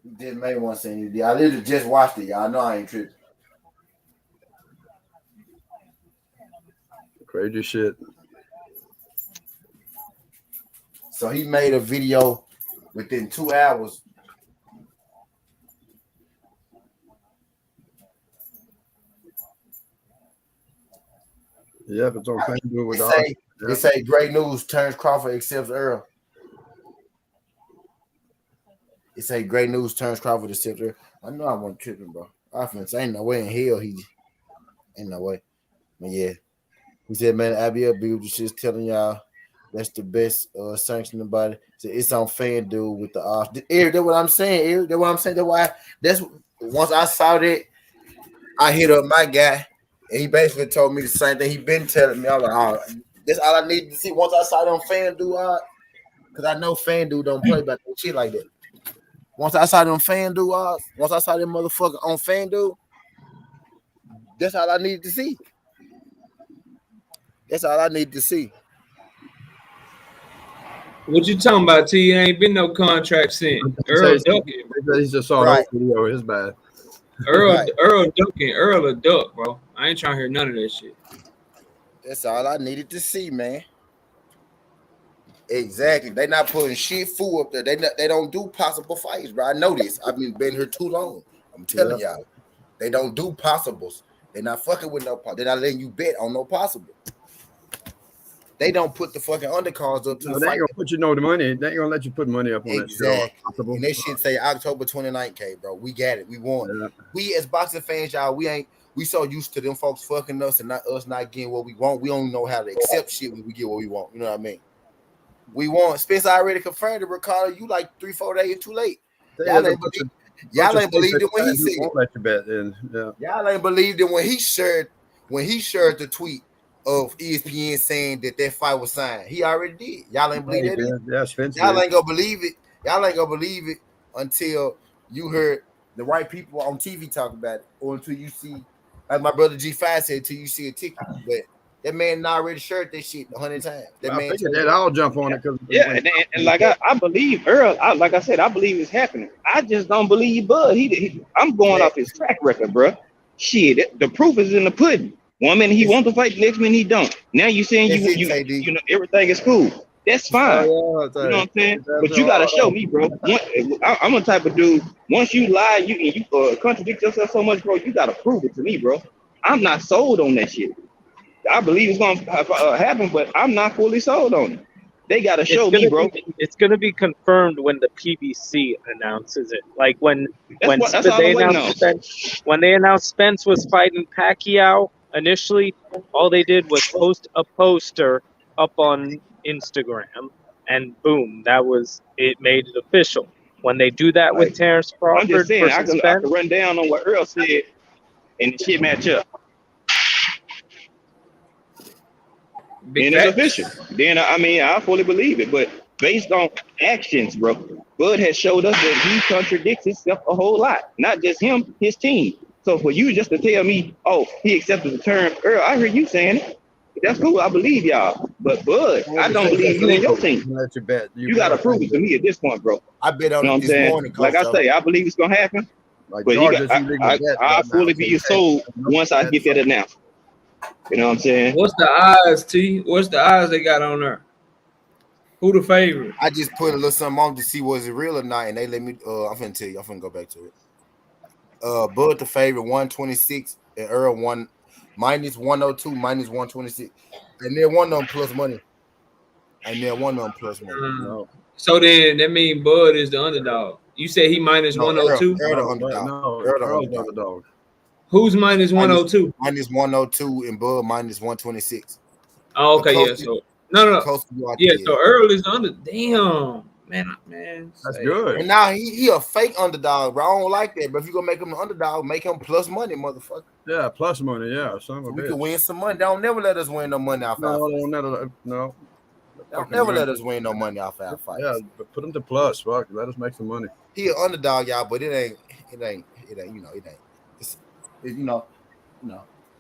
He just made one saying he did. I literally just watched it, y'all. I know I ain't tripping. Crazy shit. So he made a video within 2 hours. Yeah, it's on FanDuel with They say great news. Terrence Crawford accepts Earl. It say great news. Terrence Crawford accepts Earl. I know I wasn't tripping, bro. Offense ain't no way in hell he ain't no way. But yeah, he said, man, Abiel B was just telling y'all that's the best sanction about it. So it's on FanDuel with the odds. Eric, that's what I'm saying. Eric, that's what I'm saying. That's once I saw that, I hit up my guy. And he basically told me the same thing he been telling me. I was like, oh, that's all I need to see. Once I saw it on FanDuel, because I know FanDuel don't play about that shit like that. Once I saw it on FanDuel, once I saw that motherfucker on FanDuel, that's all I needed to see. That's all I need to see. What you talking about, T? Ain't been no contract since. Earl ducking. He just saw an old video. His bad. Earl ducking. Earl a duck, bro. I ain't trying to hear none of that shit. That's all I needed to see, man. Exactly. They not putting shit fool up there. They don't do possible fights, bro. I know this. I've been here too long. I'm telling y'all. They don't do possibles. They're not fucking with no. They're not letting you bet on no possible. They don't put the fucking undercards up to the They fight. ain't gonna put you no money. They ain't gonna let you put money up on exactly. that. And that shit say October 29th, bro. We got it. We won. Yeah. We as boxing fans, y'all, we so used to them folks fucking us and not us not getting what we want. We don't know how to accept shit when we get what we want. You know what I mean? We want. Spence already confirmed it, Ricardo. You like 3-4 days too late. Y'all ain't believed it when he said it. Let you bet in. Yeah. Y'all ain't believed it when he shared the tweet of ESPN saying that fight was signed. He already did. Y'all ain't believe that. Yeah, Spence y'all ain't gonna believe it. Y'all ain't gonna believe it until you heard the right people on TV talk about it, or until you see, like my brother G5 said, until you see a ticket. But that man already shared that shit 100 times. That man figured that I'll jump on it because and like I believe Earl. Like I said, I believe it's happening. I just don't believe Bud. I'm going off his track record, bro. Shit, the proof is in the pudding. One minute he wants to fight, the next minute he don't. Now you saying you know everything is cool. That's fine. You know what I'm saying? But you gotta show me, bro. I'm a type of dude. Once you lie, you contradict yourself so much, bro. You gotta prove it to me, bro. I'm not sold on that shit. I believe it's gonna happen, but I'm not fully sold on it. They gotta show me, bro. It's gonna be confirmed when the PBC announces it. Like when they announced Spence was fighting Pacquiao initially, all they did was post a poster up on Instagram, and boom, that was it. Made it official. When they do that with Terrence Crawford, I'm just saying, I can run down on what Earl said, and the shit match up. And it's official. Then I fully believe it. But based on actions, bro, Bud has showed us that he contradicts himself a whole lot. Not just him, his team. So for you just to tell me, oh, he accepted the term, Earl, I heard you saying it. That's cool. I believe y'all. But Bud, I don't believe you and your team. Let you bet. You gotta prove it to me at this point, bro. I bet on it this morning. Like I say, I believe it's gonna happen. Like but I'll fully be sold once I get that announced. You know what I'm saying? What's the odds, T? What's the odds they got on there? Who the favorite? I just put a little something on to see was it real or not, and they let me. I'm finna tell you. I'm finna go back to it. Bud the favorite 126 and Earl -102, -126, and then one of them plus money. So then that means Bud is the underdog. You said he -102. Earl the underdog. Earl the underdog. Who's -102? -102 and Bud -126. Oh, okay, yeah. So no. Yeah, so Earl is under. Damn. Man. That's Say, good. And now he a fake underdog, bro. I don't like that. But if you gonna make him an underdog, make him plus money, motherfucker. Yeah, plus money. Yeah, son of a We bitch. can win some money. They don't never let us win no money off our No, fights. they don't never. No. They don't never let us win no money off our fights. Yeah, but put them to plus. Fuck, let us make some money. He an underdog, y'all, but it ain't. It's,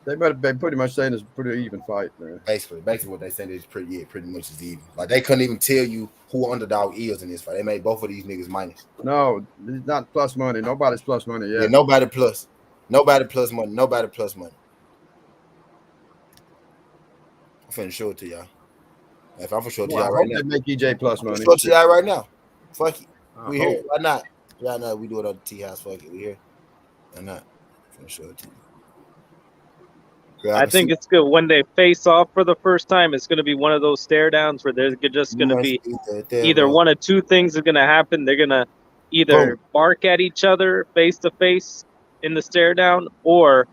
They pretty much saying it's a pretty even fight, man. Basically what they saying is pretty much is even. Like they couldn't even tell you who underdog is in this fight. They made both of these niggas minus. No, it's not plus money. Nobody's plus money yet. Yeah, nobody plus money. Nobody plus money. I'm finna show it to y'all. If I'm for sure to y'all right now, they make EJ plus money. Show it to y'all right now. Fuck it. We hope. here. Why not? Y'all know we do it on the T house. Fuck it. We here. Why not? I'm finna show it to you. Girl, I think it's good when they face off for the first time. It's going to be one of those stare downs where they're just going to be either one of two things are going to happen. They're going to either bark at each other face to face in the stare down, or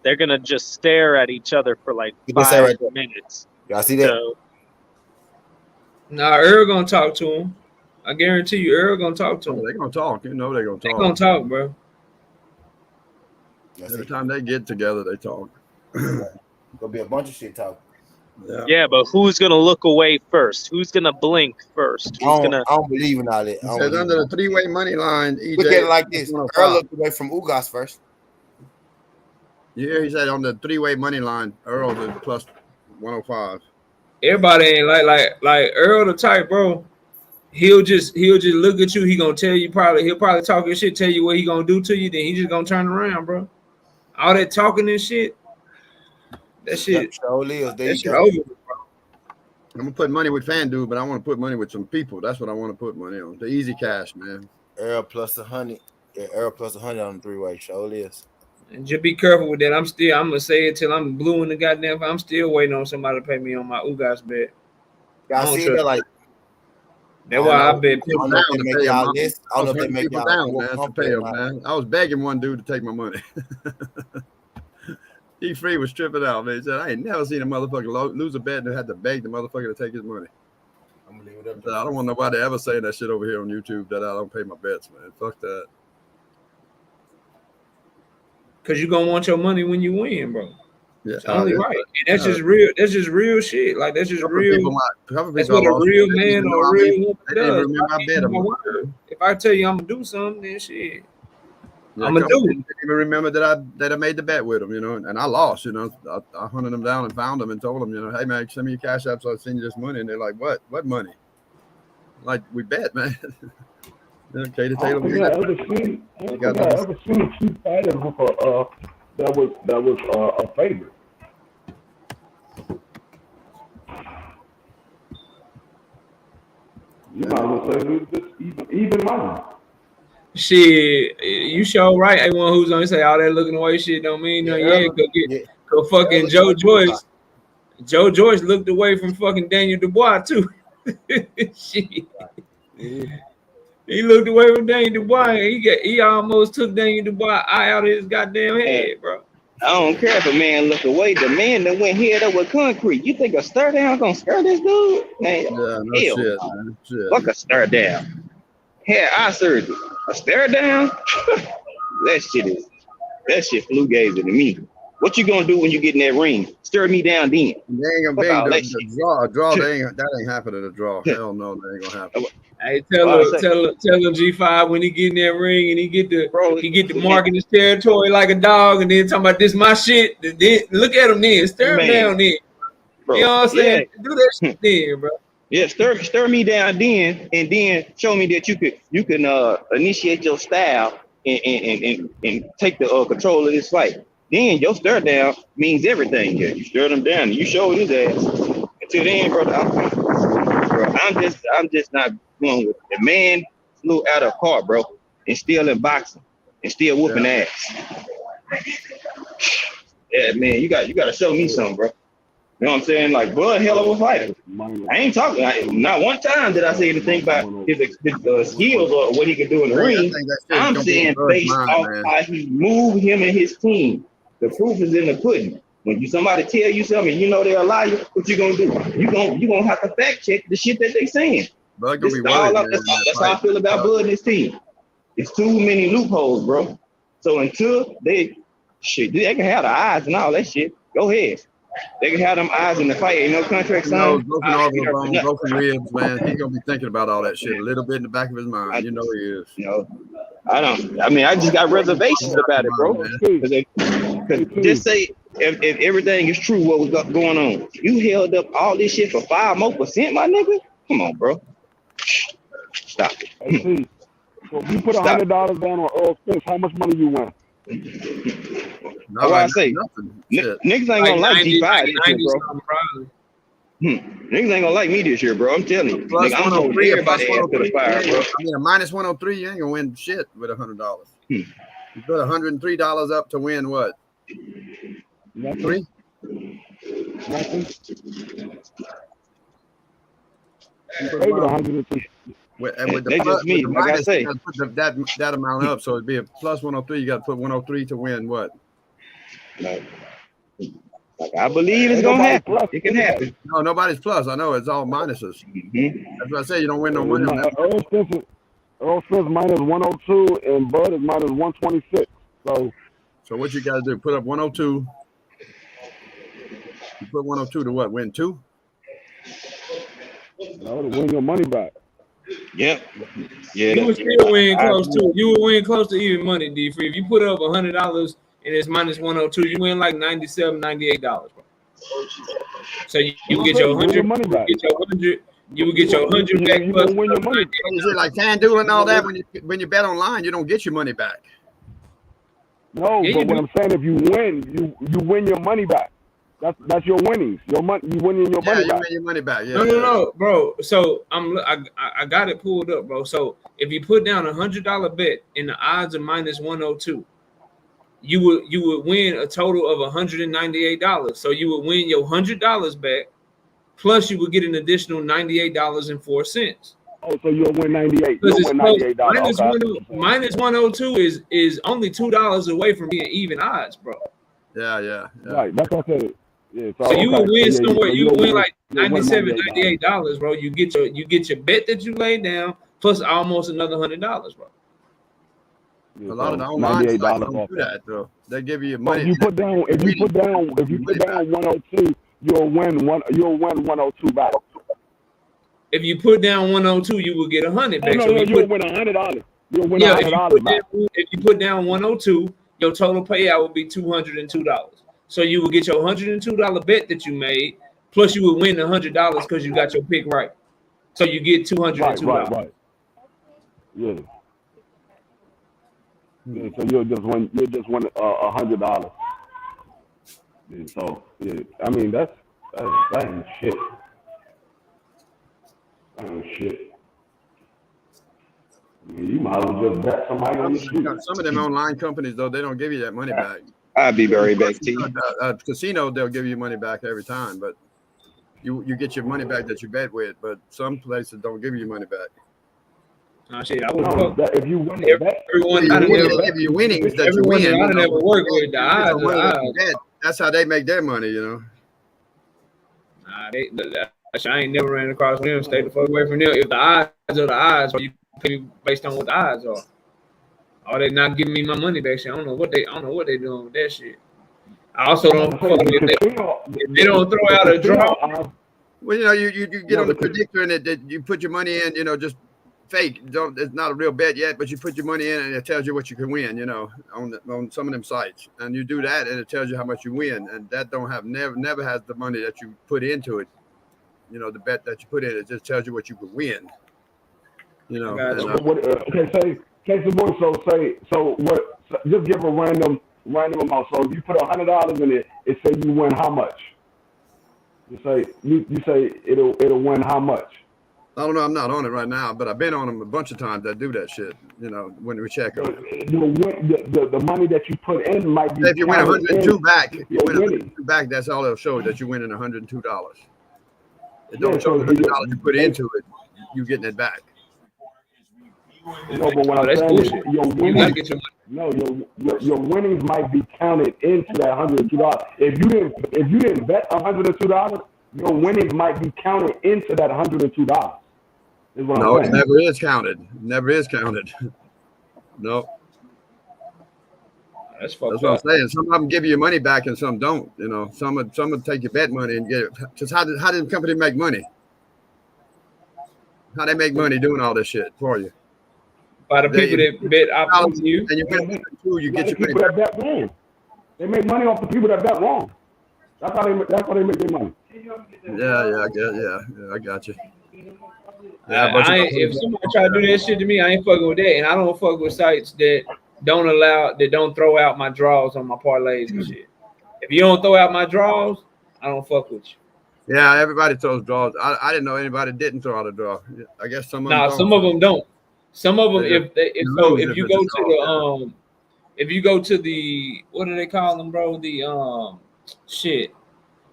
they're going to just stare at each other for like 5 minutes. Y'all see that? So, nah, Earl gonna talk to him. I guarantee you, Earl gonna talk to him. They're gonna talk. You know they're gonna talk. They gonna talk, bro. Every time they get together, they talk. Gonna be a bunch of shit talking. Yeah, but who's gonna look away first? Who's gonna blink first? I don't believe in all that. Says under the 3-way money line, EJ. Look at it like this. Earl looked away from Ugas first. Yeah, he said on the 3-way money line, Earl is plus 105. Everybody ain't like Earl the type, bro. He'll just look at you. He gonna tell you he'll probably talk your shit, tell you what he gonna do to you. Then he just gonna turn around, bro. All that talking and shit. That shit. That shit over. I'm gonna put money with FanDuel, but I want to put money with some people. That's what I want to put money on. The easy cash, man. Earl plus 100. Yeah, Earl plus 100 on the 3-way. Show is. And just be careful with that. I'm gonna say it till I'm blue in the goddamn. I'm still waiting on somebody to pay me on my Ugas bet. Y'all see that like. That's why I bet people down to pay y'all list. I don't know if they make y'all down, man, to pay them, man. I was begging one dude to take my money. E3 was tripping out, man. He said, I ain't never seen a motherfucker lose a bet and had to beg the motherfucker to take his money. I'm gonna leave it up. I don't want nobody ever saying that shit over here on YouTube that I don't pay my bets, man. Fuck that. Cause you gonna want your money when you win, bro. Yeah, it's only right. And that's just real. That's just real shit. Like that's just real. That's what a real man or a real woman does. If I tell you I'm gonna do something, then shit. Yeah, I'm gonna do it. Didn't even remember that I made the bet with him, you know, and I lost. You know, I hunted them down and found them and told them, you know, hey man, send me your cash app so I send you this money. And they're like, what money? Like we bet, man. Katie Taylor. I ever seen two fighters with that was a favorite. You might as well say it was just even money. Shit, you sure right. Everyone who's on say all that looking away shit don't mean nothing. Go fucking Joe Joyce. Joe Joyce looked away from fucking Daniel Dubois too. Shit. He looked away from Daniel Dubois. He almost took Daniel Dubois eye out of his goddamn head, bro. I don't care if a man look away. The man that went head up with concrete. You think a stare down gonna scare this dude? Man, yeah, no shit, man. Shit. Fuck a stare down. Had eye surgery. A stare down? that shit flu gazer to me. What you gonna do when you get in that ring? Stir me down then. They ain't gonna be the draw. That ain't happening to draw. Hell no, that ain't gonna happen. Hey, tell him G5 when he get in that ring and he get the mark in his territory like a dog, and then talking about this my shit. Then look at him then, stare him down then. Bro, you know what I'm saying? Yeah. Do that shit then, bro. Yeah, stir me down then, and then show me that you can initiate your style and take the control of this fight. Then your stare down means everything. Yeah, you stir them down, and you show his ass. Until then, brother, I'm just not going with it. The man flew out of car, bro, and still in boxing and still whooping ass. Yeah, man, you got to show me something, bro. You know what I'm saying? Like, Bud, hell of a fighter. I ain't talking. Not one time did I say anything about his skills or what he can do in the ring. I'm saying based off how he moved him and his team. The proof is in the pudding. When somebody tell you something, you know they're a liar. What you gonna do? You gonna have to fact check the shit that they saying. Bud gonna This be is all worried, up. man. That's how I feel about Bud and his team. It's too many loopholes, bro. So until they can have the eyes and all that shit. Go ahead. They can have them eyes in the fight. Ain't no contract signed. Broken orbital bone, broken ribs, man. He's gonna be thinking about all that shit a little bit in the back of his mind. You know he is. You know, I mean, I just got reservations about it, bro. Because just say if everything is true, what was going on? You held up all this shit for 5% more, my nigga. Come on, bro. Stop it. Hey, see, so if you put $100 down on Earl Spence, how much money you win? That's why I say niggas ain't gonna like G5 this year, bro. Niggas ain't gonna like me this year, bro. I'm telling you. Plus I'm holding everybody after the fire, bro. I mean, a minus 103, you ain't gonna win shit with $100. You put $103 up to win what? Nothing. Maybe 103. With they just me, like I say. You gotta put that amount up, so it'd be a plus 103. You got to put 103 to win what? Like I believe it's gonna happen. It can happen. No, nobody's plus. I know it's all minuses. That's what I say. You don't win no money. Earl Spence minus 102 and Bud is minus 126. So what you got to do? Put up 102. You put 102 to what? Win 2? No, to win your money back. Yep. Yeah. You would still win close to. You would win close to even money, D-Free. If you put up $100 and it's minus 102, you win like $97, $98, bro. So you would get your 100 money back. You would get your 100 back plus win your money. Is it like FanDuel and all that? When you bet online, you don't get your money back. No, yeah, but what I'm saying, if you win, you win your money back. That's your winnings. Your money, you winning your money back. Win your money back. Yeah. No, bro. So I got it pulled up, bro. So if you put down $100 bet and the odds are minus 102, you would win a total of $198. So you would win your $100 back, plus you would get an additional $98.04. Oh, so you'll win 98. You'll win $98. Minus 102 is only $2 away from being even odds, bro. Yeah. Right, that's what I said. Yeah, so you would win somewhere. You would win like $97, $98, bro. You get your bet that you laid down plus almost another $100, bro. Yeah, a lot of the online sites don't do that, though. They give you money. If you put down 102, you'll win 102 back. If you put down 102, you will get 100 back. No, you'll win $100. You'll win $100 back. If you put down 102, your total payout will be $202. So you will get your $102 bet that you made, plus you will win $100 because you got your pick right. So you get $202. Right. Yeah. Yeah, so you'll just win $100. Yeah, so yeah, I mean that ain't shit. That ain't shit. I mean, you might as well just bet somebody on the street. Some of them online companies though, they don't give you that money back. I'd be very back to you. Casino, they'll give you money back every time, but you get your money back that you bet with. But some places don't give you money back. Shit, I would if you win, everyone give you winnings that you win. I never work with the odds. That's how they make their money, you know. I ain't never ran across them. Stay the fuck away from them. If the odds are the odds, or you pay based on what the odds are. Or they not giving me my money back. Shit. I don't know what they doing with that shit. I also don't fuck if they don't throw out a draw. Well, you know, you get on the predictor and that you put your money in, you know, just fake. It's not a real bet yet, but you put your money in and it tells you what you can win, you know, on some of them sites. And you do that and it tells you how much you win. And that never has the money that you put into it. You know, the bet that you put in, it just tells you what you can win. You know. Just give a random amount. So if you put $100 in it, it say you win how much? You say it'll win how much? I don't know. I'm not on it right now, but I've been on them a bunch of times that do that shit. You know, when we check on it. The money that you put in might be. If you win 102 back, if you win 102 back, that's all it'll show, that you're winning $102. It don't show the $100 you put into it, you getting it back. No, but what I'm saying is your winnings might be counted into that $102. If you didn't bet $102, your winnings might be counted into that $102. Is what No, I'm it saying. never is counted. Never is counted. No, That's that's fucked what I'm up. saying. Some of them give you your money back and some don't. You know, some would take your bet money and get it. Because how did the company make money? How they make money doing all this shit for you? By the They, people if you that bet $2 options to you. and you They win make, two, you a lot get of your money people back. that bet wrong. They make money off the people that bet wrong. That's how they make their money. Yeah, I got you. Yeah, but If somebody try to do that shit to me, I ain't fucking with that. And I don't fuck with sites that don't throw out my draws on my parlays and shit. If you don't throw out my draws, I don't fuck with you. yeah, everybody throws draws. I didn't know anybody didn't throw out a draw. I guess some of them Nah, don't. some of them don't. Some of them, They just lose if you it's a go to draw. the if you go to the what do they call them, bro? The shit,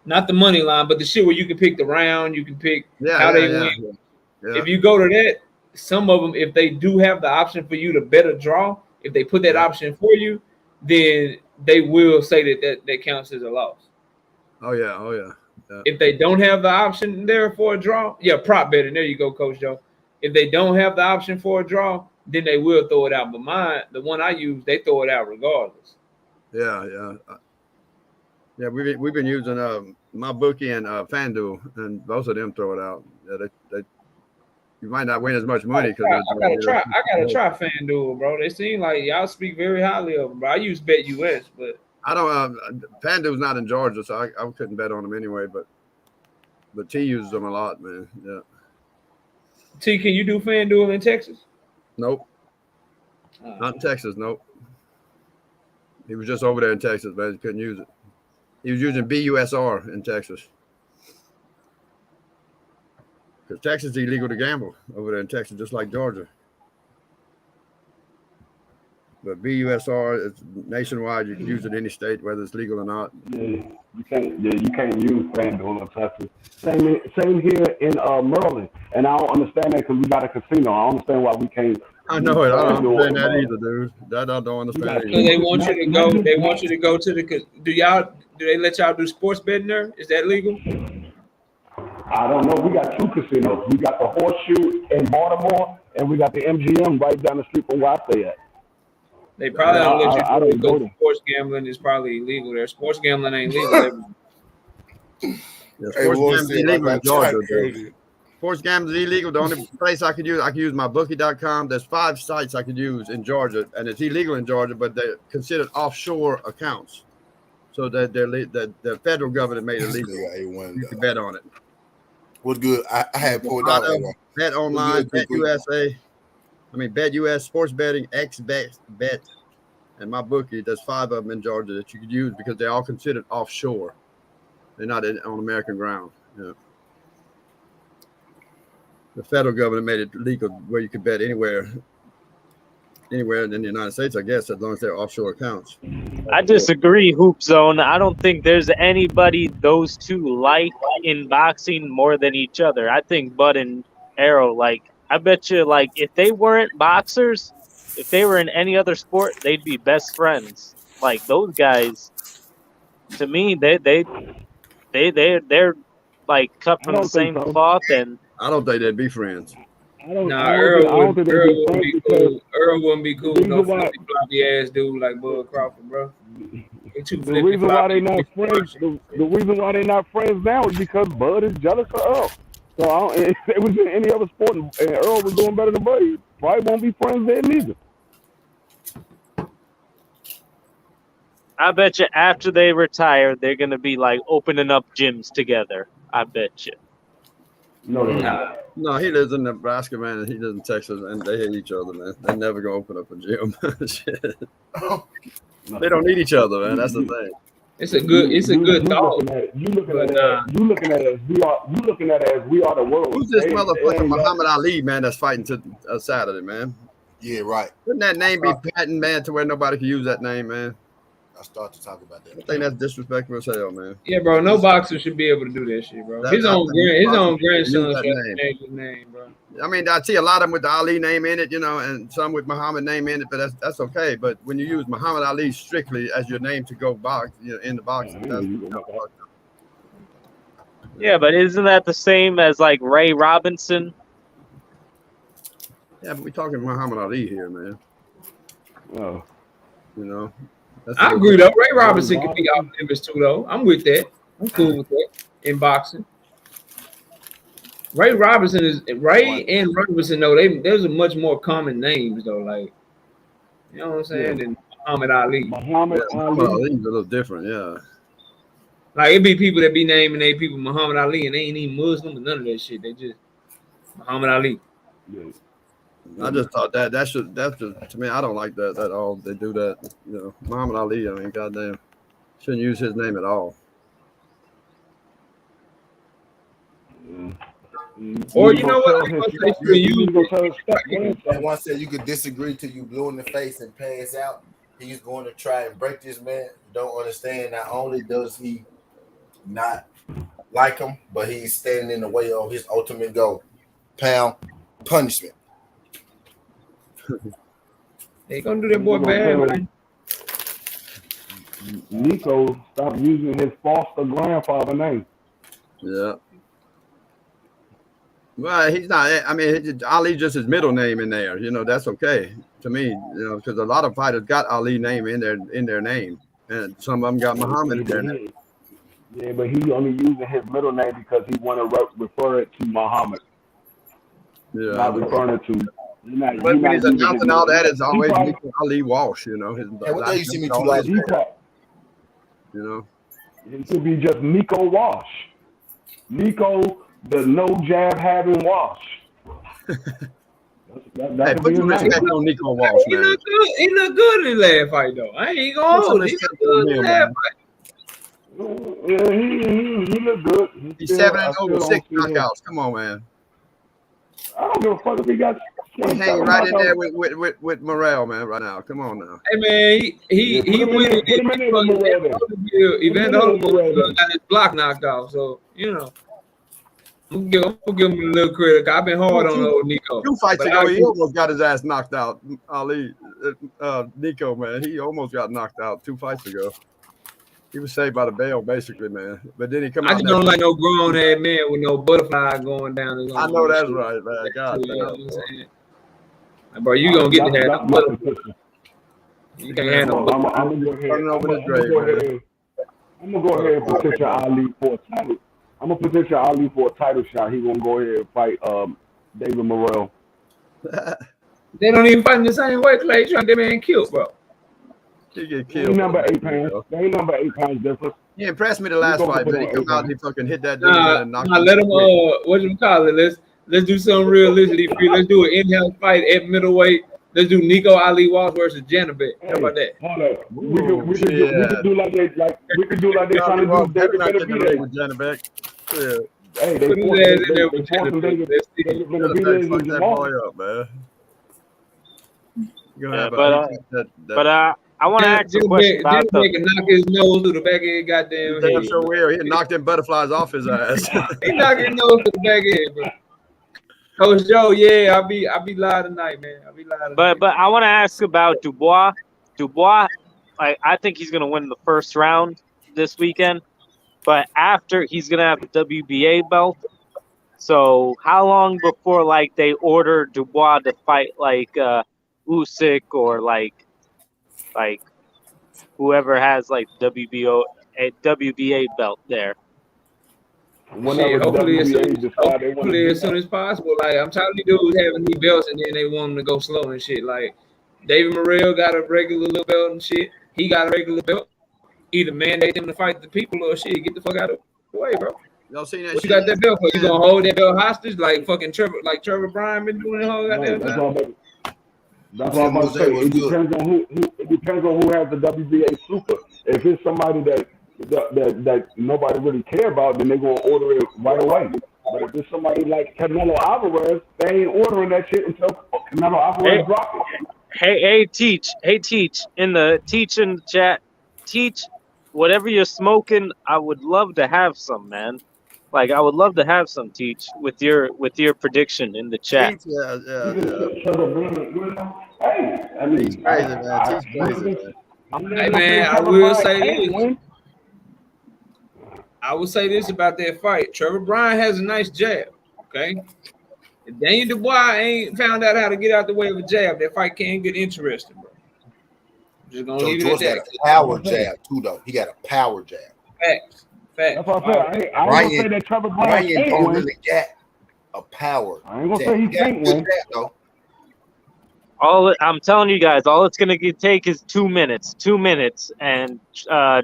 not the money line, but the shit where you can pick the round, you can pick how they win. Yeah. If you go to that, some of them, if they do have the option for you to bet a draw, if they put that option for you, then they will say that counts as a loss. Oh yeah. If they don't have the option there for a draw, prop betting. There you go, Coach Joe. If they don't have the option for a draw, then they will throw it out. But the one I use, they throw it out regardless. Yeah. We've been using my bookie and FanDuel, and both of them throw it out. Yeah, they you might not win as much money because I gotta try FanDuel, bro. They seem like y'all speak very highly of them, bro. I use BetUS, but I don't. FanDuel's not in Georgia, so I couldn't bet on them anyway. But T uses them a lot, man. Yeah. T, can you do FanDuel in Texas? Nope. Not in Texas. Nope. He was just over there in Texas, but he couldn't use it. He was using BUSR in Texas. Because Texas is illegal to gamble over there in Texas, just like Georgia. But BUSR is nationwide. You can use it in any state, whether it's legal or not. Yeah, you can't use FanDuel in Texas. Same here in Maryland. And I don't understand that because we got a casino. I don't understand why we can't. I know it. I don't understand that either, dude. That I don't understand. Because they want you to go. They want you to go to the. Do they let y'all do sports betting there? Is that legal? I don't know. We got two casinos. We got the Horseshoe in Baltimore, and we got the MGM right down the street from where I stay at. They probably don't let you I don't go. know. Sports gambling is probably illegal there. Sports gambling ain't legal. Sports gambling is illegal in Georgia, dude. Sports gambling is illegal. The only place I could use mybookie.com. There's 5 sites I could use in Georgia, and it's illegal in Georgia, but they're considered offshore accounts. So that the federal government made it legal. You can bet on it. What's good? I had pulled out Bet online, Bet USA. Bet US, sports betting, XBet, and my bookie. There's 5 of them in Georgia that you could use because they're all considered offshore. They're not on American ground. Yeah. The federal government made it legal where you could bet anywhere in the United States, I guess, as long as they're offshore accounts. I disagree, Hoop Zone. I don't think there's anybody those two like in boxing more than each other. I think Bud and Arrow, I bet you, if they weren't boxers, if they were in any other sport, they'd be best friends. Those guys, to me, they're cut from the same cloth. And I don't think they'd be friends. Earl wouldn't be cool. Earl wouldn't be cool. No flippy floppy ass dude like Bud Crawford, bro. The reason why they not friends, the reason why they not friends now is because Bud is jealous of Earl. So if it was in any other sport and Earl was doing better than Bud, he probably won't be friends there neither. I bet you after they retire, they're gonna be opening up gyms together. I bet you. No, he lives in Nebraska, man, and he lives in Texas, and they hate each other, man. They never gonna open up a gym. They don't need each other, man. That's the thing. It's a good thought. You looking at it as we are the world. Who's this motherfucker Muhammad Ali, man, that's fighting to Saturday, man? Yeah, right. Wouldn't that name be patent, man, to where nobody can use that name, man? I start to talk about that. I think that's disrespectful as hell, man. Yeah, bro. No boxer should be able to do that shit, bro. His own grandson should change his name, bro. I see a lot of them with the Ali name in it, and some with Muhammad name in it, but that's okay. But when you use Muhammad Ali strictly as your name to go box, in the boxing, yeah, but isn't that the same as Ray Robinson? Yeah, but we're talking Muhammad Ali here, man. Oh. You know, that's I agree though. Ray Robinson could be off limits too, though. I'm with that. I'm cool with that in boxing. Ray Robinson is Ray and Robinson though. There's a much more common names though. Like you know what I'm saying than Muhammad Ali. Muhammad Muhammad Ali. Ali's a little different, yeah. Like it be people that be naming they people Muhammad Ali and they ain't even Muslim or none of that shit. They just Muhammad Ali. Yeah. I just thought that's just to me. I don't like that at all. They do that, you know. Muhammad Ali. I mean, goddamn, shouldn't use his name at all. Or you know what? One said you could disagree till you blue in the face and pass out. He's going to try and break this man. Don't understand. Not only does he not like him, but he's standing in the way of his ultimate goal: pound punishment. They gonna do that boy bad, man. Nico stopped using his foster grandfather name. Yeah. Well, he's not. I mean, Ali just his middle name in there. You know, that's okay to me. You know, because a lot of fighters got Ali name in their name, and some of them got Muhammad in their name. Yeah, but he only using his middle name because he want to refer it to Muhammad. Yeah, not referring it to. But when he's announcing all that, it's always Ali Walsh. You know, his. Hey, what day you see me too last night? You know, it could be just Nico Walsh. Nico, the no jab having Walsh. Hey, put some respect on Nico Walsh, man. He look good in the last fight, though. I ain't gonna hold it. He look good in the last fight. Yeah, he look good. He's 7-0 with 6 knockouts. Come on, man. I don't give a fuck if he got. He's hanging right in there with Morrell, man, right now. Come on now. Hey, man, he went Evander Holyfield got his block knocked off, so you know. I'm gonna give him a little credit. I've been hard on old Nico. 2 fights ago, he almost got his ass knocked out. Ali, Nico, man, he almost got knocked out 2 fights ago. He was saved by the bell, basically, man. But then he come out. I just don't like no grown ass man with no butterfly going down his I know that's right, man. God, you know what I'm saying? Like, bro, you gonna get to have butterfly. You can't have no butterfly. I'm gonna go ahead and petition Ali for a title. I'm gonna petition Ali for a title shot. He gonna go ahead and fight David Morrell. They don't even fight in the same way. Clay trying to get man killed, bro. He get killed. He number 8 pounds. They ain't number 8 pounds difference. He impressed me the last fight, but he come out and he fucking hit that dude and knocked him. Let him. What you call it? Let's do something realistic. Let's do an in-house fight at middleweight. Let's do Nico Ali Walsh versus Janabek. How about that? Hold up. We could do like they trying to do David Benavidez with Janabek. Yeah. Hey, they forcing David Benavidez and Jamal. Man. But I want to ask you a question about Janabek can knock his nose through the back of his goddamn head. Damn sure will. He knocked them butterflies off his ass. He knocked his nose through the back of his head, bro. Coach Joe, yeah, I'll be live tonight, man. But I want to ask about Dubois. Dubois, I think he's gonna win the first round this weekend. But after he's gonna have the WBA belt. So how long before they order Dubois to fight Usyk or like whoever has WBA belt there? Hopefully as soon as possible. Like I'm tired of these dudes having these belts and then they want them to go slow and shit. Like David Morrell got a regular little belt and shit. He got a regular belt. Either mandate them to fight the people or shit. Get the fuck out of the way, bro. Y'all seen that? What you got that belt for? You gonna hold that belt hostage like fucking Trevor Bryan been doing the whole goddamn time? That's what I'm about to say. It depends on who has the WBA super. If it's somebody that nobody really care about, then they're gonna order it right away. But if it's somebody like Canelo Alvarez, they ain't ordering that shit until Canelo Alvarez drops it. Hey, Teach in the chat. Teach, whatever you're smoking, I would love to have some, man. I would love to have some, Teach, with your prediction in the chat. Yeah. Hey, I mean, He's crazy, man. He's crazy, man. Hey, man, I will say this. I will say this about that fight. Trevor Bryan has a nice jab, okay? If Daniel Dubois ain't found out how to get out the way of a jab, that fight can't get interesting, bro. Just gonna Joe leave it George at got that. a power jab too, though. He got a power jab. Facts. That's what I said. I ain't gonna say that Trevor Bryan Ryan can't don't win. really got a power. I ain't gonna say he can't win. Though. I'm telling you guys, all it's gonna take is 2 minutes. 2 minutes, and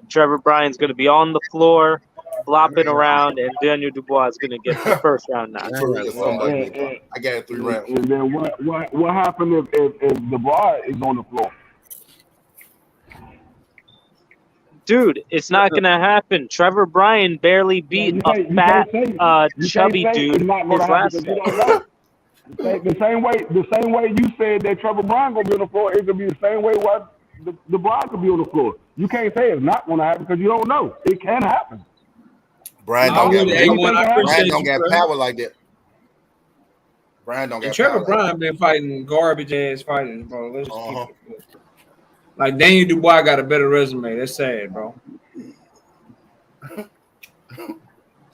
Trevor Bryan's gonna be on the floor, flopping around, and Daniel Dubois is gonna get the first round knock. I got it 3 rounds. And then what happened if Dubois is on the floor? Dude, it's not gonna happen. Trevor Bryan barely beat a fat, chubby dude his last fight. The same way you said that Trevor Bryan gonna be on the floor, it's gonna be the same way why Dubois could be on the floor. You can't say it's not gonna happen because you don't know. It can happen. Bryan don't got power like that. Bryan don't got Trevor power. Bryan been fighting garbage ass fighters, bro. Let's just keep it. Like Daniel Dubois got a better resume. That's sad, bro.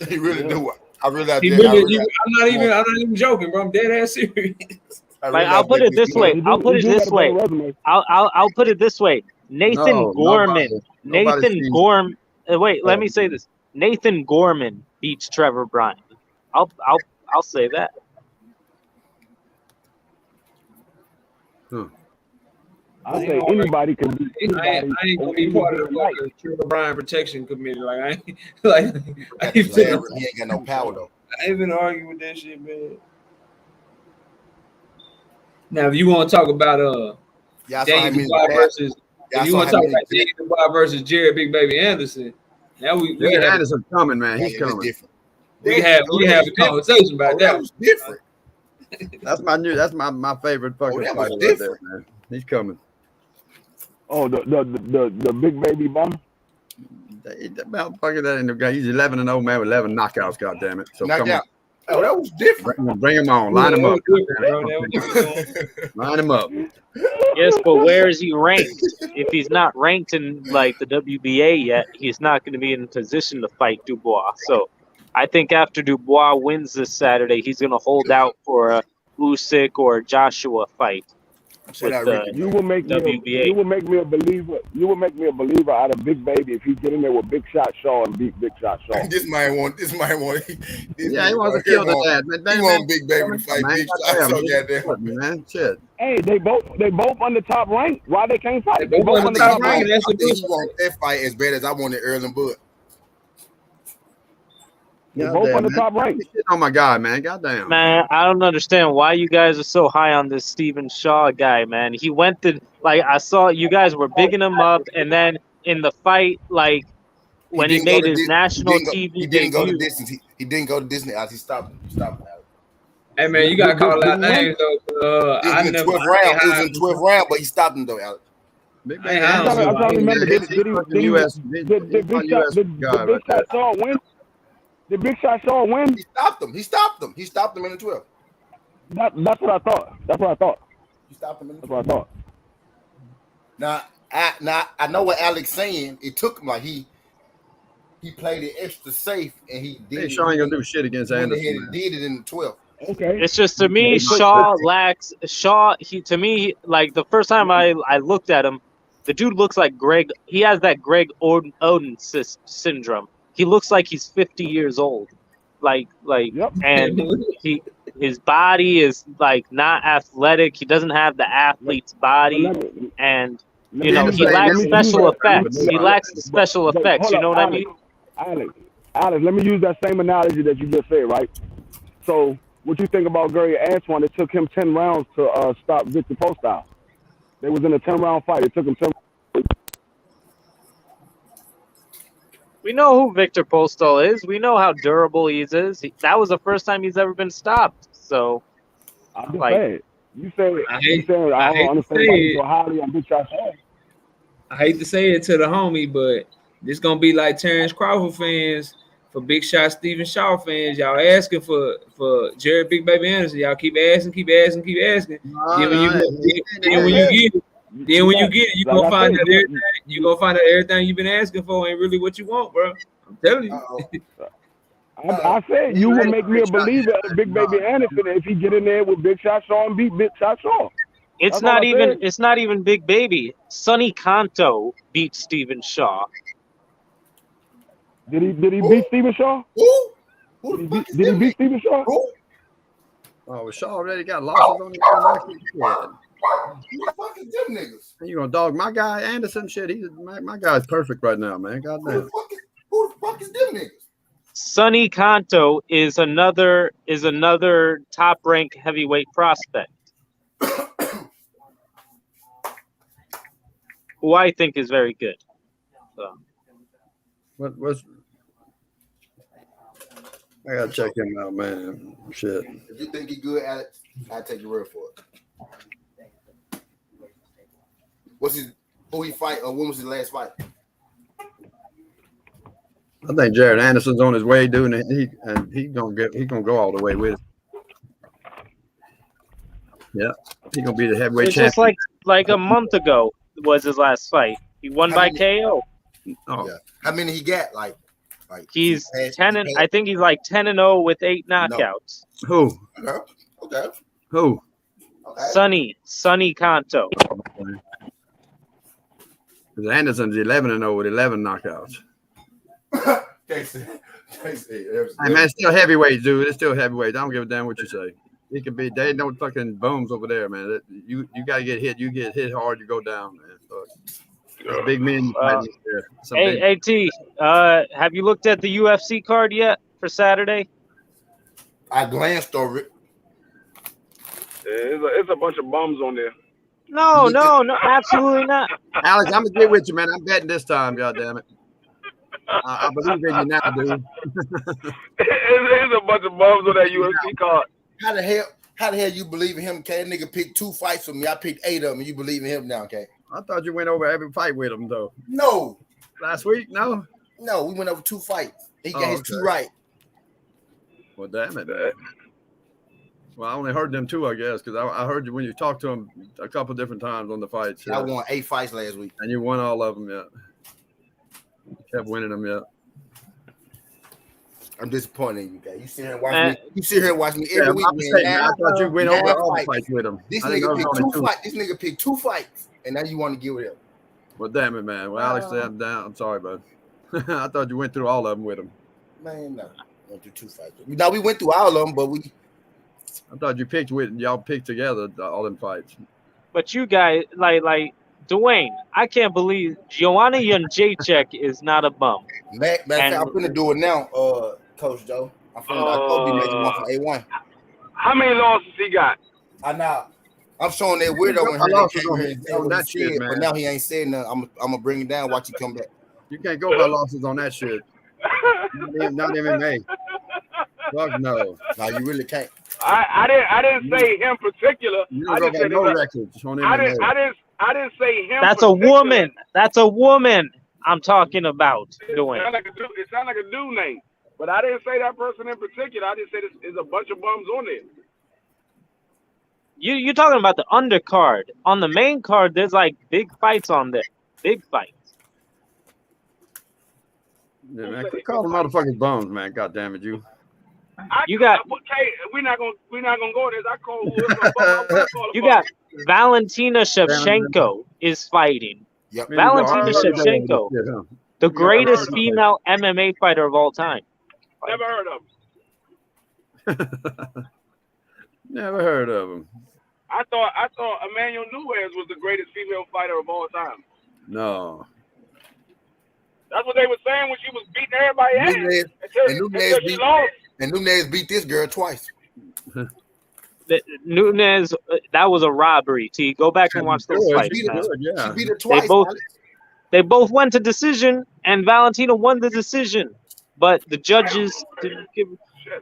He really do. I'm not even joking, bro. I'm dead ass serious. Like I'll put it this way. I'll put it this way. Nathan Gorman. Wait, let me say this. Nathan Gorman beats Trevor Bryan. I'll say that. I say anybody can beat anybody. I ain't gonna be part of the Trevor Bryan protection committee. Like I ain't he ain't got no power though. I ain't been arguing with that shit, man. Now, if you want to talk about Daniel Dubois versus, if you want to talk about Daniel Dubois versus Jared Big Baby Anderson, now we Anderson's coming, man. He's coming. We have a conversation about that. Was different. That's my favorite fucking fighter right there, man. He's coming. Oh, the Big Baby bum. That motherfucker, that in the guy. He's 11-0, man, with 11 knockouts. God damn it! So come on. Oh, that was different. Bring him on. Line him up. Line him up. Yes, but where is he ranked? If he's not ranked in like the WBA yet, he's not going to be in position to fight Dubois. So I think after Dubois wins this Saturday, he's going to hold out for a Usyk or Joshua fight. You will make me a believer. You will make me a believer out of Big Baby if he get in there with Big Shot Shaw and beat Big Shot Shaw. This man want. He wants to kill the dad, man. He want Big Baby to fight Big Shot Shaw. Goddamn, man. Shit. Hey, they both on the top rank. Why they can't fight? They both on the top rank. I think he want that fight as bad as I wanted Earl and Bud. They're both on the top rank. Oh my God, man! Goddamn. Man, I don't understand why you guys are so high on this Stephen Shaw guy, man. He went to I saw you guys were bigging him up, and then in the fight, like when he made his national TV he didn't go to distance. He didn't go to Disney. He stopped him. Hey man, you gotta call out names though. It was in the 12th round. It was in the 12th round, but he stopped him though, Alex. I'm trying to remember. Did Big Shot Shaw win? Did Big Shot Shaw win? He stopped him. He stopped him in the 12th. That's what I thought. He stopped him in the 12th. That's what I thought. Now I know what Alex saying. It took him like he played it extra safe and he did. Hey, Shaw ain't gonna do shit against Anderson. He did it in the 12th. Okay. It's just to me, Shaw lacks Shaw. To me, like the first time I looked at him, the dude looks like Greg. He has that Greg Oden syndrome. He looks like he's 50 years old, and his body is like not athletic. He doesn't have the athlete's body, and he lacks special effects. He lacks the special effects. You know what I mean? Alex, let me use that same analogy that you just said, right? So, what you think about Gary Antoine? It took him 10 rounds to stop Victor Postile. They was in a 10-round fight. It took him 10. We know who Victor Postol is. We know how durable he is. That was the first time he's ever been stopped. So, I'm just saying. You said I don't understand why you so highly on Big Shot Shaw. I hate to say it to the homie, but this gonna be like Terrence Crawford fans for Big Shot Stephen Shaw fans. Y'all asking for Jared Big Baby Anderson. Y'all keep asking. Then when you get it, you gonna find out everything. You gonna find out everything you've been asking for ain't really what you want, bro. I'm telling you. I said you would make me a believer of Big Baby Anderson if he get in there with Big Shot Shaw and beat Big Shot Shaw. It's That's all not I even. said. It's not even Big Baby. Sonny Canto beat Steven Shaw. Did he beat Steven Shaw? Who? Who the fuck is Did he them beat niggas? Steven Shaw? Who? Oh, Shaw already got losses on his record. Yeah. Who the fuck is them niggas? You gonna dog my guy Anderson? Shit, he's my guy's perfect right now, man. Who Goddamn. the fuck is them niggas? Sonny Canto is another top ranked heavyweight prospect, who I think is very good. So. What's I gotta check him out, man. Shit. If you think he good, Alex, I'll take your word for it. Who he fight or when was his last fight? I think Jared Anderson's on his way, dude, and he gonna go all the way with it. Yeah, he gonna be the heavyweight It's champion. just like a month ago was his last fight. He won by KO. Oh, Yeah. How many he got? Like He's 10 and I think he's like 10-0 with 8 knockouts. who? Okay. Who? Okay. Sonny Canto. Because Anderson's 11-0 with 11 knockouts. Casey, Hey man, it's still heavyweight, dude. It's still heavyweight. I don't give a damn what you say. It could be. They ain't no fucking bums over there, man. You gotta get hit. You get hit hard, you go down, man. So, big men. Hey, T, have you looked at the UFC card yet for Saturday? I glanced over it. Yeah, it's a bunch of bums on there. No, absolutely not. Alex, I'm gonna get with you, man. I'm betting this time. God damn it. I believe in you now, dude. It's a bunch of bums on that UFC card. How the hell you believe in him, K? That nigga picked 2 fights for me. I picked 8 of them, and you believe in him now, K? I thought you went over every fight with him, though. No. Last week, no? No, we went over 2 fights. He got his 2 right. Well, damn it, man. Well, I only heard them 2, I guess, because I heard you when you talked to him a couple different times on the fights. I won 8 fights last week. And you won all of them, yeah. You kept winning them, yeah. I'm disappointed in you, guys. You sit here and watch me. You sit here and watch me every week. I thought you went over all the fights with him. This nigga picked 2 fights. This nigga picked 2 fights, and now you want to get with him. Well, damn it, man. Well, Alex said I'm down. I'm sorry, bud. I thought you went through all of them with him. Man, no. Went through 2 fights. Now we went through all of them, but I thought you picked with y'all picked together all them fights. But you guys, like Dwayne, I can't believe Joanna Jędrzejczyk is not a bum. Man, I'm finna do it now, Coach Joe. I'm finna be making one for A1. How many losses he got? I'm showing that weirdo in here. That shit, man. But now he ain't saying nothing. I'm gonna bring it down. Watch you come back. You can't go by losses on that shit. Not MMA. Fuck no. No, you really can't. I didn't say him particular. You don't go by no records on MMA. I didn't say him. That's particular. A woman. That's a woman I'm talking about. Dwayne. It sounds like a dude name. But I didn't say that person in particular. I just said there's a bunch of bums on there. You're talking about the undercard. On the main card, there's like big fights on there. Big fights. Yeah, man. Quit calling motherfuckers bums, man. God damn it, you. You got. We're not gonna go there. I call. You got Valentina Shevchenko is fighting. Yep. Valentina Shevchenko, the greatest female MMA fighter of all time. Never heard of him. Never heard of him. I thought Emmanuel Nunes was the greatest female fighter of all time. No. That's what they were saying when she was beating everybody ass. And Nunes beat this girl twice. Nunes, that was a robbery. T, go back and watch those fights. She beat her twice. They both went to decision, and Valentina won the decision. But the judges didn't give.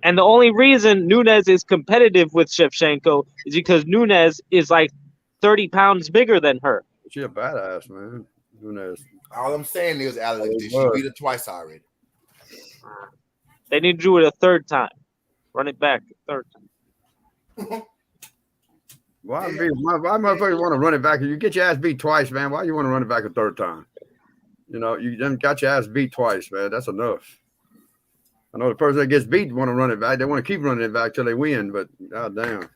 And the only reason Nunes is competitive with Shevchenko is because Nunes is like 30 pounds bigger than her. She a badass, man. Nunes. All I'm saying is, Alex, she beat her twice already. They need to do it a third time. Run it back a third time. Why motherfuckers want to run it back? You get your ass beat twice, man. Why you want to run it back a third time? You know, you done got your ass beat twice, man. That's enough. I know the person that gets beat want to run it back. They want to keep running it back till they win. But goddamn,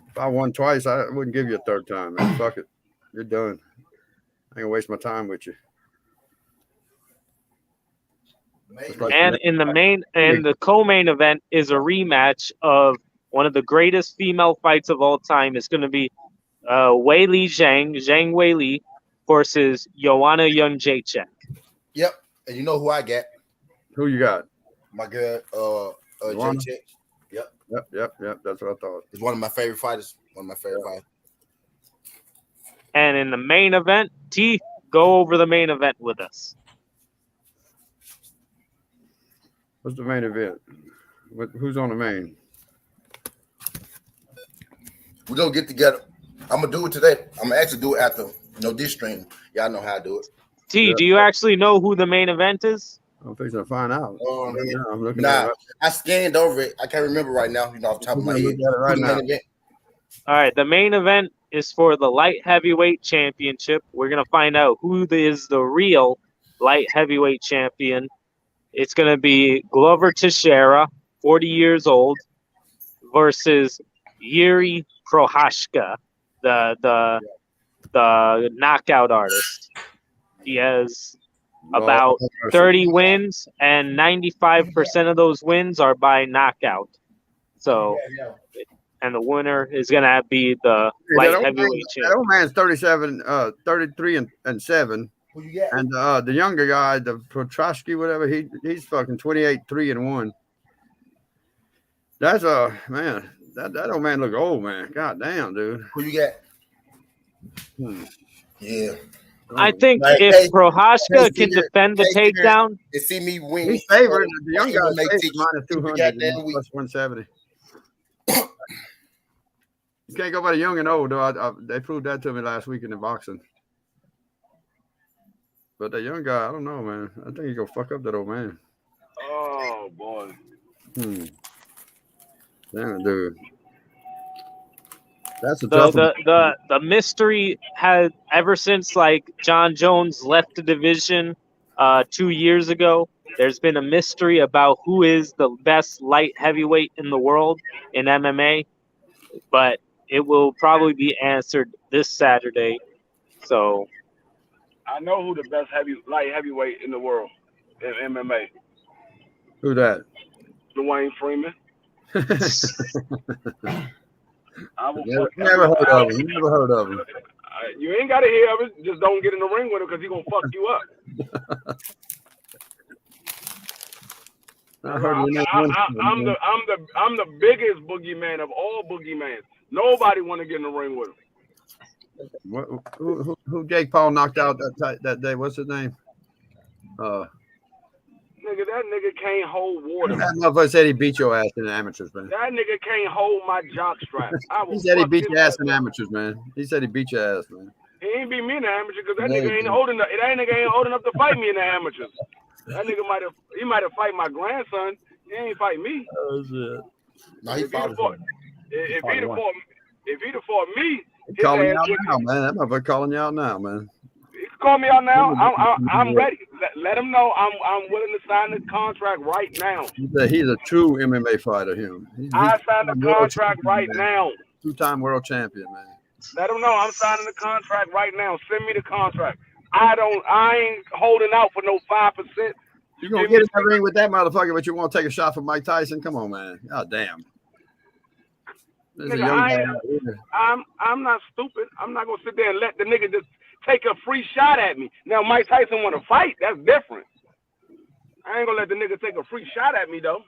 if I won twice, I wouldn't give you a third time, man. Fuck it, you're done. I ain't gonna waste my time with you. And in the co-main event is a rematch of one of the greatest female fights of all time. It's going to be Weili Zhang Weili versus Joanna Jędrzejczyk. Yep. And you know who I got? Who you got? My girl, Jędrzejczyk. Yep. That's what I thought. He's one of my favorite fighters. Fighters. And in the main event, T, go over the main event with us. What's the main event? Who's on the main? We're gonna get together. I'm gonna do it today. I'm gonna actually do it after this stream. Y'all know how I do it. T, do you actually know who the main event is? I'm fixing to find out. I'm looking at it. I scanned over it. I can't remember right now. Off the top of my head. Right now. All right, the main event is for the light heavyweight championship. We're gonna find out who is the real light heavyweight champion. It's going to be Glover Teixeira, 40 years old, versus Yuri Prochazka, the knockout artist. He has about 30 wins, and 95% of those wins are by knockout. So, and the winner is going to be the light heavyweight champion. That old man's 33 and 7. And the younger guy, the Prochazka, whatever, he's fucking 28-3-1. That's man. That old man look old, man. God damn, dude. Who you got? Yeah. I think if Prochazka can defend the takedown, and see me win. He's favored. The young guy minus 200 plus 170. You can't go by the young and old, though. They proved that to me last week in the boxing. But that young guy, I don't know, man. I think he's gonna fuck up that old man. Oh boy. Damn, dude. That's a tough one. The mystery had ever since like John Jones left the division 2 years ago. There's been a mystery about who is the best light heavyweight in the world in MMA, but it will probably be answered this Saturday. So. I know who the best light heavyweight in the world in MMA. Who that? Dwayne Freeman. Never heard of him. Never heard of him. You ain't got to hear of it. Just don't get in the ring with him because he's gonna fuck you up. I'm the biggest boogeyman of all boogeymans. Nobody want to get in the ring with him. Who Jake Paul knocked out that day? What's his name? That nigga can't hold water. That motherfucker said he beat your ass in the amateurs, man. That nigga can't hold my jock strap. He said he beat your ass in the amateurs, man. He said he beat your ass, man. He ain't beat me in the amateurs because that nigga ain't old enough. That nigga ain't old enough to fight me in the amateurs. That nigga might have fight my grandson. He ain't fight me. Oh shit. No, if he'd have fought me, he's calling you out now, man. That motherfucker calling you out now, man. He can call me out now. I'm ready. Let him know I'm willing to sign the contract right now. He's a true MMA fighter. I signed the contract right now. 2-time world champion, man. Let him know I'm signing the contract right now. Send me the contract. I ain't holding out for no 5%. You're gonna get in the ring with that motherfucker, but you want to take a shot from Mike Tyson? Come on, man. God damn. Nigga, I'm not stupid. I'm not gonna sit there and let the nigga just take a free shot at me. Now Mike Tyson want to fight. That's different. I ain't gonna let the nigga take a free shot at me though.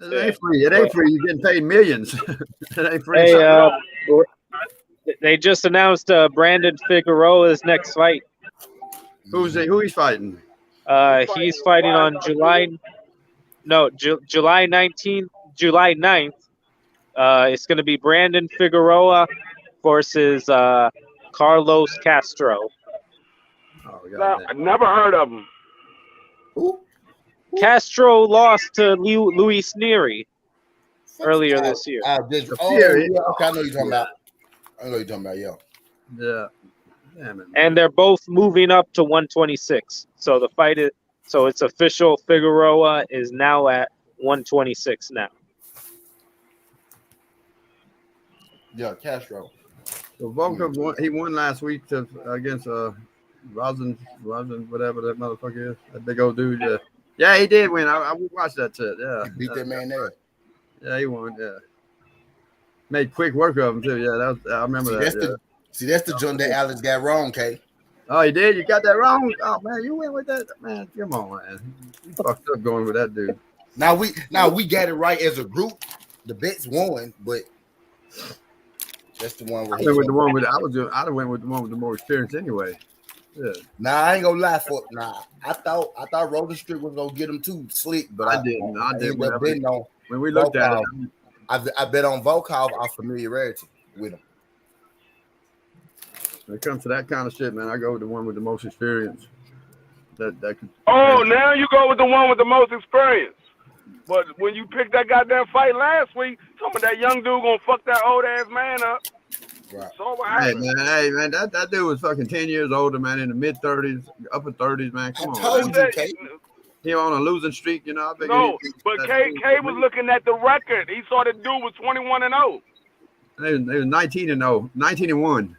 It ain't free. It ain't free. You're getting paid millions. It ain't free. Hey, they just announced Brandon Figueroa's next fight. Who he's fighting? He's fighting on July 19th, July 9th. It's going to be Brandon Figueroa versus Carlos Castro. I never heard of him. Who? Castro lost to Luis Neri earlier this year. Okay, I know you're talking about. Yeah. Damn it, and they're both moving up to 126. So the fight So it's official. Figueroa is now at 126 now. Yeah, Castro. So Volkov won, he won last week against Rosin, whatever that motherfucker is. That big old dude. Yeah, he did win. I watched that shit. Yeah. He beat that man there. Yeah, he won. Yeah. Made quick work of him too. Yeah, I remember that. That's the joint that Alex got wrong, Kay. Oh, he did? You got that wrong? Oh man, you went with that? Man, come on, man. You fucked up going with that dude. Now we got it right as a group. The bets won, but that's the one where I went with the one with I'd have went with the one with the more experience anyway. Yeah. Nah, I ain't gonna lie I thought Rolling Street was gonna get him too slick, but I didn't. I didn't. When we looked at it, I bet on Volkov our familiarity with him. When it comes to that kind of shit, man, I go with the one with the most experience. That could. Oh, now you go with the one with the most experience. But when you picked that goddamn fight last week, some of that young dude gonna fuck that old ass man up. Right. So what Hey happened? man, that dude was fucking 10 years older, man, in the mid 30s, upper 30s, man. Come on. Told you, Kay. He on a losing streak, you know. No, but K was looking at the record. He saw the dude was 21-0. They was 19-0, 19-1.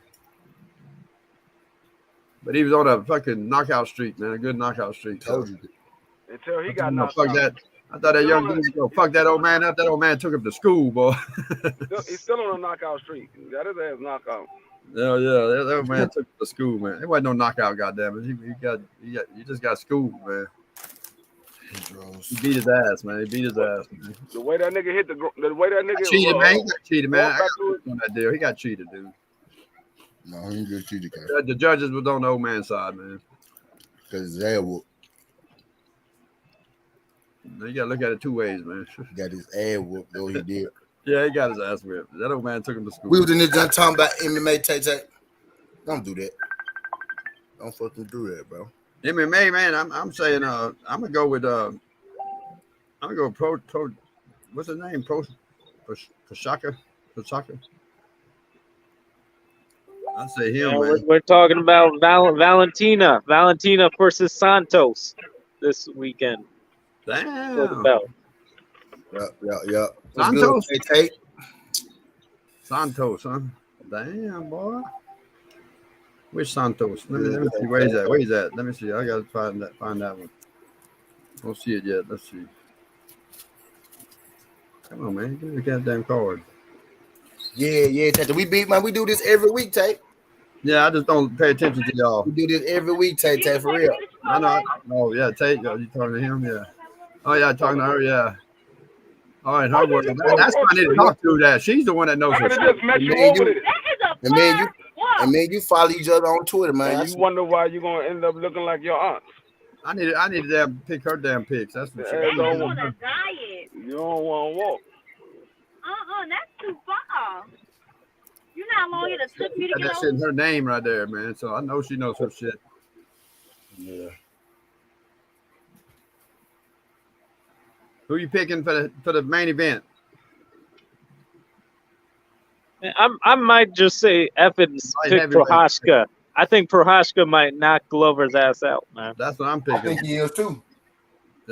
But he was on a fucking knockout streak, man, a good knockout streak. Told you. Until he got knocked fuck out. that. I thought that young dude was gonna fuck that old man up. That old man took him to school, boy. He's still on a knockout streak. He got his ass knocked out. Yeah, that old man took him to school, man. It wasn't no knockout, goddamn it. He just got schooled, man. He beat his ass, man. He beat his ass, man. The way that nigga hit the way that nigga Cheated, man. He got cheated, man. walked I back got to it. on that deal. He got cheated, dude. No, he didn't get cheated, Kay. The judges was on the old man's side, man. Because his ass whooped. You gotta look at it two ways, man. He got his ass whooped, though he did. Yeah, he got his ass whipped. That old man took him to school. We was in this done talking about MMA, Tay. Don't do that. Don't fucking do that, bro. MMA, man. I'm saying I'm gonna go with pro. What's his name? Prochaka. I say him, man. We're talking about Valentina versus Santos this weekend. Damn. For the belt. Yeah. Santos? Tay. Santos, huh? Damn, boy. Which Santos? Let me see. Where he's at? Let me see. I gotta find that one. Don't see it yet. Let's see. Come on, man. Give me the goddamn card. Yeah, Tay. We do this every week, Tay. Yeah, I just don't pay attention to y'all. We do this every week, Tay, for real. I know. Oh, yeah, Tay. You talking to him? Yeah. Oh, yeah, talking to her, yeah. All right, her word. That's why I need to talk to that. She's the one that knows her shit. And man, you follow each other on Twitter, man. And you wonder why you're gonna end up looking like your aunt. I need to damn pick her damn picks. That's what You don't on a diet. You don't want to walk. That's too far. You know how long it took me to that get shit in over? her name right there, man. So I know she knows her shit. Yeah. Who you picking for the main event? I might just say Evans pick Prochazka. I think Prochazka might knock Glover's ass out, man. That's what I'm picking. I think he is too.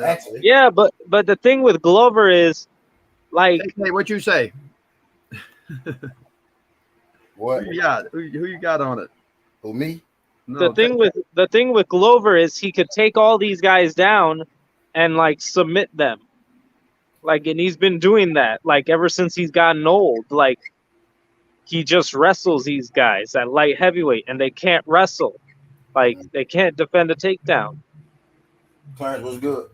Actually. Yeah, but the thing with Glover is, like, hey, what you say? What? Who you got on it? Who, me? No, the thing with Glover is he could take all these guys down and like submit them. Like, and he's been doing that like ever since he's gotten old. Like, he just wrestles these guys at light heavyweight and they can't wrestle. Like, they can't defend a takedown. Clarence was good.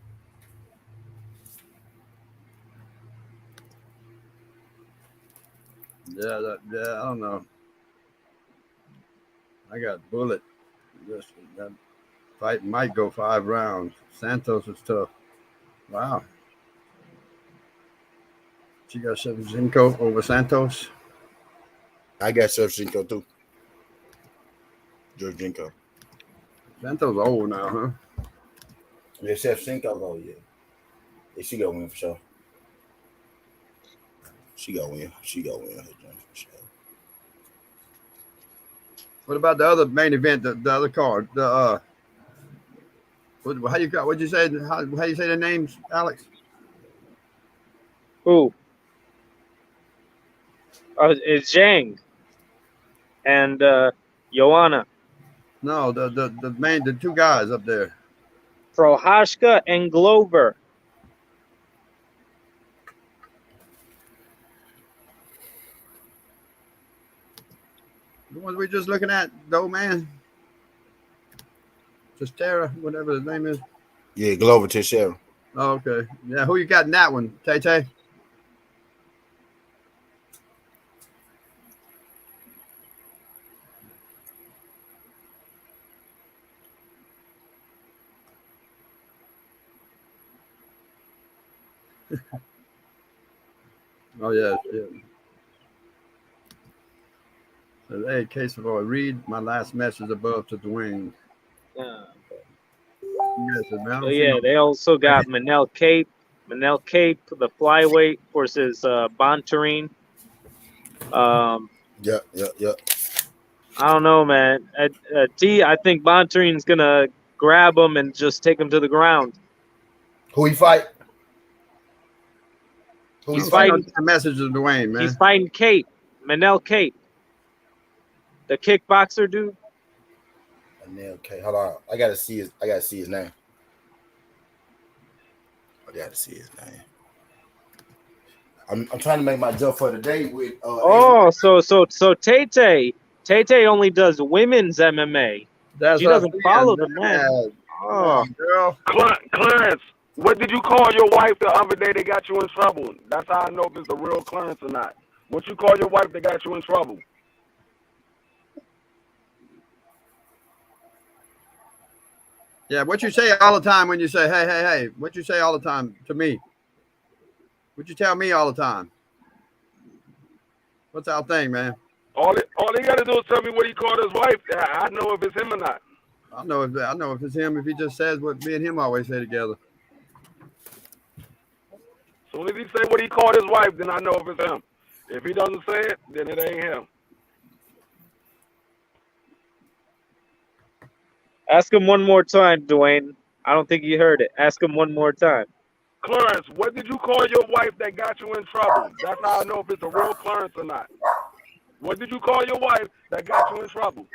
Yeah, I don't know. I got Bullet. That fight might go 5 rounds. Santos is tough. Wow. She got Shevchenko over Santos. I got Shevchenko too. Georgienko. Santos old now, huh? Yeah, Shevchenko, oh yeah. Yeah, she gonna win for sure. She gonna win for sure. What about the other main event, the other card? How you got? What'd you say? How you say their names, Alex? Who? It's Zhang and Joanna. No, the two guys up there. Prohashka and Glover. The ones we just looking at, though, man. Just Tara, whatever his name is. Yeah, Glover Teixeira. Oh, okay. Yeah, who you got in that one, Tay Tay? Oh, yeah. So, hey, case of all, read my last message above to Dwayne. So yeah, they also got Manel Cape, the flyweight versus Bontarine. Yeah. I don't know, man. I think Bontarine's gonna grab him and just take him to the ground. Who he fight? He's fighting the message of Dwayne, man. He's fighting Cape, Manel Cape, the kickboxer dude. Manel Cape. Hold on, I gotta see his name. I gotta see his name. I'm trying to make my jump for the day with. So Tay only does women's MMA. That's she doesn't follow the men. Oh, girl. Clarence, what did you call your wife the other day that got you in trouble? That's how I know if it's the real Clarence or not. What you call your wife that got you in trouble? Yeah, what you say all the time when you say, hey, what you say all the time to me? What you tell me all the time? What's our thing, man? All he got to do is tell me what he called his wife. I know if it's him or not. I know if it's him, if he just says what me and him always say together. Soon as he say what he called his wife, then I know if it's him. If he doesn't say it, then it ain't him. Ask him one more time, Dwayne. I don't think you heard it. Ask him one more time. Clarence, what did you call your wife that got you in trouble? That's how I know if it's a real Clarence or not. What did you call your wife that got you in trouble?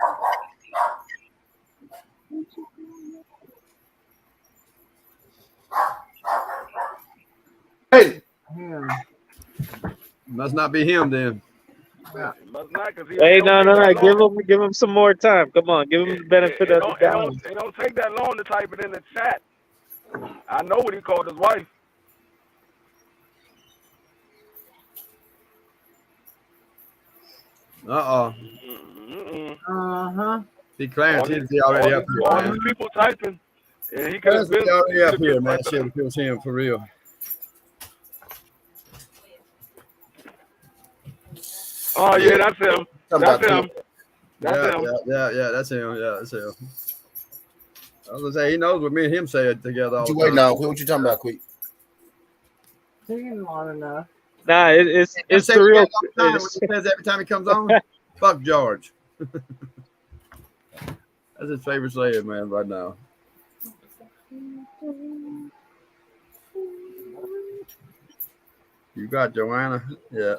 Hey! Must not be him then. Yeah. Must not, Hey, no. Give him some more time. Come on, give him the benefit of the doubt. It don't take that long to type it in the chat. I know what he called his wife. See, Clarence, he's already up here. All these people typing, and he could have been already up here, man. Shit, if it was him for real. Oh yeah, that's him. That's him. That's him. Yeah, that's him. Yeah, that's him. I was gonna say he knows what me and him say it together. What you waiting on? What you talking about, quick? He didn't want to know. Nah, it's the real. He says every time he comes on, fuck George. That's his favorite saying, man, right now. You got Joanna, yeah.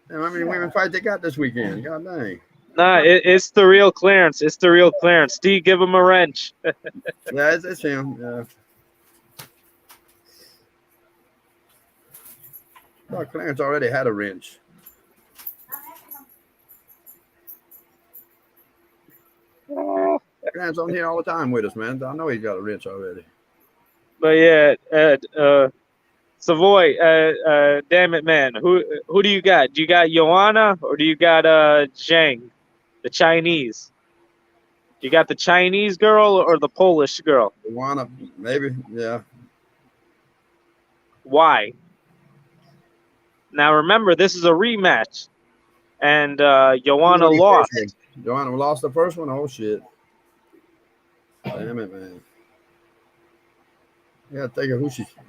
And how many women fights they got this weekend? God dang. Nah, it's the real Clarence. It's the real Clarence. Steve, give him a wrench. Yeah, it's him. Yeah. I thought Clarence already had a wrench. Clarence on here all the time with us, man. I know he's got a wrench already. But yeah, Savoy, damn it, man. Who do you got? Do you got Joanna or do you got Zhang, the Chinese? You got the Chinese girl or the Polish girl? Joanna, maybe, yeah. Why? Now remember, this is a rematch, and Joanna lost. Joanna lost the first one. Oh shit! Damn it, man. I gotta think of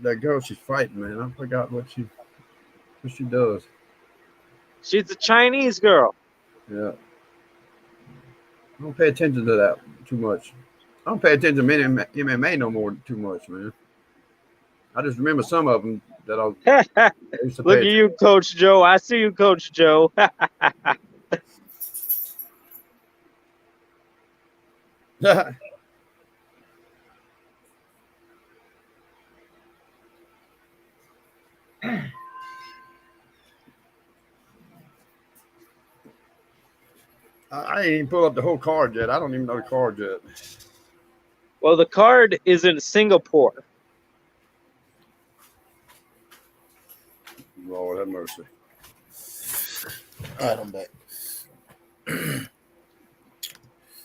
that girl she's fighting, man. I forgot what she does. She's a Chinese girl. Yeah. I don't pay attention to that too much. don't pay attention to MMA no more too much, man. I just remember some of them that I used to Look pay at you, Coach Joe. I see you, Coach Joe. attention. I ain't even pull up the whole card yet. I don't even know the card yet. Well, the card is in Singapore. Lord have mercy. All right, I'm back.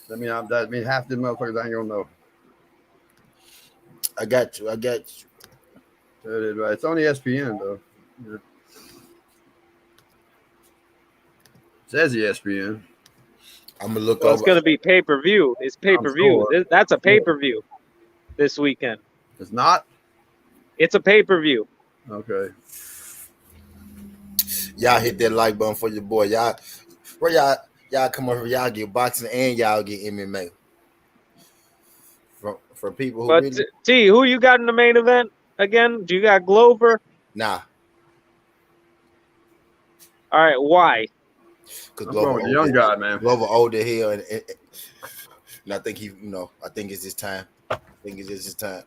That means half the motherfuckers ain't gonna know. I got you. That is right. It's on ESPN though. Yeah. It says ESPN. I'm gonna look Well, it's over. going to be pay-per-view. It's pay-per-view. sure. That's a pay-per-view this weekend. It's not? It's a pay-per-view. Okay. Y'all hit that like button for your boy. Y'all come over. Y'all get boxing and y'all get MMA. For people who But really T, who you got in the main event again? Do you got Glover? nah. All right, why? Because I'm going with the young guy, man. Glover old as hell, and I think I think it's his time. I think it's just his time.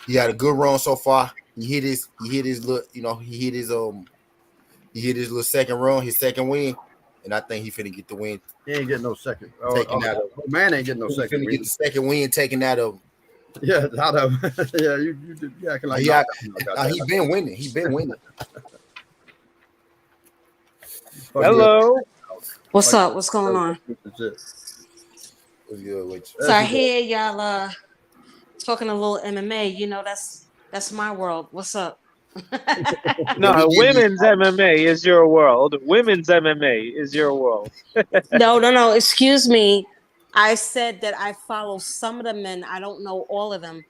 He had a good run so far. He hit his little, he hit his little second run, his second win, and I think he finna get the win. He ain't getting no second. Taken out of man ain't getting no he second. finna get the second win taken out of him. Yeah, out of yeah, you acting like he been winning. He been winning. Hello. What's up? What's going on? What's good with you? So I hear y'all talking a little MMA. You know, that's my world. What's up? No, women's MMA is your world. Women's MMA is your world. No. Excuse me. I said that I follow some of the men. I don't know all of them.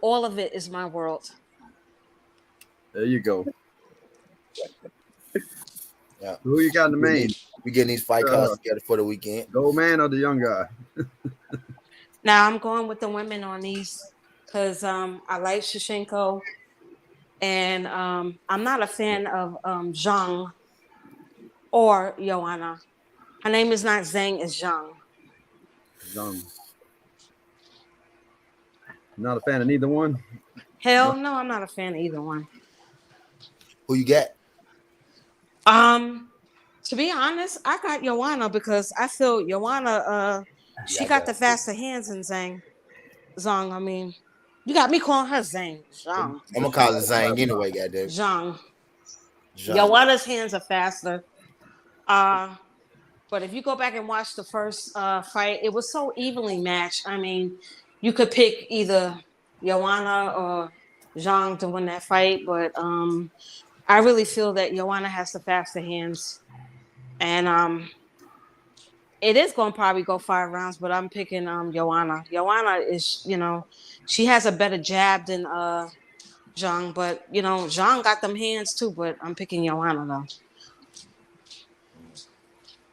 All of it is my world. There you go. Yeah. Who you got in the main? We getting these fight cards together for the weekend. The old man or the young guy? Now I'm going with the women on these because I like Shevchenko, and I'm not a fan of Zhang or Joanna. Her name is not Zhang, it's Zhang. Zhang. Not a fan of neither one? Hell no, I'm not a fan of either one. Who you got? To be honest, I got Joanna because I feel Joanna she got the faster hands than Zhang. I mean, you got me calling her Zhang. Zhang. I'm gonna call it Zhang anyway, goddamn. Zhang. Joanna's hands are faster. But if you go back and watch the first fight, it was so evenly matched. I mean, you could pick either Joanna or Zhang to win that fight, but I really feel that Joanna has the faster hands. And it is going to probably go 5 rounds, but I'm picking Joanna. Joanna is, she has a better jab than Zhang, but, Zhang got them hands too, but I'm picking Joanna though.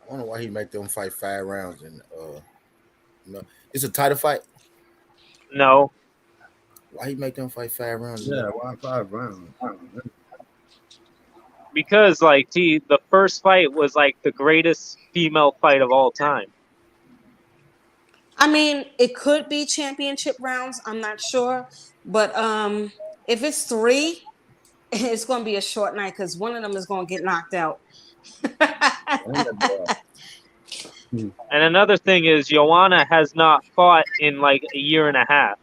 I don't know why he make them fight 5 rounds and it's a title fight. No. Why he make them fight 5 rounds? Yeah, why 5 rounds? Because the first fight was like the greatest female fight of all time. I mean, it could be championship rounds. I'm not sure, but if it's 3, it's going to be a short night because one of them is going to get knocked out. And another thing is, Joanna has not fought in like a year and a half.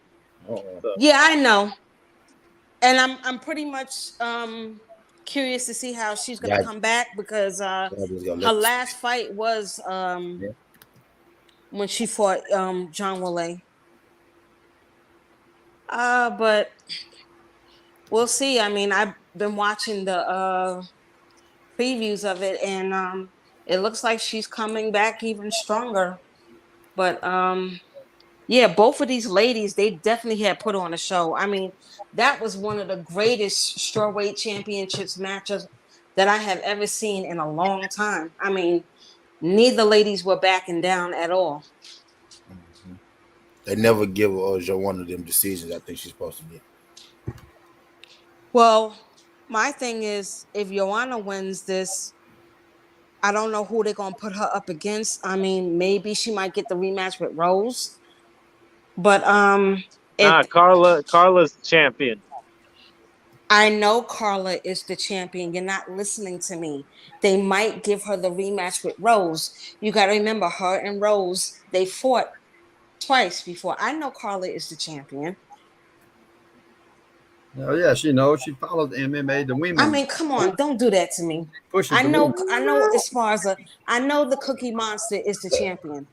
So. Yeah, I know, and I'm pretty much curious to see how she's going to come back because her last fight was when she fought John Wallay. But we'll see. I mean, I've been watching the previews of it, and it looks like she's coming back even stronger. But yeah, both of these ladies, they definitely had put on a show. I mean, that was one of the greatest strawweight championships matches that I have ever seen in a long time. I mean, neither ladies were backing down at all. They never give one of them decisions. I think she's supposed to get. Well, my thing is, if Joanna wins this, I don't know who they're gonna put her up against. I mean, maybe she might get the rematch with Rose, but Nah, if Carla's the champion. I know Carla is the champion, you're not listening to me. They might give her the rematch with Rose. You got to remember, her and Rose, they fought twice before. I know Carla is the champion. Oh yeah, she knows. She follows MMA. The I women mean, come on, don't do that to me. pushes I the know, women. I know. As far as I know, the Cookie Monster is the champion.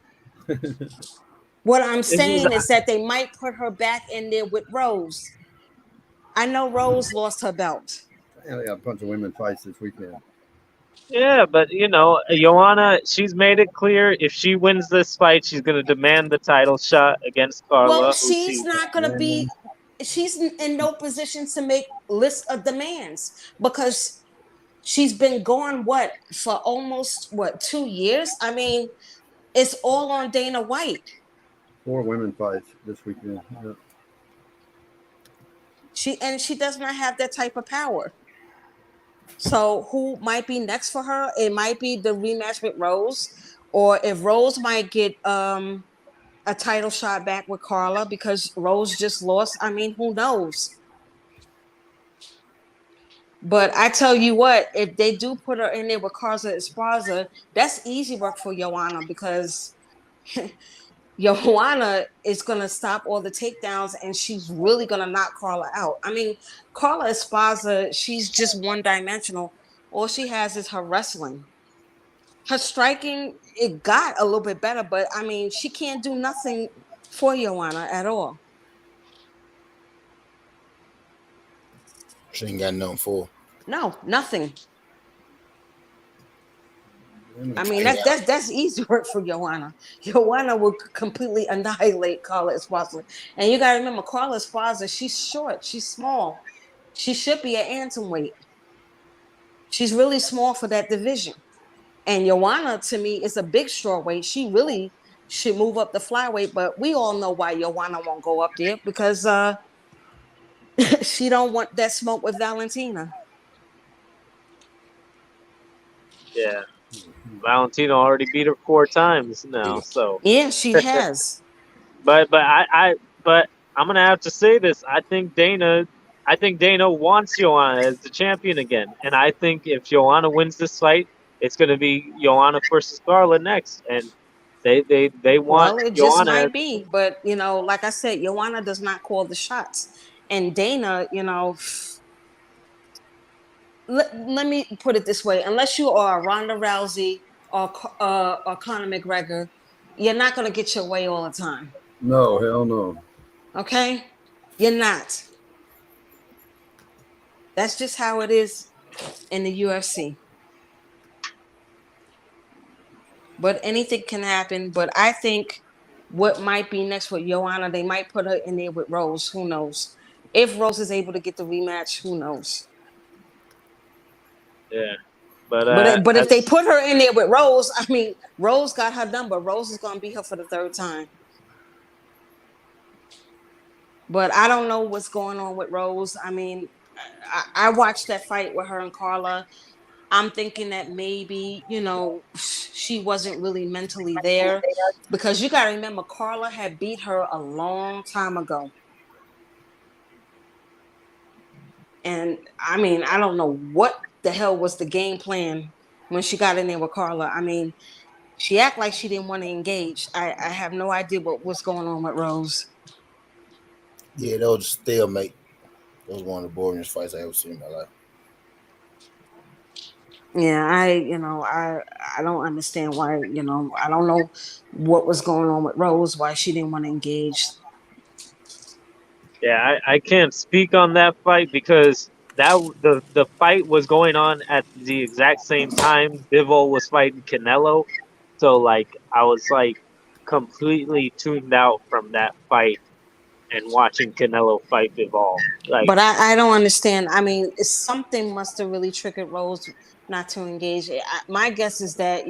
What I'm This is saying is that they might put her back in there with Rose. I know Rose lost her belt. Yeah, they got a bunch of women fights this weekend. yeah, but Joanna, she's made it clear if she wins this fight, she's gonna demand the title shot against Well, Carla, who she's she not going to Man, be, she's in no position to make lists of demands because she's been gone, what, for almost, what, 2 years? I mean, it's all on Dana White. 4 women fights this weekend. Yeah. She does not have that type of power. So who might be next for her? It might be the rematch with Rose, or if Rose might get a title shot back with Carla because Rose just lost. I mean, who knows? But I tell you what, if they do put her in there with Carla Esparza, that's easy work for Joanna because Joanna is gonna stop all the takedowns and she's really gonna knock Carla out. I mean, Carla Esparza, she's just one dimensional. All she has is her wrestling. Her striking, it got a little bit better, but I mean, she can't do nothing for Joanna at all. She ain't got nothing for her. No, nothing. I She mean, ain't got. that's easy work for Joanna. Joanna will completely annihilate Carla Esparza. And you got to remember, Carla Esparza, she's short, she's small. She should be an atomweight. She's really small for that division. And Joanna, to me, is a big strawweight. She really should move up the flyweight, but we all know why Joanna won't go up there because she don't want that smoke with Valentina. yeah. Valentino already beat her 4 times now, Yeah. so Yeah, she has. but I'm gonna have to say this. I think Dana wants Joanna as the champion again, and I think if Joanna wins this fight, it's gonna be Joanna versus Carla next, and they want Well, it just Joanna. might be, but like I said, Joanna does not call the shots, and Dana, let me put it this way: unless you are Ronda Rousey or Conor McGregor, you're not gonna get your way all the time. No, hell no. Okay, you're not. That's just how it is in the UFC. But anything can happen. But I think what might be next with Joanna, they might put her in there with Rose. Who knows? If Rose is able to get the rematch, who knows? Yeah, but But if they as put her in there with Rose, I mean, Rose got her number. Rose is gonna beat her for the third time. But I don't know what's going on with Rose. I mean, I watched that fight with her and Carla. I'm thinking that maybe, she wasn't really mentally there because you got to remember, Carla had beat her a long time ago. And I mean, I don't know what the hell was the game plan when she got in there with Carla. I mean, she acted like she didn't want to engage. I have no idea what's going on with Rose. Yeah, that was a stalemate. That was one of the boringest fights I ever seen in my life. Yeah, I don't understand why, I don't know what was going on with Rose, why she didn't want to engage. yeah, I can't speak on that fight because the fight was going on at the exact same time Bivol was fighting Canelo, so like I was like completely tuned out from that fight and watching Canelo fight Bivol. Like, But I don't understand. I mean, something must have really triggered Rose not to engage. My guess is that,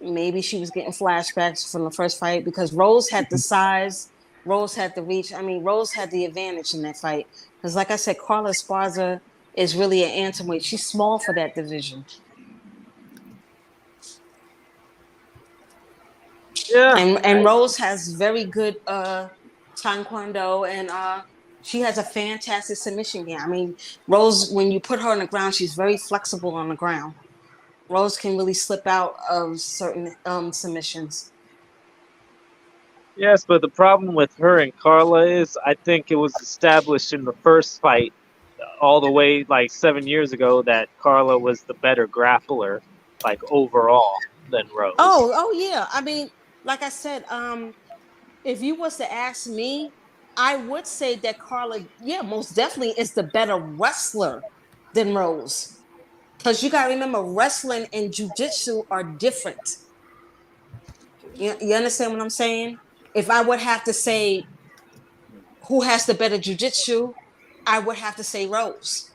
maybe she was getting flashbacks from the first fight because Rose had the size, Rose had the reach. I mean, Rose had the advantage in that fight because, like I said, Carla Esparza is really an anti-weight. She's small for that division. Yeah. And Rose has very good taekwondo and she has a fantastic submission game. I mean, Rose, when you put her on the ground, she's very flexible on the ground. Rose can really slip out of certain submissions. Yes, but the problem with her and Carla is I think it was established in the first fight all the way like 7 years ago that Carla was the better grappler, like overall, than Rose. Oh yeah. I mean, like I said, if you was to ask me, I would say that Carla, yeah, most definitely is the better wrestler than Rose. Because you gotta remember, wrestling and jujitsu are different. You understand what I'm saying? If I would have to say who has the better jujitsu, I would have to say Rose.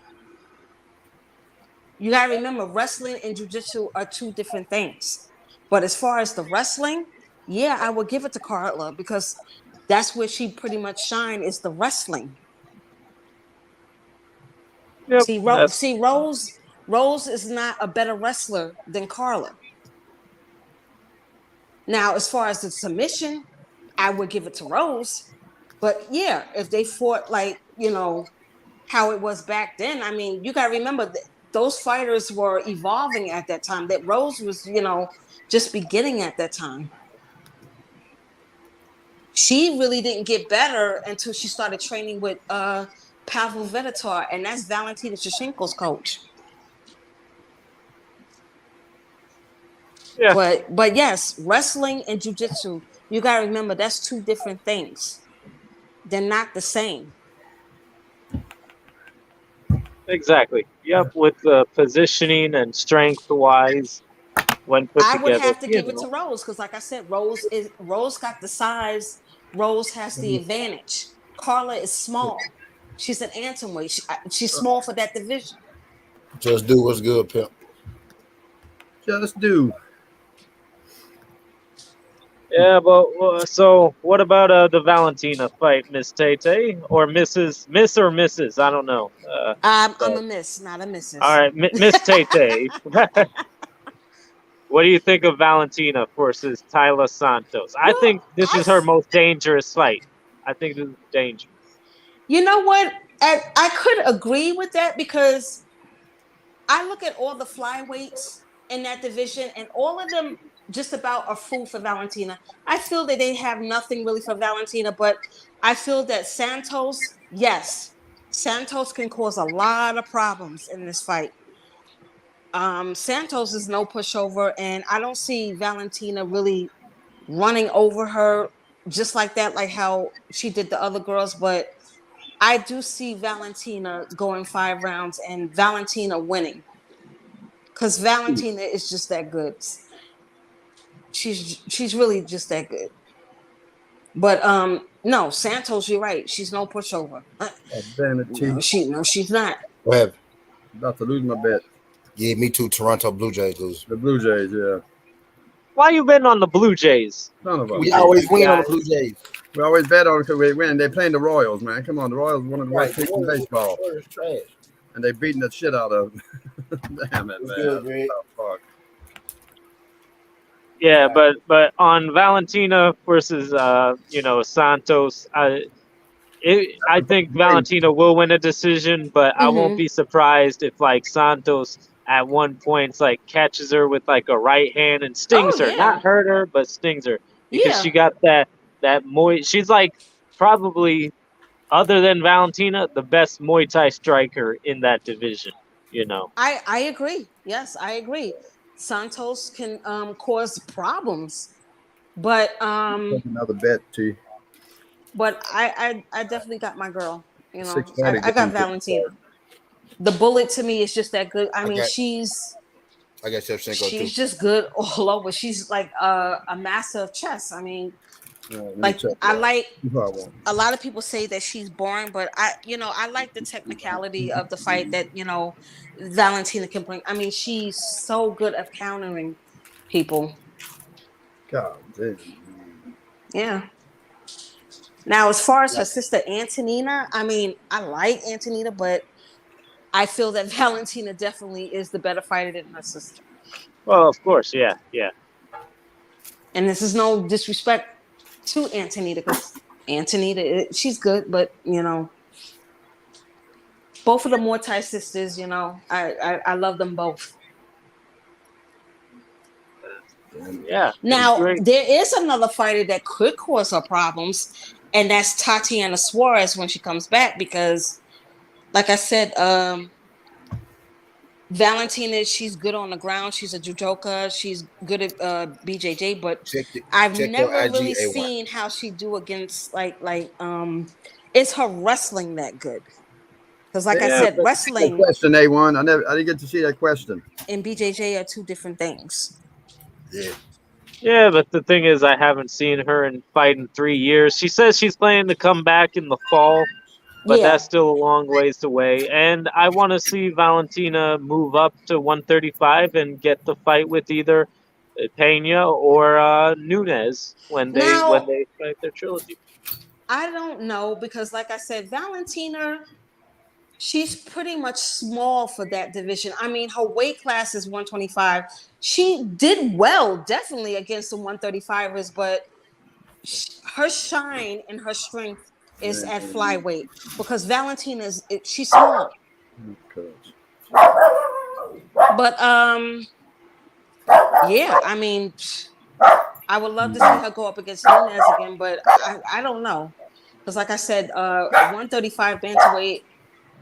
You gotta remember, wrestling and jujitsu are two different things. But as far as the wrestling, yeah, I would give it to Carla because that's where she pretty much shine is the wrestling. Yep, See, Rose is not a better wrestler than Carla. Now, as far as the submission, I would give it to Rose. But yeah, if they fought like, how it was back then, I mean, you got to remember that those fighters were evolving at that time, that Rose was, just beginning at that time. She really didn't get better until she started training with Pavel Vedator, and that's Valentina Shevchenko's coach. Yeah. But yes, wrestling and jiu-jitsu, you got to remember that's two different things. They're not the same. Exactly. Yep, with the positioning and strength wise when put I together. would have to give it to Rose because, like I said, Rose got the size. Rose has the advantage. Carla is small. She's an anti-weight. She's small for that division. Just do what's good, pimp. Just do. Yeah, but so what about the Valentina fight, Miss Tay or Miss or Mrs.? I don't know. I'm a miss, not a missus. All right, Miss Tay. What do you think of Valentina versus Tyler Santos? I think this is her most dangerous fight. I think this is dangerous. You know what? I could agree with that because I look at all the flyweights in that division, and all of them just about are food for Valentina. I feel that they have nothing really for Valentina, but I feel that Santos, yes, Santos can cause a lot of problems in this fight. Santos is no pushover, and I don't see Valentina really running over her just like that, like how she did the other girls, but I do see Valentina going 5 rounds and Valentina winning. Because Valentina is just that good. She's really just that good. But no, Santos, you're right. She's no pushover. Damn it, T. No, she's not. What happened? About to lose my bet. Yeah, me too. Toronto Blue Jays lose. The Blue Jays, yeah. Why you betting on the Blue Jays? None of us. We always win on the Blue Jays. We always bet on it because we win. They're playing the Royals, man. Come on, the Royals are one of the worst teams in baseball. Trash. And they're beating the shit out of them. Damn it, man. Good, oh, fuck. Yeah, but on Valentina versus Santos, I think Valentina will win a decision, but I won't be surprised if like Santos at one point like catches her with like a right hand and stings her, not hurt her, but stings her because she got that she's like probably other than Valentina the best Muay Thai striker in that division. I agree. Yes, I agree. Santos can cause problems, but another bet, T. But I definitely got my girl. I got Valentina. The bullet to me is just that good. I mean, I got Shevchenko too. She's just good all over. She's like a master of chess. I mean, a lot of people say that she's boring, but I like the technicality of the fight that Valentina can bring. I mean, she's so good at countering people. God damn. Yeah. Now, as far as her sister Antonina, I mean, I like Antonina, but I feel that Valentina definitely is the better fighter than her sister. Well, of course, yeah. And this is no disrespect to Antonita, because Antonita, she's good, but both of the Mortai sisters, I love them both. Yeah. Now, Great. there is another fighter that could cause her problems, and that's Tatiana Suarez when she comes back, because, like I said, Valentina, she's good on the ground. She's a judoka. She's good at BJJ, but I've check your never IG, really AY. seen how she do against is her wrestling that good? Because, like I Yeah, said, but That wrestling question, A1. I didn't get to see that question. and BJJ are two different things. but the thing is, I haven't seen her fight in 3 years. She says she's planning to come back in the fall, but Yeah. that's still a long ways away. And I want to see Valentina move up to 135 and get the fight with either Pena or Nunes when they Now, fight their trilogy. I don't know, because, like I said, Valentina, she's pretty much small for that division. I mean, her weight class is 125. She did well, definitely, against the 135ers, but her shine and her strength is at flyweight, because Valentina she's small. But yeah, I mean, I would love to see her go up against Nunes again, but I don't know, because, like I said, 135 bantamweight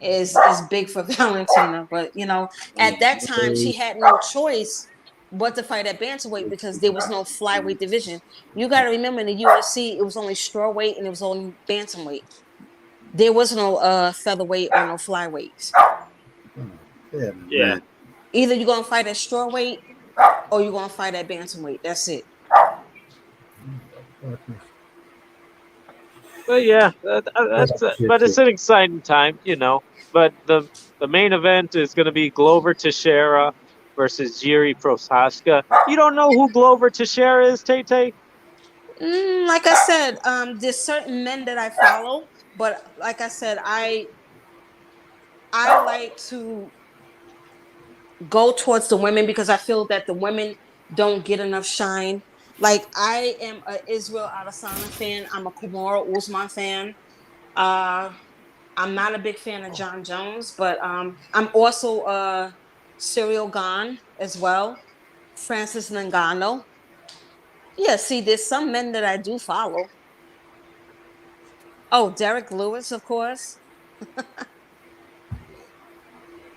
is big for Valentina. But at that time she had no choice but to fight at bantamweight, because there was no flyweight division. You got to remember, in the UFC it was only strawweight and it was only bantamweight. There was no featherweight or no flyweights. Yeah. Either you're gonna fight at strawweight or you're gonna fight at bantamweight. That's it. But yeah, but it's an exciting time, But the main event is going to be Glover Teixeira versus Jiri Prochazka. You don't know who Glover Teixeira is, Tay Tay? Like I said, there's certain men that I follow, but like I said, I like to go towards the women, because I feel that the women don't get enough shine. Like, I am a Israel Adesanya fan. I'm a Kamaru Usman fan. I'm not a big fan of John Jones, but I'm also a Cyril Gane as well. Francis Ngannou. Yeah, see, there's some men that I do follow. Oh, Derek Lewis, of course.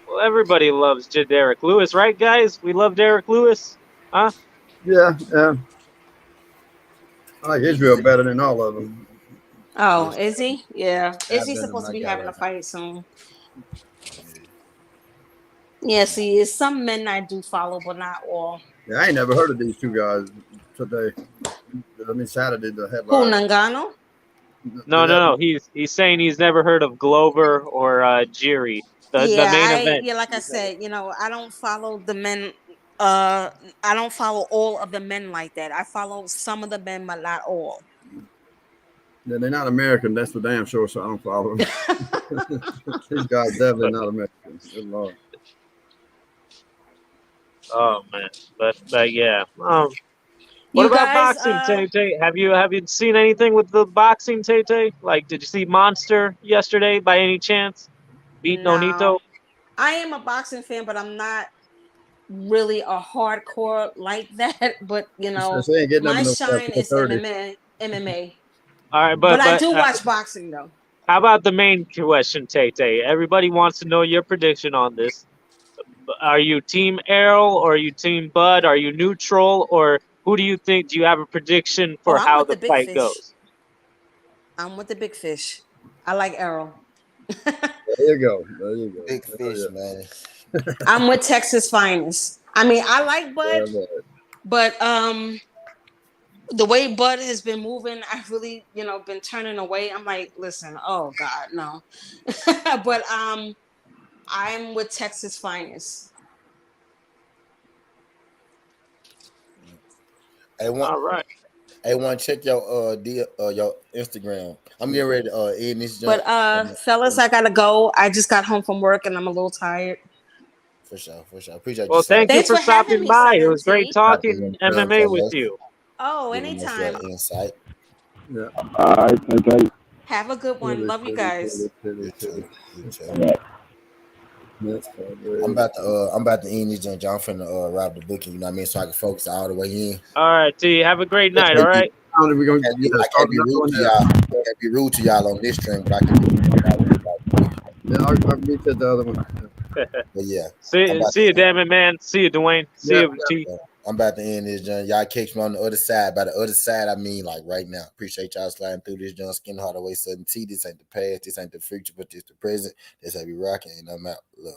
Well, everybody loves Derek Lewis, right, guys? We love Derek Lewis, huh? Yeah. I like Israel better than all of them. Oh, is he? Yeah. Is I've he been supposed to my be guy having right a fight soon? Yeah, see, it's some men I do follow, but not all. Yeah, I ain't never heard of these two guys today. Saturday, the Who, headline. Ngannou? No. He's saying he's never heard of Glover or Jiri, the main event. Like I said, I don't follow the men. I don't follow all of the men like that. I follow some of the men, but not all. Yeah, they're not American. That's for damn sure. So I don't follow them. These guys definitely not American. Good Lord. Oh man, but yeah. What You about guys, boxing, Tay Tay? Have you seen anything with the boxing, Tay Tay? Like, did you see Monster yesterday by any chance? Beat no. Nonito? I am a boxing fan, but I'm not really a hardcore like that. But They ain't getting up my in no shine is 4:30. MMA. All right, But I but do watch boxing though. how about the main question, Tay Tay? Everybody wants to know your prediction on this. Are you Team Errol or are you Team Bud? Are you neutral, or who do you think? Do you have a prediction Oh, for I'm how with the the big fight fish. goes? I'm with the big fish. I like Errol. There you go. Big fish, man. I'm with Texas Finest. I mean, I like Bud, but the way Bud has been moving, I've really, been turning away. I'm like, listen, oh God, no. But I'm with Texas Finest. Hey, one, All right. hey, one, check your your Instagram. I'm getting ready to end this jump. But fellas, I gotta go. I just got home from work and I'm a little tired. For sure. Appreciate you, Well, son. thank you Thanks for for having stopping me, by. Son It was great MT. talking MMA with you. Oh, Giving us your anytime. insight. Yeah. All right, thank Have a good one. Love you guys. You too. you. That's fine. I'm about to end this jump. I'm finna wrap the booking. You know what I mean? So I can focus all the way in. All right, T. Have a great I night. All can't be, right. How are we going I to can't start be another rude one to there? y'all. I can't be rude to y'all on this stream, but I can be rude to y'all. Yeah, I'll meet you at the other one. But yeah, I'm see, about see you, to. damn it, man. See you, Dwayne. See Yeah, you, T. I'm about to end this jump. Y'all catch me on the other side. By the other side, I mean like right now. Appreciate y'all sliding through this jump. Skin hard away, sudden T. This ain't the past. This ain't the future, but this the present. That's how we rocking. And I'm out. Love.